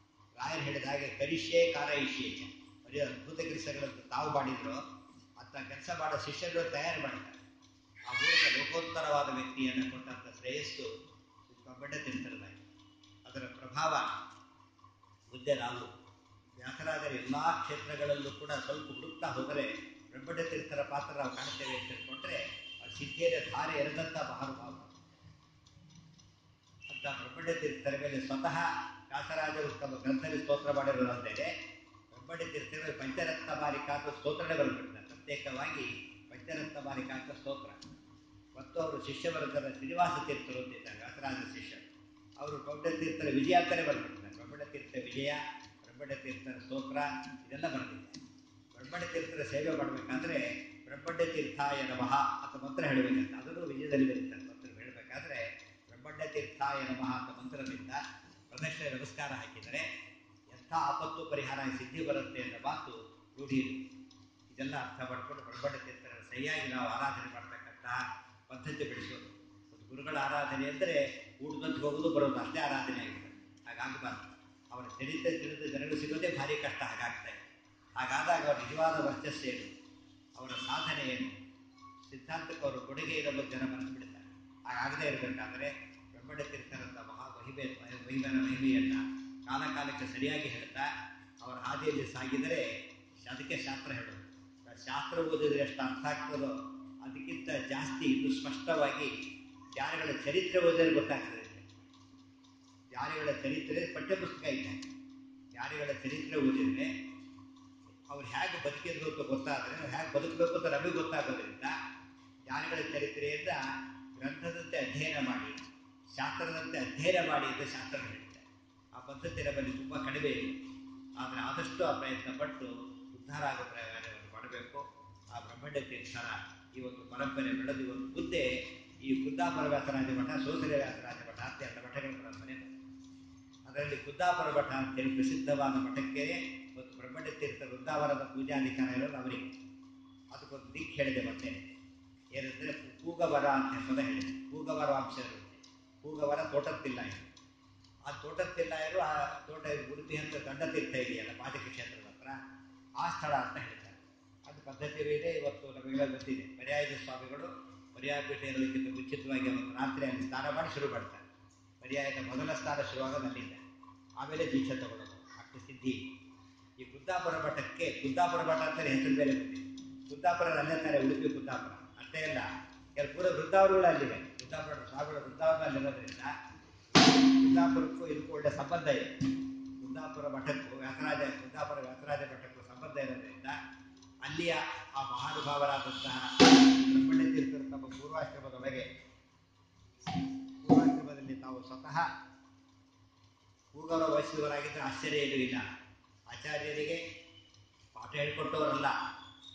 ರಾಯರು ಹೇಳಿದ ಹಾಗೆ ಕರಿಷ್ಯೇ ಕಾರಯಿಷ್ಯೇಚ, ಬರೀ ಅದ್ಭುತ ಕೆಲಸಗಳನ್ನು ತಾವು ಮಾಡಿದ್ರು, ಅಂಥ ಕೆಲಸ ಮಾಡೋ ಶಿಷ್ಯರು ತಯಾರು ಮಾಡ್ತಾರೆ. ಆ ಮೂಲಕ ಲೋಕೋತ್ತರವಾದ ವ್ಯಕ್ತಿಯನ್ನು ಕೊಟ್ಟಂಥ ಶ್ರೇಯಸ್ಸು ಬ್ರಹ್ಮಣ್ಯತೀರ್ಥರದಾಗಿ. ಅದರ ಪ್ರಭಾವ ಮುಂದೆ ನಾವು ವ್ಯಾಸರಾಜರ ಎಲ್ಲ ಕ್ಷೇತ್ರಗಳಲ್ಲೂ ಕೂಡ ಸ್ವಲ್ಪ ಹುಡುಕ್ತಾ ಹೋದರೆ ಬ್ರಹ್ಮಣ್ಯತೀರ್ಥರ ಪಾತ್ರ ನಾವು ಕಾಣ್ತೇವೆ ಅಂತ ತಿಳ್ಕೊಂಡ್ರೆ ಆ ಸಿದ್ಧಿಯ ಧಾರೆ ಎರೆದಂಥ ಮಹಾನುಭಾವ. ಅಂತ ಬ್ರಹ್ಮಣ್ಯತೀರ್ಥರ ಮೇಲೆ ಸ್ವತಃ ವ್ಯಾಸರಾಜರು ತಮ್ಮ ಗ್ರಂಥದಲ್ಲಿ ಸ್ತೋತ್ರ ಮಾಡಿರೋದಂತೆಯೇ ಬ್ರಹ್ಮಣ್ಯತೀರ್ಥರ ಪಂಚರತ್ನ ಮಾಲಿಕಾ ಅಂತ ಸ್ತೋತ್ರನೇ ಬರೆದ್ಬಿಡ್ತಾರೆ. ಪ್ರತ್ಯೇಕವಾಗಿ ಪಂಚರತ್ನ ಮಾಲಿಕಾ ಅಂತ ಸ್ತೋತ್ರ. ಮತ್ತು ಅವರು ಶಿಷ್ಯವರ್ಗದ ಶ್ರೀನಿವಾಸ ತೀರ್ಥರು ಅಂತಿದ್ದಾರೆ ವ್ಯಾಸರಾಜರ ಶಿಷ್ಯರು. ಅವರು ಬ್ರಹ್ಮಣ್ಯತೀರ್ಥರ ವಿಜಯ ಅಂತಲೇ ಬರೆದ್ಬಿಡ್ತಾರೆ. ಬ್ರಹ್ಮಣ್ಯತೀರ್ಥ ವಿಜಯ, ಬ್ರಹ್ಮಣ್ಯತೀರ್ಥರ ಸ್ತೋತ್ರ ಇದೆಲ್ಲ ಬರೆದಿದ್ದಾರೆ. ಬ್ರಹ್ಮಣ್ಯತೀರ್ಥರ ಸೇವೆ ಮಾಡಬೇಕಾದ್ರೆ ಬ್ರಹ್ಮಣ್ಯತೀರ್ಥಾಯ ನಮಃ ಅಂತ ಮಂತ್ರ ಹೇಳಬೇಕಂತ ಅದನ್ನು ವಿಜಯದಲ್ಲಿ ಬರೀತಾರೆ. ಮಂತ್ರ ಹೇಳಬೇಕಾದ್ರೆ ಬ್ರಹ್ಮಣ್ಯತೀರ್ಥಾಯ ನಮಃ ಅಂತ ಮಂತ್ರದಿಂದ ಪ್ರದಕ್ಷಿಣೆ ನಮಸ್ಕಾರ ಹಾಕಿದರೆ ಎಂಥ ಆಪತ್ತು ಪರಿಹಾರ ಸಿದ್ಧಿ ಬರುತ್ತೆ ಅನ್ನೋ ಮಾತು ರೂಢಿ. ಇದೆಲ್ಲ ಅರ್ಥ ಮಾಡಿಕೊಂಡು ಬ್ರಹ್ಮಣ್ಯತೀರ್ಥರ ಸರಿಯಾಗಿ ನಾವು ಆರಾಧನೆ ಮಾಡ್ತಕ್ಕಂತಹ ಪದ್ಧತಿ ಬೆಳೆಸೋದು. ಒಂದು ಗುರುಗಳ ಆರಾಧನೆ ಅಂದರೆ ಊಟದಂತೆ ಹೋಗೋದು ಬರೋದು ಅಷ್ಟೇ ಆರಾಧನೆ ಆಗಿದೆ. ಹಾಗಾಗಬಾರ್ದು. ಅವರ ಚರಿತ್ರೆ ತಿಳಿದು ಜನಗಳು ಸಿಗೋದೇ ಭಾರಿ ಕಷ್ಟ. ಹಾಗಾಗ್ತಾ ಇದೆ. ಹಾಗಾದಾಗ ಅವರ ನಿಜವಾದ ವರ್ಚಸ್ಸೇನು, ಅವರ ಸಾಧನೆ ಏನು, ಸಿದ್ಧಾಂತಕ್ಕೆ ಅವರ ಕೊಡುಗೆ ಇರೋ ಜನ ಮರೆತು ಬಿಡ್ತಾರೆ. ಹಾಗಾಗದೇ ಇರಬೇಕಾದ್ರೆ ಬ್ರಹ್ಮಣ್ಯತೀರ್ಥರಂಥ ಮಹಿಮೆಯನ್ನು ಕಾಲಕಾಲಕ್ಕೆ ಸರಿಯಾಗಿ ಹೇಳ್ತಾ ಅವರ ಹಾದಿಯಲ್ಲಿ ಸಾಗಿದರೆ ಅದಕ್ಕೆ ಶಾಸ್ತ್ರ ಹೇಳೋದು. ಶಾಸ್ತ್ರ ಓದಿದ್ರೆ ಎಷ್ಟು ಅರ್ಥ ಆಗ್ತದೋ ಅದಕ್ಕಿಂತ ಜಾಸ್ತಿ ಇದು ಸ್ಪಷ್ಟವಾಗಿ ಜ್ಞಾನಿಗಳ ಚರಿತ್ರೆ ಓದಿದ್ರೆ ಗೊತ್ತಾಗ್ತದೆ. ಜ್ಞಾನಿಗಳ ಚರಿತ್ರೆ ಪಠ್ಯಪುಸ್ತಕ ಇಲ್ಲ. ಜ್ಞಾನಿಗಳ ಚರಿತ್ರೆ ಓದಿದರೆ ಅವ್ರು ಹೇಗೆ ಬದುಕಿದ್ರು ಅಂತ ಗೊತ್ತಾದರೆ ನಾವು ಹೇಗೆ ಬದುಕಬೇಕು ಅಂತ ನಮಗೆ ಗೊತ್ತಾಗೋದ್ರಿಂದ ಜ್ಞಾನಿಗಳ ಚರಿತ್ರೆಯಿಂದ ಗ್ರಂಥದಂತೆ ಅಧ್ಯಯನ ಮಾಡಿ ಶಾಸ್ತ್ರದಂತೆ ಅಧ್ಯಯನ ಮಾಡಿ ಅಂತ ಶಾಸ್ತ್ರ ಹೇಳ್ತಾರೆ. ಆ ಪದ್ಧತಿ ನಮ್ಮಲ್ಲಿ ತುಂಬ ಕಡಿಮೆ ಇದೆ. ಆದರೆ ಆದಷ್ಟು ಆ ಪ್ರಯತ್ನ ಪಟ್ಟು ಉದ್ಧಾರ ಆಗೋ ಪ್ರಯೋಗವನ್ನು ಮಾಡಬೇಕು. ಆ ಬ್ರಹ್ಮಣ್ಯ ತೀರ್ಥರ ಈ ಒಂದು ಪರಂಪರೆ ಬೆಳೆದು ಒಂದು ಬುದ್ಧೆ ಈ ಕುದ್ದಾಪುರ ವ್ಯಾಸರಾಜ ಮಠ, ಸೋದರ ವ್ಯಾಸರಾಜ ಮಠ ಅಂತ ಎರಡು ಮಠಗಳ ಪರಂಪರೆ. ಅದರಲ್ಲಿ ಕುದ್ದಾಪುರ ಮಠ ಅಂತೇಳಿ ಪ್ರಸಿದ್ಧವಾದ ಮಠಕ್ಕೆ ಒಂದು ಬ್ರಹ್ಮಣ್ಯ ತೀರ್ಥ ವೃಂದಾವನದ ಪೂಜಾಧಿಕಾರ ಇರೋದು ಅವರಿಗೆ. ಅದಕ್ಕೊಂದು ದಿಕ್ಕು ಹೇಳಿದೆ ಮತ್ತೆ ಏನಂದರೆ ಕೂಗವರ ಅಂತ ಪದ ಹೇಳಿದೆ. ಕೂಗವರ ವಂಶರು, ಕೂಗವರ ತೋಟತ್ತಿಲ್ಲ ಇದು. ಆ ತೋಟತ್ತಿಲ್ಲ ಇರು ಆ ತೋಟ ಉಡುಪಿ ಅಂತ ದಂಡತೀರ್ಥ ಇದೆಯಲ್ಲ ಪಾಜಕ ಕ್ಷೇತ್ರದ ಹತ್ರ, ಆ ಸ್ಥಳ ಅಂತ ಹೇಳ್ತಾರೆ. ಅದು ಪದ್ಧತಿಯೂ ಇದೆ. ಇವತ್ತು ನಮಗೆಲ್ಲ ಗೊತ್ತಿದೆ. ಪರ್ಯಾಯದ ಸ್ವಾಮಿಗಳು ಪರ್ಯಾಯಪೀಠ ಇರೋದಕ್ಕಿಂತ ಮುಂಚಿತವಾಗಿ ಅವತ್ತು ರಾತ್ರಿ ಅಲ್ಲಿ ಸ್ನಾನ ಮಾಡಿ ಶುರು ಮಾಡ್ತಾರೆ. ಪರ್ಯಾಯದ ಮೊದಲ ಸ್ನಾನ ಶುರುವಾಗೋದು ಅಲ್ಲಿಂದ, ಆಮೇಲೆ ದೀಕ್ಷೆ ತಗೊಳ್ಳೋದು. ಅಷ್ಟು ಸಿದ್ಧಿ. ಈ ಕುದ್ದಾಪುರ ಮಠಕ್ಕೆ ಕುದ್ದಾಪುರ ಮಠ ಅಂತಾರೆ ಹೆಸರು ಬೇರೆ ಬಂದಿದೆ. ಕುದ್ದಾಪುರ ಅಲ್ಲೇ ತಾರೆ ಉಡುಪಿ ಕುದ್ದಾಪುರ ಅಷ್ಟೇ ಅಲ್ಲ, ಕೆಲವು ಪೂರ ವೃಂದಾವನಗಳು ಅಲ್ಲಿವೆ. ಕುದ್ದಾಪುರ ಸ್ವಾಮಿಗಳು ವೃಂದಾವನ ಅಲ್ಲಿರೋದ್ರಿಂದ ಕುದ್ದಾಪುರಕ್ಕೂ ಇದಕ್ಕೂ ಒಳ್ಳೆ ಸಂಬಂಧ ಇದೆ. ಕುದ್ದಾಪುರ ಮಠಕ್ಕೂ ಕುದ್ದಾಪುರ ವ್ಯಾಸರಾಜ ಮಠಕ್ಕೂ ಸಂಬಂಧ ಇರೋದ್ರಿಂದ ಅಲ್ಲಿಯ ಆ ಮಹಾನುಭಾವರಾದಂತಹ ಬ್ರಹ್ಮಣ್ಯ ತೀರ್ಥರು ತಮ್ಮ ಪೂರ್ವಾಶ್ರಮದೊಳಗೆ ಪೂರ್ವಾಶ್ರಮದಲ್ಲಿ ತಾವು ಸ್ವತಃ ಕೂಗರ ವಯಸ್ಸುವರಾಗಿದ್ದರೆ ಆಶ್ಚರ್ಯ ಏನೂ ಇಲ್ಲ. ಆಚಾರ್ಯರಿಗೆ ಪಾಠ ಹೇಳಿಕೊಟ್ಟವರಲ್ಲ,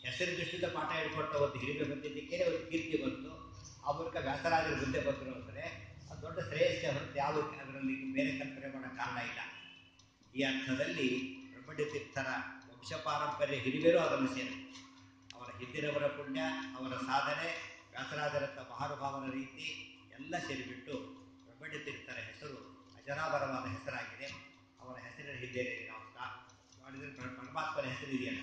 ಹೆಸರು ದೃಷ್ಟಿಯಿಂದ ಪಾಠ ಹೇಳಿಕೊಟ್ಟ ಒಂದು ಹಿರಿಮೆ ಬಂದಿದ್ದಕ್ಕೆ ಒಂದು ಕೀರ್ತಿ ಬಂತು. ಆ ಮೂಲಕ ವ್ಯಾಸರಾಜರು ಮುಂದೆ ಬಂದರು ಅಂದರೆ ಅದು ದೊಡ್ಡ ಶ್ರೇಯಸ್ಸೆ ಹೊರತು ಯಾವ ಅದರಲ್ಲಿ ಬೇರೆ ಕಲ್ಪನೆ ಮಾಡೋ ಕಾರಣ ಇಲ್ಲ. ಈ ಅರ್ಥದಲ್ಲಿ ಬ್ರಹ್ಮಣ್ಯ ತೀರ್ಥರ ವಂಶ ಪಾರಂಪರ್ಯ ಹಿರಿಮೆಯೂ ಅದನ್ನು ಸೇರಿದೆ. ಅವರ ಹಿಂದಿನವರ ಪುಣ್ಯ, ಅವರ ಸಾಧನೆ, ವ್ಯಾಸರಾಜರಂಥ ಮಹಾನುಭಾವನ ರೀತಿ ಎಲ್ಲ ಸೇರಿಬಿಟ್ಟು ಬ್ರಹ್ಮಣ್ಯ ತೀರ್ಥರ ಹೆಸರು ಅಜರಾಮರವಾದ ಹೆಸರಾಗಿದೆ. ಅವರ ಹೆಸರಿನ ಹಿಂದೆ ನಾವು ಮಾಡಿದರೆ ಪರಮಾತ್ಮನ ಹೆಸರಿದೆಯಲ್ಲ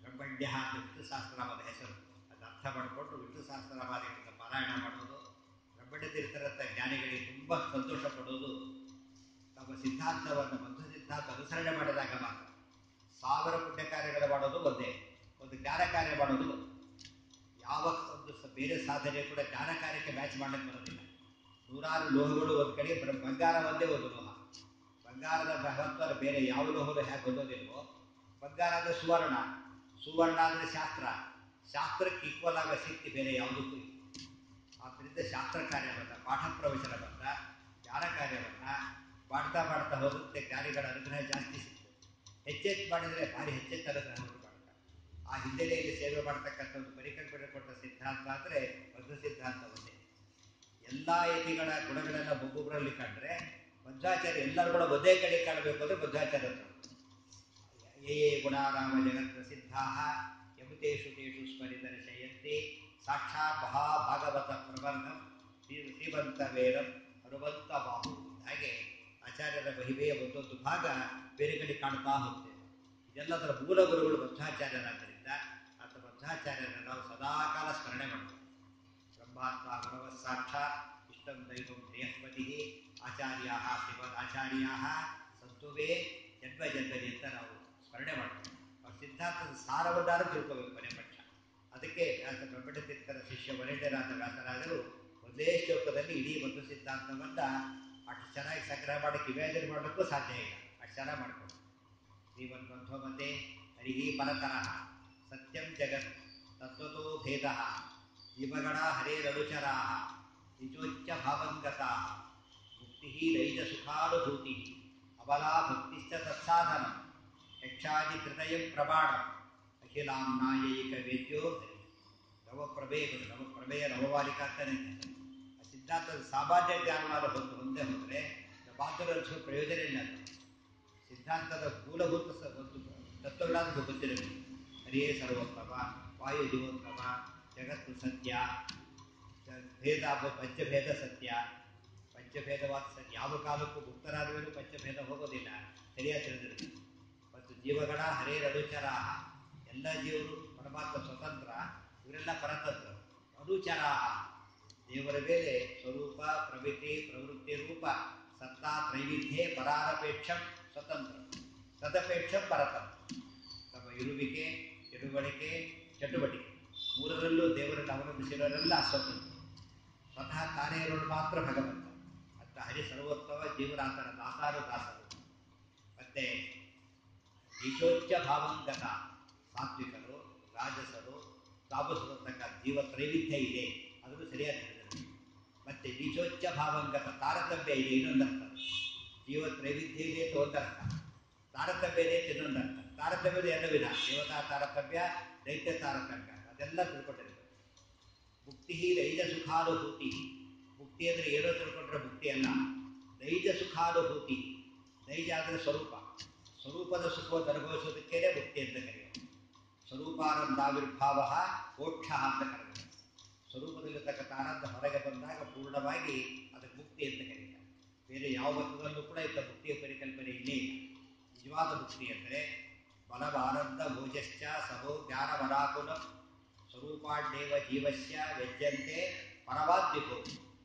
ಬ್ರಹ್ಮಣ್ಯ ಅಂತ ವಿಷ್ಣು ಸಹಸ್ರನಾಮದ ಹೆಸರು. ಅದು ಅರ್ಥ ಮಾಡಿಕೊಂಡು ವಿಷ್ಣು ಸಹಸ್ರನಾಮಾದಿಗಳಿಂದ ಪಾರಾಯಣ ಮಾಡೋದು, ಬ್ರಹ್ಮಣ್ಯ ತೀರ್ಥರಂಥ ಜ್ಞಾನಿಗಳಿಗೆ ತುಂಬ ಸಂತೋಷ ಪಡೋದು. ನಮ್ಮ ಸಿದ್ಧಾಂತವನ್ನು ಬದ್ಧ ಸಿದ್ಧಾಂತ ಅನುಸರಣೆ ಮಾಡಿದಾಗ ಮಾತ್ರ. 1000 ಪುಣ್ಯ ಕಾರ್ಯಗಳು ಮಾಡೋದು ಒಂದೇ, ಒಂದು ಜ್ಞಾನ ಕಾರ್ಯ ಮಾಡೋದು ಯಾವ ಒಂದು ಬೇರೆ ಸಾಧನೆ ಕೂಡ ಜ್ಞಾನ ಕಾರ್ಯಕ್ಕೆ ಮ್ಯಾಚ್ ಮಾಡಕ್ಕೆ ಬರೋದಿಲ್ಲ. 100 ಲೋಹಗಳು ಒಂದು ಕಡೆ, ಬಂಗಾರ ಒಂದೇ ಒಂದು ಲೋಹ. ಬಂಗಾರದ ಮಹತ್ವ ಬೇರೆ ಯಾವ ಲೋಹಗಳು ಹೇಗೆ ಹೊಂದೋದಿಲ್ವೋ, ಬಂಗಾರ ಅಂದರೆ ಸುವರ್ಣ, ಸುವರ್ಣ ಅಂದರೆ ಶಾಸ್ತ್ರ, ಶಾಸ್ತ್ರಕ್ಕೆ ಈಕ್ವಲ್ ಆಗೋ ಶಕ್ತಿ ಬೇರೆ ಯಾವುದಕ್ಕೂ ಇಲ್ಲ. ಆದ್ದರಿಂದ ಶಾಸ್ತ್ರ ಕಾರ್ಯವನ್ನು, ಪಾಠ ಪ್ರವಚನವನ್ನು, ಜ್ಞಾನ ಕಾರ್ಯವನ್ನು ಮಾಡ್ತಾ ಮಾಡ್ತಾ ಹೋಗುತ್ತೆ. ಜ್ಞಾನಿಗಳ ಅನುಗ್ರಹ ಜಾಸ್ತಿ ಸಿಗ್ತದೆ. ಹೆಚ್ಚೆಚ್ಚು ಮಾಡಿದರೆ ಭಾರಿ ಹೆಚ್ಚೆಚ್ಚು ಅನುಗ್ರಹ ಮಾಡ್ತಾರೆ. ಆ ಹಿನ್ನೆಲೆಯಲ್ಲಿ ಸೇವೆ ಮಾಡ್ತಕ್ಕಂಥ ಒಂದು ಪರಿಕಲ್ಪನೆ ಕೊಟ್ಟ ಸಿದ್ಧಾಂತ ಅಂದರೆ ಬದ್ಧ ಸಿದ್ಧಾಂತ ಒಂದೇ. ಎಲ್ಲ ಯತಿಗಳ ಗುಣಗಳೆಲ್ಲ ಒಬ್ಬೊಬ್ಬರಲ್ಲಿ ಕಂಡ್ರೆ ಮಧ್ವಾಚಾರ್ಯ ಎಲ್ಲರೂ ಕೂಡ ಒಂದೇ ಕಡೆ ಕಾಣಬೇಕು ಅಂದರೆ ಮಧ್ವಾಚಾರ್ಯ ಯೇ ಗುಣಾರಾಮ ಜಗತ್ ಪ್ರಸಿದ್ಧಾ ಯಮುತೇಷು ತೇಷು ಸ್ಮರಿದರೆ ಶಯಂತಿ ಸಾಕ್ಷಾತ್ ಮಹಾಭಾಗವತ ಪ್ರಬಂಧಂ ಶ್ರೀಮಂತ ವೇದಂ ಹನುಮಂತ ಬಾಹು. ಹಾಗೆ ಆಚಾರ್ಯರ ಮಹಿಮೆಯ ಒಂದೊಂದು ಭಾಗ ಬೇರೆ ಕಡೆ ಕಾಣ್ತಾ ಹೋಗ್ತೇವೆ. ಇದೆಲ್ಲದರ ಮೂಲ ಗುರುಗಳು ಮಧ್ವಾಚಾರ್ಯರಾದ್ದರಿಂದ ಅಂತ ಮಧ್ವಾಚಾರ್ಯರನ್ನು ನಾವು ಸದಾಕಾಲ ಸ್ಮರಣೆ ಮಾಡ್ತೇವೆ. ಬ್ರಹ್ಮಾತ್ಮ ಗುಣವ ಸಾಕ್ಷಾತ್ ಇಷ್ಟಂ ದೈವಂ ಬೃಹಸ್ಪತಿ ಆಚಾರ್ಯಾ ಶ್ರೀಮದ್ ಆಚಾರ್ಯಾ ಸಂತುವೇ ಜನ್ಮ ಜನ್ಮದಿ ಅಂತ ನಾವು ಸ್ಮರಣೆ ಮಾಡ್ತೇವೆ. ಅವ್ರ ಸಿದ್ಧಾಂತದ ಸಾರವನ್ನಾರು ತಿಳ್ಕೋಬೇಕು ಮನೆ ಪಕ್ಷ. ಅದಕ್ಕೆ ಬ್ರಹ್ಮಣ್ಯ ತೀರ್ಥರ ಶಿಷ್ಯ ವರೇಣ್ಯರಾದ ವ್ಯಾಸರಾಜರು ಒಂದೇ ಶ್ಲೋಕದಲ್ಲಿ ಇಡೀ ಒಂದು ಸಿದ್ಧಾಂತವನ್ನು ಅಷ್ಟು ಚೆನ್ನಾಗಿ ಸಂಗ್ರಹ ಮಾಡೋಕ್ಕೆ ಇಮ್ಯಾಜಿನ್ ಮಾಡೋಕ್ಕೂ ಸಾಧ್ಯ ಇಲ್ಲ. ಅಷ್ಟು ಚೆನ್ನಾಗಿ ಮಾಡ್ಕೊಂಡು ಶ್ರೀಮನ್ಮಧ್ವಮತೆ ಹರಿಹಿ ಪರತರಃ ಸತ್ಯಂ ಜಗತ್ ತತ್ವತೋ ಭೇದ ಜೀವಗಣ ಹರೇರನುಚರಾ ನಿಜೋಚ್ಚ ಭಾವಂಗತಾ ಮುಕ್ತಿ ನೈಜ ಸುಖಾನುಭೂತಿ ಅಬಲಾ ಭಕ್ತಿಶ್ಚ ತತ್ಸಾಧನ ಯಕ್ಷಾದಿ ಕೃತಯಂ ಪ್ರಮಾಣ ಅಖಿಲಾಂನಾಯೈಕ ವೇದ್ಯೋ ಹರಿ. ನವಪ್ರಮೇಯಗಳು, ನವಪ್ರಮೇಯ ನವಮಾಲಿಕ ಅಂತಾನೆ. ಆ ಸಿದ್ಧಾಂತದ ಸಾಮಾನ್ಯ ಜ್ಞಾನವಾದ ಹೊಂದೇ ಹೋದರೆ ಬಾಂಧವರ ಪ್ರಯೋಜನ ಇಲ್ಲ. ಸಿದ್ಧಾಂತದ ಮೂಲಭೂತ ಒಂದು ತತ್ವಗಳಾದರೂ ಗೊತ್ತಿರಬೇಕು. ಹರಿಯೇ ಸರ್ವೋತ್ತಮ, ವಾಯು ಜೀವೋತ್ತಮ, ಜಗತ್ತು ಸತ್ಯ, ಭೇದ ಪಂಚಭೇದ ಸತ್ಯ, ಪಂಚಭೇದವಾದ ಸತ್ಯ. ಯಾವ ಕಾಲಕ್ಕೂ ಮುಕ್ತರಾದವೇನು ಪಂಚಭೇದ ಹೋಗೋದಿಲ್ಲ, ಸರಿಯಾಗಿ ತಿಳಿದಿರಬೇಕು. ಮತ್ತು ಜೀವಗಣ ಹರೇರನುಚರ, ಎಲ್ಲ ಜೀವರು ಪರಮಾತ್ಮ ಸ್ವತಂತ್ರ, ಇವರೆಲ್ಲ ಪರತಂತ್ರ. ಅನುಚರ ದೇವರ ಮೇಲೆ ಸ್ವರೂಪ ಪ್ರವೃತ್ತಿ ಪ್ರವೃತ್ತಿ ರೂಪ ಸತ್ತಾ ತ್ರೈವಿಧ್ಯೆ ಪರಾರಪೇಕ್ಷಂ ಸ್ವತಂತ್ರ, ತದಪೇಕ್ಷಂ ಪರತಂತ್ರ. ತಮ್ಮ ಇರುವಿಕೆ, ತಿಳುವಳಿಕೆ, ಚಟುವಟಿಕೆ ಮೂರರಲ್ಲೂ ದೇವರನ್ನು ಅವಲಂಬಿಸಿರೋರೆಲ್ಲ ಸ್ವತಂತ್ರ. ಸ್ವತಃ ತಾನೇ ಇರೋರು ಮಾತ್ರ ಭಗವಂತ. ಅಂತ ಹರಿ ಸರ್ವೋತ್ತಮ, ಜೀವರಾತನ ದಾಸಾರು ದಾಸರು. ಮತ್ತೆ ಈಶೋಚ್ಯ ಭಾವಂಗತ, ಸಾತ್ವಿಕರು, ರಾಜಸರು, ತಾಪಸರು ಅಂತಕ್ಕ ಜೀವ ತ್ರೈವಿಧ್ಯ ಇದೆ, ಅದನ್ನು ಸರಿಯಾಗಿ ತಿಳಿದಿದೆ. ಮತ್ತೆ ನೀಚೋಚ್ಚ ಭಾವಂಗತ ತಾರತಮ್ಯ ಇದೆ ಇನ್ನೊಂದರ್ಥ. ಜೀವ ತ್ರೈವಿಧ್ಯ ಇದೆ ಅಂತ ಒಂದರ್ಥ, ತಾರತಮ್ಯ ಇದೆ ಅಂತ ಇನ್ನೊಂದರ್ಥ. ತಾರತಮ್ಯದ ಎರಡು ವಿಧ, ದೇವತಾ ತಾರತಮ್ಯ, ದೈತ್ಯ ತಾರತಮ್ಯ, ಅದೆಲ್ಲ ತಿಳ್ಕೊಂಡಿರ್ಬೇಕು. ಮುಕ್ತಿ ನೈಜ ಸುಖಾನುಭೂತಿ. ಮುಕ್ತಿ ಅಂದರೆ ಏನೋ ತಿಳ್ಕೊಂಡ್ರೆ ಮುಕ್ತಿ ಅಲ್ಲ, ನೈಜ ಸುಖಾನುಭೂತಿ. ನೈಜ ಅಂದರೆ ಸ್ವರೂಪ, ಸ್ವರೂಪದ ಸುಖವನ್ನು ಅನುಭವಿಸೋದಕ್ಕೇನೆ ಮುಕ್ತಿ ಅಂತ ಕರೆಯೋದು. ಸ್ವರೂಪಾನಂದಾವಿರ್ಭಾವ ಮೋಕ್ಷ ಅಂತ ಕರೆಯೋದು. ಸ್ವರೂಪದಲ್ಲಿರ್ತಕ್ಕಂಥ ಆನಂದ ಹೊರಗೆ ಬಂದಾಗ ಪೂರ್ಣವಾಗಿ ಅದಕ್ಕೆ ಮುಕ್ತಿ ಅಂತ ಕರೀತಾರೆ. ಬೇರೆ ಯಾವ ಮತದಲ್ಲೂ ಕೂಡ ಇಂಥ ಮುಕ್ತಿಯ ಪರಿಕಲ್ಪನೆ ಇಲ್ಲೇ ಇಲ್ಲ. ನಿಜವಾದ ಮುಕ್ತಿ ಅಂದರೆ ಬಲವಾನಂದ ಭೋಜಶ್ಚ ಸಹೋ ಜ್ಞಾನವರಾಕುಲ ಸ್ವರೂಪಾಡ್ಯೇವ ಜೀವಸ್ಯ ವ್ಯಜ್ಯಂತೆ ಪರವಾದ್ವಿಕೋ.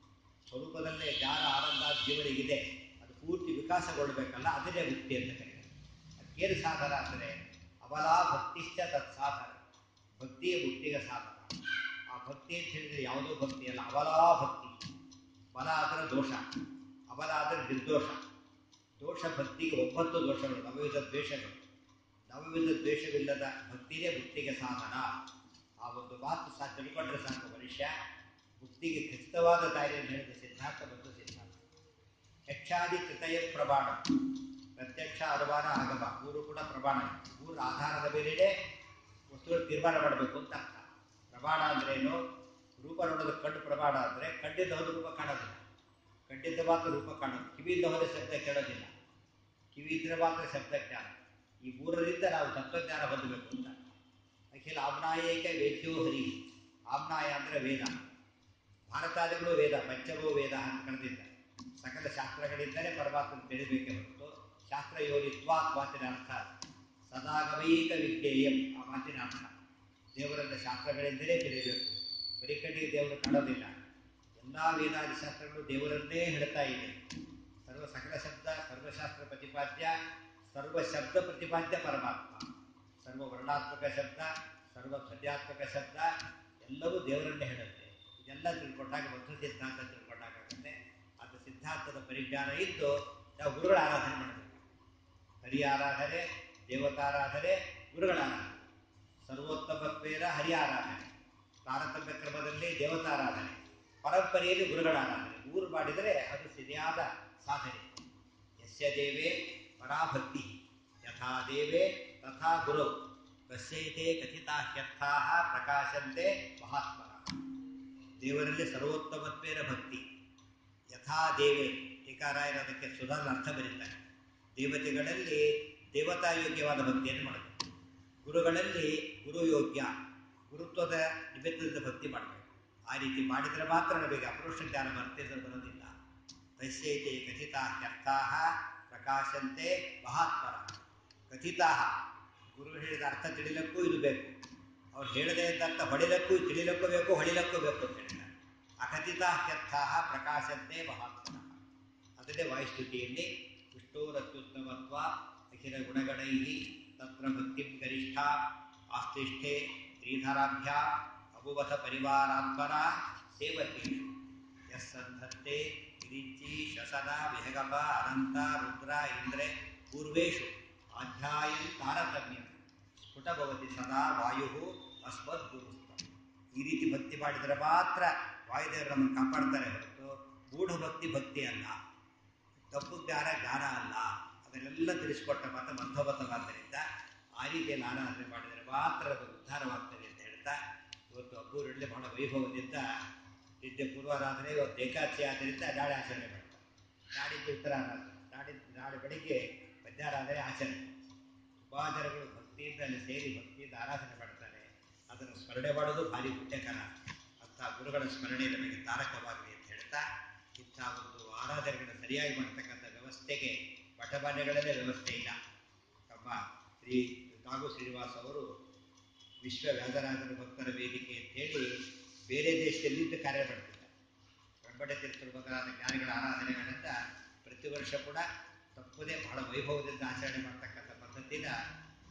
ಸ್ವರೂಪದಲ್ಲೇ ಜ್ಞಾನ ಆನಂದ ಜೀವನಿಗಿದೆ, ಅದು ಪೂರ್ತಿ ವಿಕಾಸಗೊಳ್ಳಬೇಕಲ್ಲ, ಅದನ್ನೇ ಮುಕ್ತಿ ಅಂತ ಕರೀತಾರೆ. ಅದಕ್ಕೇನು ಸಾಧನ ಅಂದರೆ ಅಬಲಾ ಭಕ್ತಿಶ್ಚ ತತ್ಸಾಧನ. ಭಕ್ತಿಯ ಮುಕ್ತಿಗೆ ಸಾಧನ. ಆ ಭಕ್ತಿ ಅಂತ ಹೇಳಿದರೆ ಯಾವುದೋ ಭಕ್ತಿ ಅಲ್ಲ, ಅಬಲಾ ಭಕ್ತಿ. ಬಲ ಆದರೆ ದೋಷ, ಅಬಲ ಆದರೆ ನಿರ್ದೋಷ. ದೋಷ ಭಕ್ತಿಗೆ 9 ದೋಷಗಳು, ನವವಿಧ ದ್ವೇಷಗಳು. ನವವಿಧ ದ್ವೇಷವಿಲ್ಲದ ಭಕ್ತಿಯೇ ಮುಕ್ತಿಗೆ ಸಾಧನ. ಆ ಒಂದು ಮಾತು ತಿಳ್ಕೊಂಡ್ರೆ ಸಾಕು, ಮನುಷ್ಯ ಮುಕ್ತಿಗೆ ಖಚಿತವಾದ ದಾರಿಯನ್ನು ಹೇಳಿದ ಸಿದ್ಧಾಂತ ಮತ್ತು ಸಿದ್ಧಾಂತ. ಯಕ್ಷಾದಿ ತೃತೀಯ ಪ್ರಮಾಣ, ಪ್ರತ್ಯಕ್ಷ ಅನುಮಾನ ಆಗಮ, ಮೂರು ಕೂಡ ಪ್ರಮಾಣ. ಮೂರು ಆಧಾರದ ಮೇಲೆಯೇ ವಸ್ತುಗಳು ತೀರ್ಮಾನ ಮಾಡಬೇಕು ಅಂತ ಅರ್ಥ. ಪ್ರಮಾಣ ಅಂದ್ರೇನು? ರೂಪ ನೋಡೋದು ಕಣ್ಣು ಪ್ರಮಾಣ ಅಂದರೆ ಕಣ್ಣಿಂದ ಹೋದ ರೂಪ ಕಾಣೋದಿಲ್ಲ, ಕಣ್ಣಿಂದ ಮಾತ್ರ ರೂಪ ಕಾಣೋದು, ಕಿವಿಯಿಂದ ಹೋದ ಶಬ್ದ ಕೇಳೋದಿಲ್ಲ, ಕಿವಿ ಇದ್ರೆ ಮಾತ್ರ ಶಬ್ದ ಜ್ಞಾನ. ಈ ಮೂರರಿಂದ ನಾವು ತತ್ವಜ್ಞಾನ ಹೊಂದಬೇಕು ಅಂತ. ಅಖಿಲ ಆಮ್ನಾಯೇಕ ವೇದ್ಯೋ ಹರಿ. ಆಮ್ನಾಯ ಅಂದರೆ ವೇದ, ಭಾರತಾದಿಗಳು ವೇದ, ಪಂಚಮೋ ವೇದ ಅಂತ ಕರೆದಿದ್ದಾರೆ. ಸಕಲ ಶಾಸ್ತ್ರಗಳಿಂದಲೇ ಪರಮಾತ್ಮನ ತಿಳಿಬೇಕೆ ಹೊರತು ಶಾಸ್ತ್ರಯೋನಿತ್ವಾತ್ ಮಾತಿನ ಅರ್ಥ ಸದಾಗಮೈಕ ವಿಜ್ಞೇಯಂ, ಆ ಮಾತಿನ ಅರ್ಥ ದೇವರನ್ನ ಶಾಸ್ತ್ರಗಳಿಂದಲೇ ತಿಳಿಯಬೇಕು. ಬರೀ ಕಣ್ಣಿಗೆ ದೇವರು ಕಾಣೋದಿಲ್ಲ. ಎಲ್ಲ ವೇದಾದಿ ಶಾಸ್ತ್ರಗಳು ದೇವರನ್ನೇ ಹೇಳ್ತಾ ಇದೆ. ಸಕಲ ಶಬ್ದ ಸರ್ವಶಾಸ್ತ್ರ ಪ್ರತಿಪಾದ್ಯ, ಸರ್ವ ಶಬ್ದ ಪ್ರತಿಪಾದ್ಯ ಪರಮಾತ್ಮ. ಸರ್ವ ವರ್ಣಾತ್ಮಕ ಶಬ್ದ, ಸರ್ವ ಧ್ವನ್ಯಾತ್ಮಕ ಶಬ್ದ ಎಲ್ಲವೂ ದೇವರನ್ನೇ ಹೇಳುತ್ತೆ. ಇದೆಲ್ಲ ತಿಳ್ಕೊಂಡಾಗ ಮಧ್ವ ಸಿದ್ಧಾಂತ ತಿಳ್ಕೊಂಡಾಗುತ್ತೆ. ಅದು ಸಿದ್ಧಾಂತದ ಪರಿಜ್ಞಾನ ಇದ್ದು ನಾವು ಗುರುಗಳ ಆರಾಧನೆ ಮಾಡಬೇಕು. ಹರಿ ಆರಾಧನೆ, ದೇವತಾರಾಧನೆ, ಗುರುಗಳ ಆರಾಧನೆ. ಸರ್ವೋತ್ತಮತ್ವೇನ ಹರಿ ಆರಾಧನೆ, ತಾರತಮ್ಯ ಕ್ರಮದಲ್ಲಿ ದೇವತಾರಾಧನೆ, ಪರಂಪರೆಯಲ್ಲಿ ಗುರುಗಳ ಆರಾಧನೆ. ಮೂರು ಮಾಡಿದರೆ ಅದು ಸರಿಯಾದ ಸಾಧನೆ. ಯಸ್ಯ ದೇವೇ ಪರಾಭಕ್ತಿ ಯಥಾ ದೇವೇ ತಥಾ ಗುರು ಕಸ್ಯೈತೆ ಕಥಿತಾ ಹ್ಯರ್ಥಾ ಪ್ರಕಾಶಂತೆ ಮಹಾತ್ಮನ. ದೇವರಲ್ಲಿ ಸರ್ವೋತ್ತಮತ್ವೇನ ಭಕ್ತಿ, ಯಥಾ ದೇವೇ. ಟೀಕಾರಾಯರು ಅದಕ್ಕೆ ಸುಧಾರಣ ಅರ್ಥ ಬರೀತಾರೆ. ದೇವತೆಗಳಲ್ಲಿ ದೇವತಾ ಯೋಗ್ಯವಾದ ಭಕ್ತಿಯನ್ನು ಮಾಡಬೇಕು, ಗುರುಗಳಲ್ಲಿ ಗುರುಯೋಗ್ಯ ಗುರುತ್ವದ ನಿಮಿತ್ತದಿಂದ ಭಕ್ತಿ ಮಾಡಬೇಕು. ಆ ರೀತಿ ಮಾಡಿದರೆ ಮಾತ್ರ ನಮಗೆ ಅಪರೋಕ್ಷ ಜ್ಞಾನ ಬರೋದಿಲ್ಲ. ತಸ್ಯೈತೆ ಕಥಿತಾ ಹ್ಯರ್ಥಾ ಪ್ರಕಾಶಂತೆ ಮಹಾತ್ಮನ. ಕಥಿತಾ, ಗುರು ಹೇಳಿದ ಅರ್ಥ ತಿಳಿಲಕ್ಕೂ ಇದು ಬೇಕು, ಅವ್ರು ಹೇಳದೇ ಇದ್ದಂಥ ಹೊಡಿಲಕ್ಕೂ ತಿಳಿಲಕ್ಕೂ ಬೇಕು, ಹೊಡಿಲಕ್ಕೂ ಬೇಕು ಅಂತ ಹೇಳಿದ್ದಾರೆ. ಅಕಥಿತಾ ಹ್ಯರ್ಥಾ ಪ್ರಕಾಶಂತೆ ಮಹಾತ್ಮನ. ಅದನ್ನೇ ವಾಯುಸ್ತುತಿಯಲ್ಲಿ ವಿಷ್ಣೋರತ್ಯುತ್ತಮತ್ವ ಅಖಿಲ ಗುಣಗಣೈ ತತ್ರ ಭಕ್ತಿಂ ಗರಿಷ್ಠ ಆಸ್ತಿಷ್ಠೆ ಶ್ರೀಧರಾಭ್ಯ ಅಭುವಥ ಪರಿವಾರಾತ್ಮನ ಸೇವಕೇಶು ಯಸ್ಸಂಧತ್ತೆ ಗಿರಿಂಚಿ ಶಸನ ವಿಹಗಮ ಅನಂತ ರುದ್ರ ಇಂದ್ರೆ ಪೂರ್ವೇಶು ಅಧ್ಯಾಯಂ ತಾರತಮ್ಯ ಸ್ಫುಟಭವತಿ ಸದಾ ವಾಯು ಅಸ್ಮದ್ ಗುರುಸ್ತ. ಈ ರೀತಿ ಭಕ್ತಿ ಮಾಡಿದರೆ ಮಾತ್ರ ವಾಯುದೇವರು ನಮ್ಮನ್ನು ಕಾಪಾಡ್ತಾರೆ ಹೊರತು ಮೂಢ ಭಕ್ತಿ ಭಕ್ತಿ ಅಲ್ಲ, ತಪ್ಪು ಜ್ಞಾನ ಜ್ಞಾನ ಅಲ್ಲ. ಅದನ್ನೆಲ್ಲ ತಿಳಿಸಿಕೊಟ್ಟ ಮತ ಮಧ್ವಮತವಾದ್ದರಿಂದ ಆ ರೀತಿಯಲ್ಲಿ ಆರಾಧನೆ ಮಾಡಿದರೆ ಮಾತ್ರ ಅದು ಉದ್ಧಾರವಾಗ್ತದೆ ಅಂತ ಹೇಳ್ತಾ, ಇವತ್ತು ಅಬ್ಬೂರಲ್ಲಿ ಬಹಳ ವೈಭವದಿಂದ ನಿದ್ದೆ ಪೂರ್ವಾರಾಧನೆ, ಇವತ್ತು ಏಕಾದಶಿ ಆದ್ದರಿಂದ ನಾಳೆ ಆಚರಣೆ ಮಾಡ್ತಾರೆ. ನಾಡಿದ್ದು ಉತ್ತರಾರಾಧನೆ, ನಾಳೆ ಬೆಳಿಗ್ಗೆ ಮಧ್ಯಾರಾಧನೆ ಆಚರಣೆ. ತುಂಬಾ ಜನಗಳು ಭಕ್ತಿಯಿಂದ ಅಲ್ಲಿ ಸೇರಿ ಭಕ್ತಿಯಿಂದ ಆರಾಧನೆ ಮಾಡ್ತಾರೆ. ಅದನ್ನು ಸ್ಮರಣೆ ಮಾಡೋದು ಭಾರಿ ಪುಣ್ಯಕರ. ಅಂಥ ಗುರುಗಳ ಸ್ಮರಣೆ ನಮಗೆ ತಾರಕವಾಗಲಿ ಅಂತ ಹೇಳ್ತಾ, ಇಂಥ ಒಂದು ಆರಾಧನೆಗಳನ್ನು ಸರಿಯಾಗಿ ಮಾಡ್ತಕ್ಕಂಥ ವ್ಯವಸ್ಥೆಗೆ ಮಠಮಾನ್ಯಗಳಲ್ಲೇ ವ್ಯವಸ್ಥೆ ಇಲ್ಲ. ನಮ್ಮ ಶ್ರೀ ನಾಗು ಶ್ರೀನಿವಾಸ್ ಅವರು ವಿಶ್ವ ವ್ಯಾಸರಾಜರ ಭಕ್ತರ ವೇದಿಕೆ ಅಂತೇಳಿ ಬೇರೆ ದೇಶದಲ್ಲಿದ್ದು ಕಾರ್ಯ ಮಾಡ್ತಿದ್ದಾರೆ. ಬ್ರಹ್ಮಣ್ಯ ತೀರ್ಥರು ಮೊದಲಾದ ಜ್ಞಾನಿಗಳ ಆರಾಧನೆಗಳಿಂದ ಪ್ರತಿ ವರ್ಷ ಕೂಡ ತಪ್ಪದೇ ಬಹಳ ವೈಭವದಿಂದ ಆಚರಣೆ ಮಾಡ್ತಕ್ಕಂಥ ಪದ್ಧತಿನ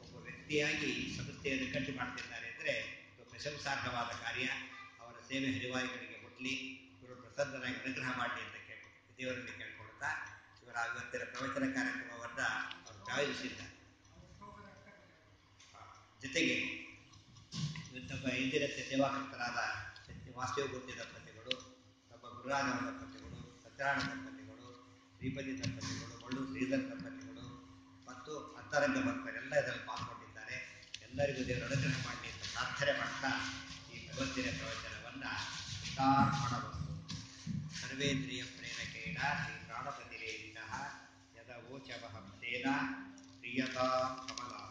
ಒಬ್ಬ ವ್ಯಕ್ತಿಯಾಗಿ ಸಂಸ್ಥೆಯನ್ನು ಕಟ್ಟಿ ಮಾಡ್ತಿದ್ದಾರೆ ಅಂದರೆ ಇದು ಪ್ರಶಂಸಾರ್ಹವಾದ ಕಾರ್ಯ. ಅವರ ಸೇವೆ ಹರಿವಾಯುಗಳಿಗೆ ಮುಟ್ಲಿ, ಇವರು ಪ್ರಸನ್ನರಾಗಿ ಅನುಗ್ರಹ ಮಾಡಲಿ ಅಂತ ದೇವರಲ್ಲಿ ಕೇಳ್ಕೊಳ್ತಾ, ಇವರ ಇವತ್ತಿನ ಪ್ರವಚನ ಕಾರ್ಯಕ್ರಮವನ್ನು ಅವರು ಪ್ರಾಯೋಜಿಸಿದ್ದಾರೆ. ಜೊತೆಗೆ ನಮ್ಮ ಇಂದಿರತ್ತೆ ಸೇವಾಕರ್ತರಾದ ವಾಸ್ತವ್ಯಮೂರ್ತಿ ದಂಪತಿಗಳು, ನಮ್ಮ ಗುರುರಾಜ ದಂಪತಿಗಳು, ಸತ್ಯನಾರಾಯಣ ದಂಪತಿಗಳು, ಶ್ರೀಪತಿ ದಂಪತಿಗಳು, ಮಳ್ಳು ಶ್ರೀಧರ್ ದಂಪತಿಗಳು ಮತ್ತು ಅಂತರಂಗ ಭಕ್ತರೆಲ್ಲ ಇದರಲ್ಲಿ ಪಾಲ್ಗೊಂಡಿದ್ದಾರೆ. ಎಲ್ಲರಿಗೂ ದೇವರು ಅನುಗ್ರಹ ಮಾಡಲಿ ಅಂತ ಪ್ರಾರ್ಥನೆ ಮಾಡ್ತಾ ಈ ಭಗವದ್ಗೀತೆ ಪ್ರವಚನವನ್ನು ಕೃಷ್ಣಾರ್ಪಣವಸ್ತು. ಸರ್ವೇಂದ್ರಿಯ ಪ್ರೇರಕೇಣ ಶ್ರೀ ಪ್ರಾಣಪತಿರೇರಿತಃ ಯದ ವೋಚಮಹಂ ತೇನ ಪ್ರಿಯತಾಂ ಕಮಲಾ.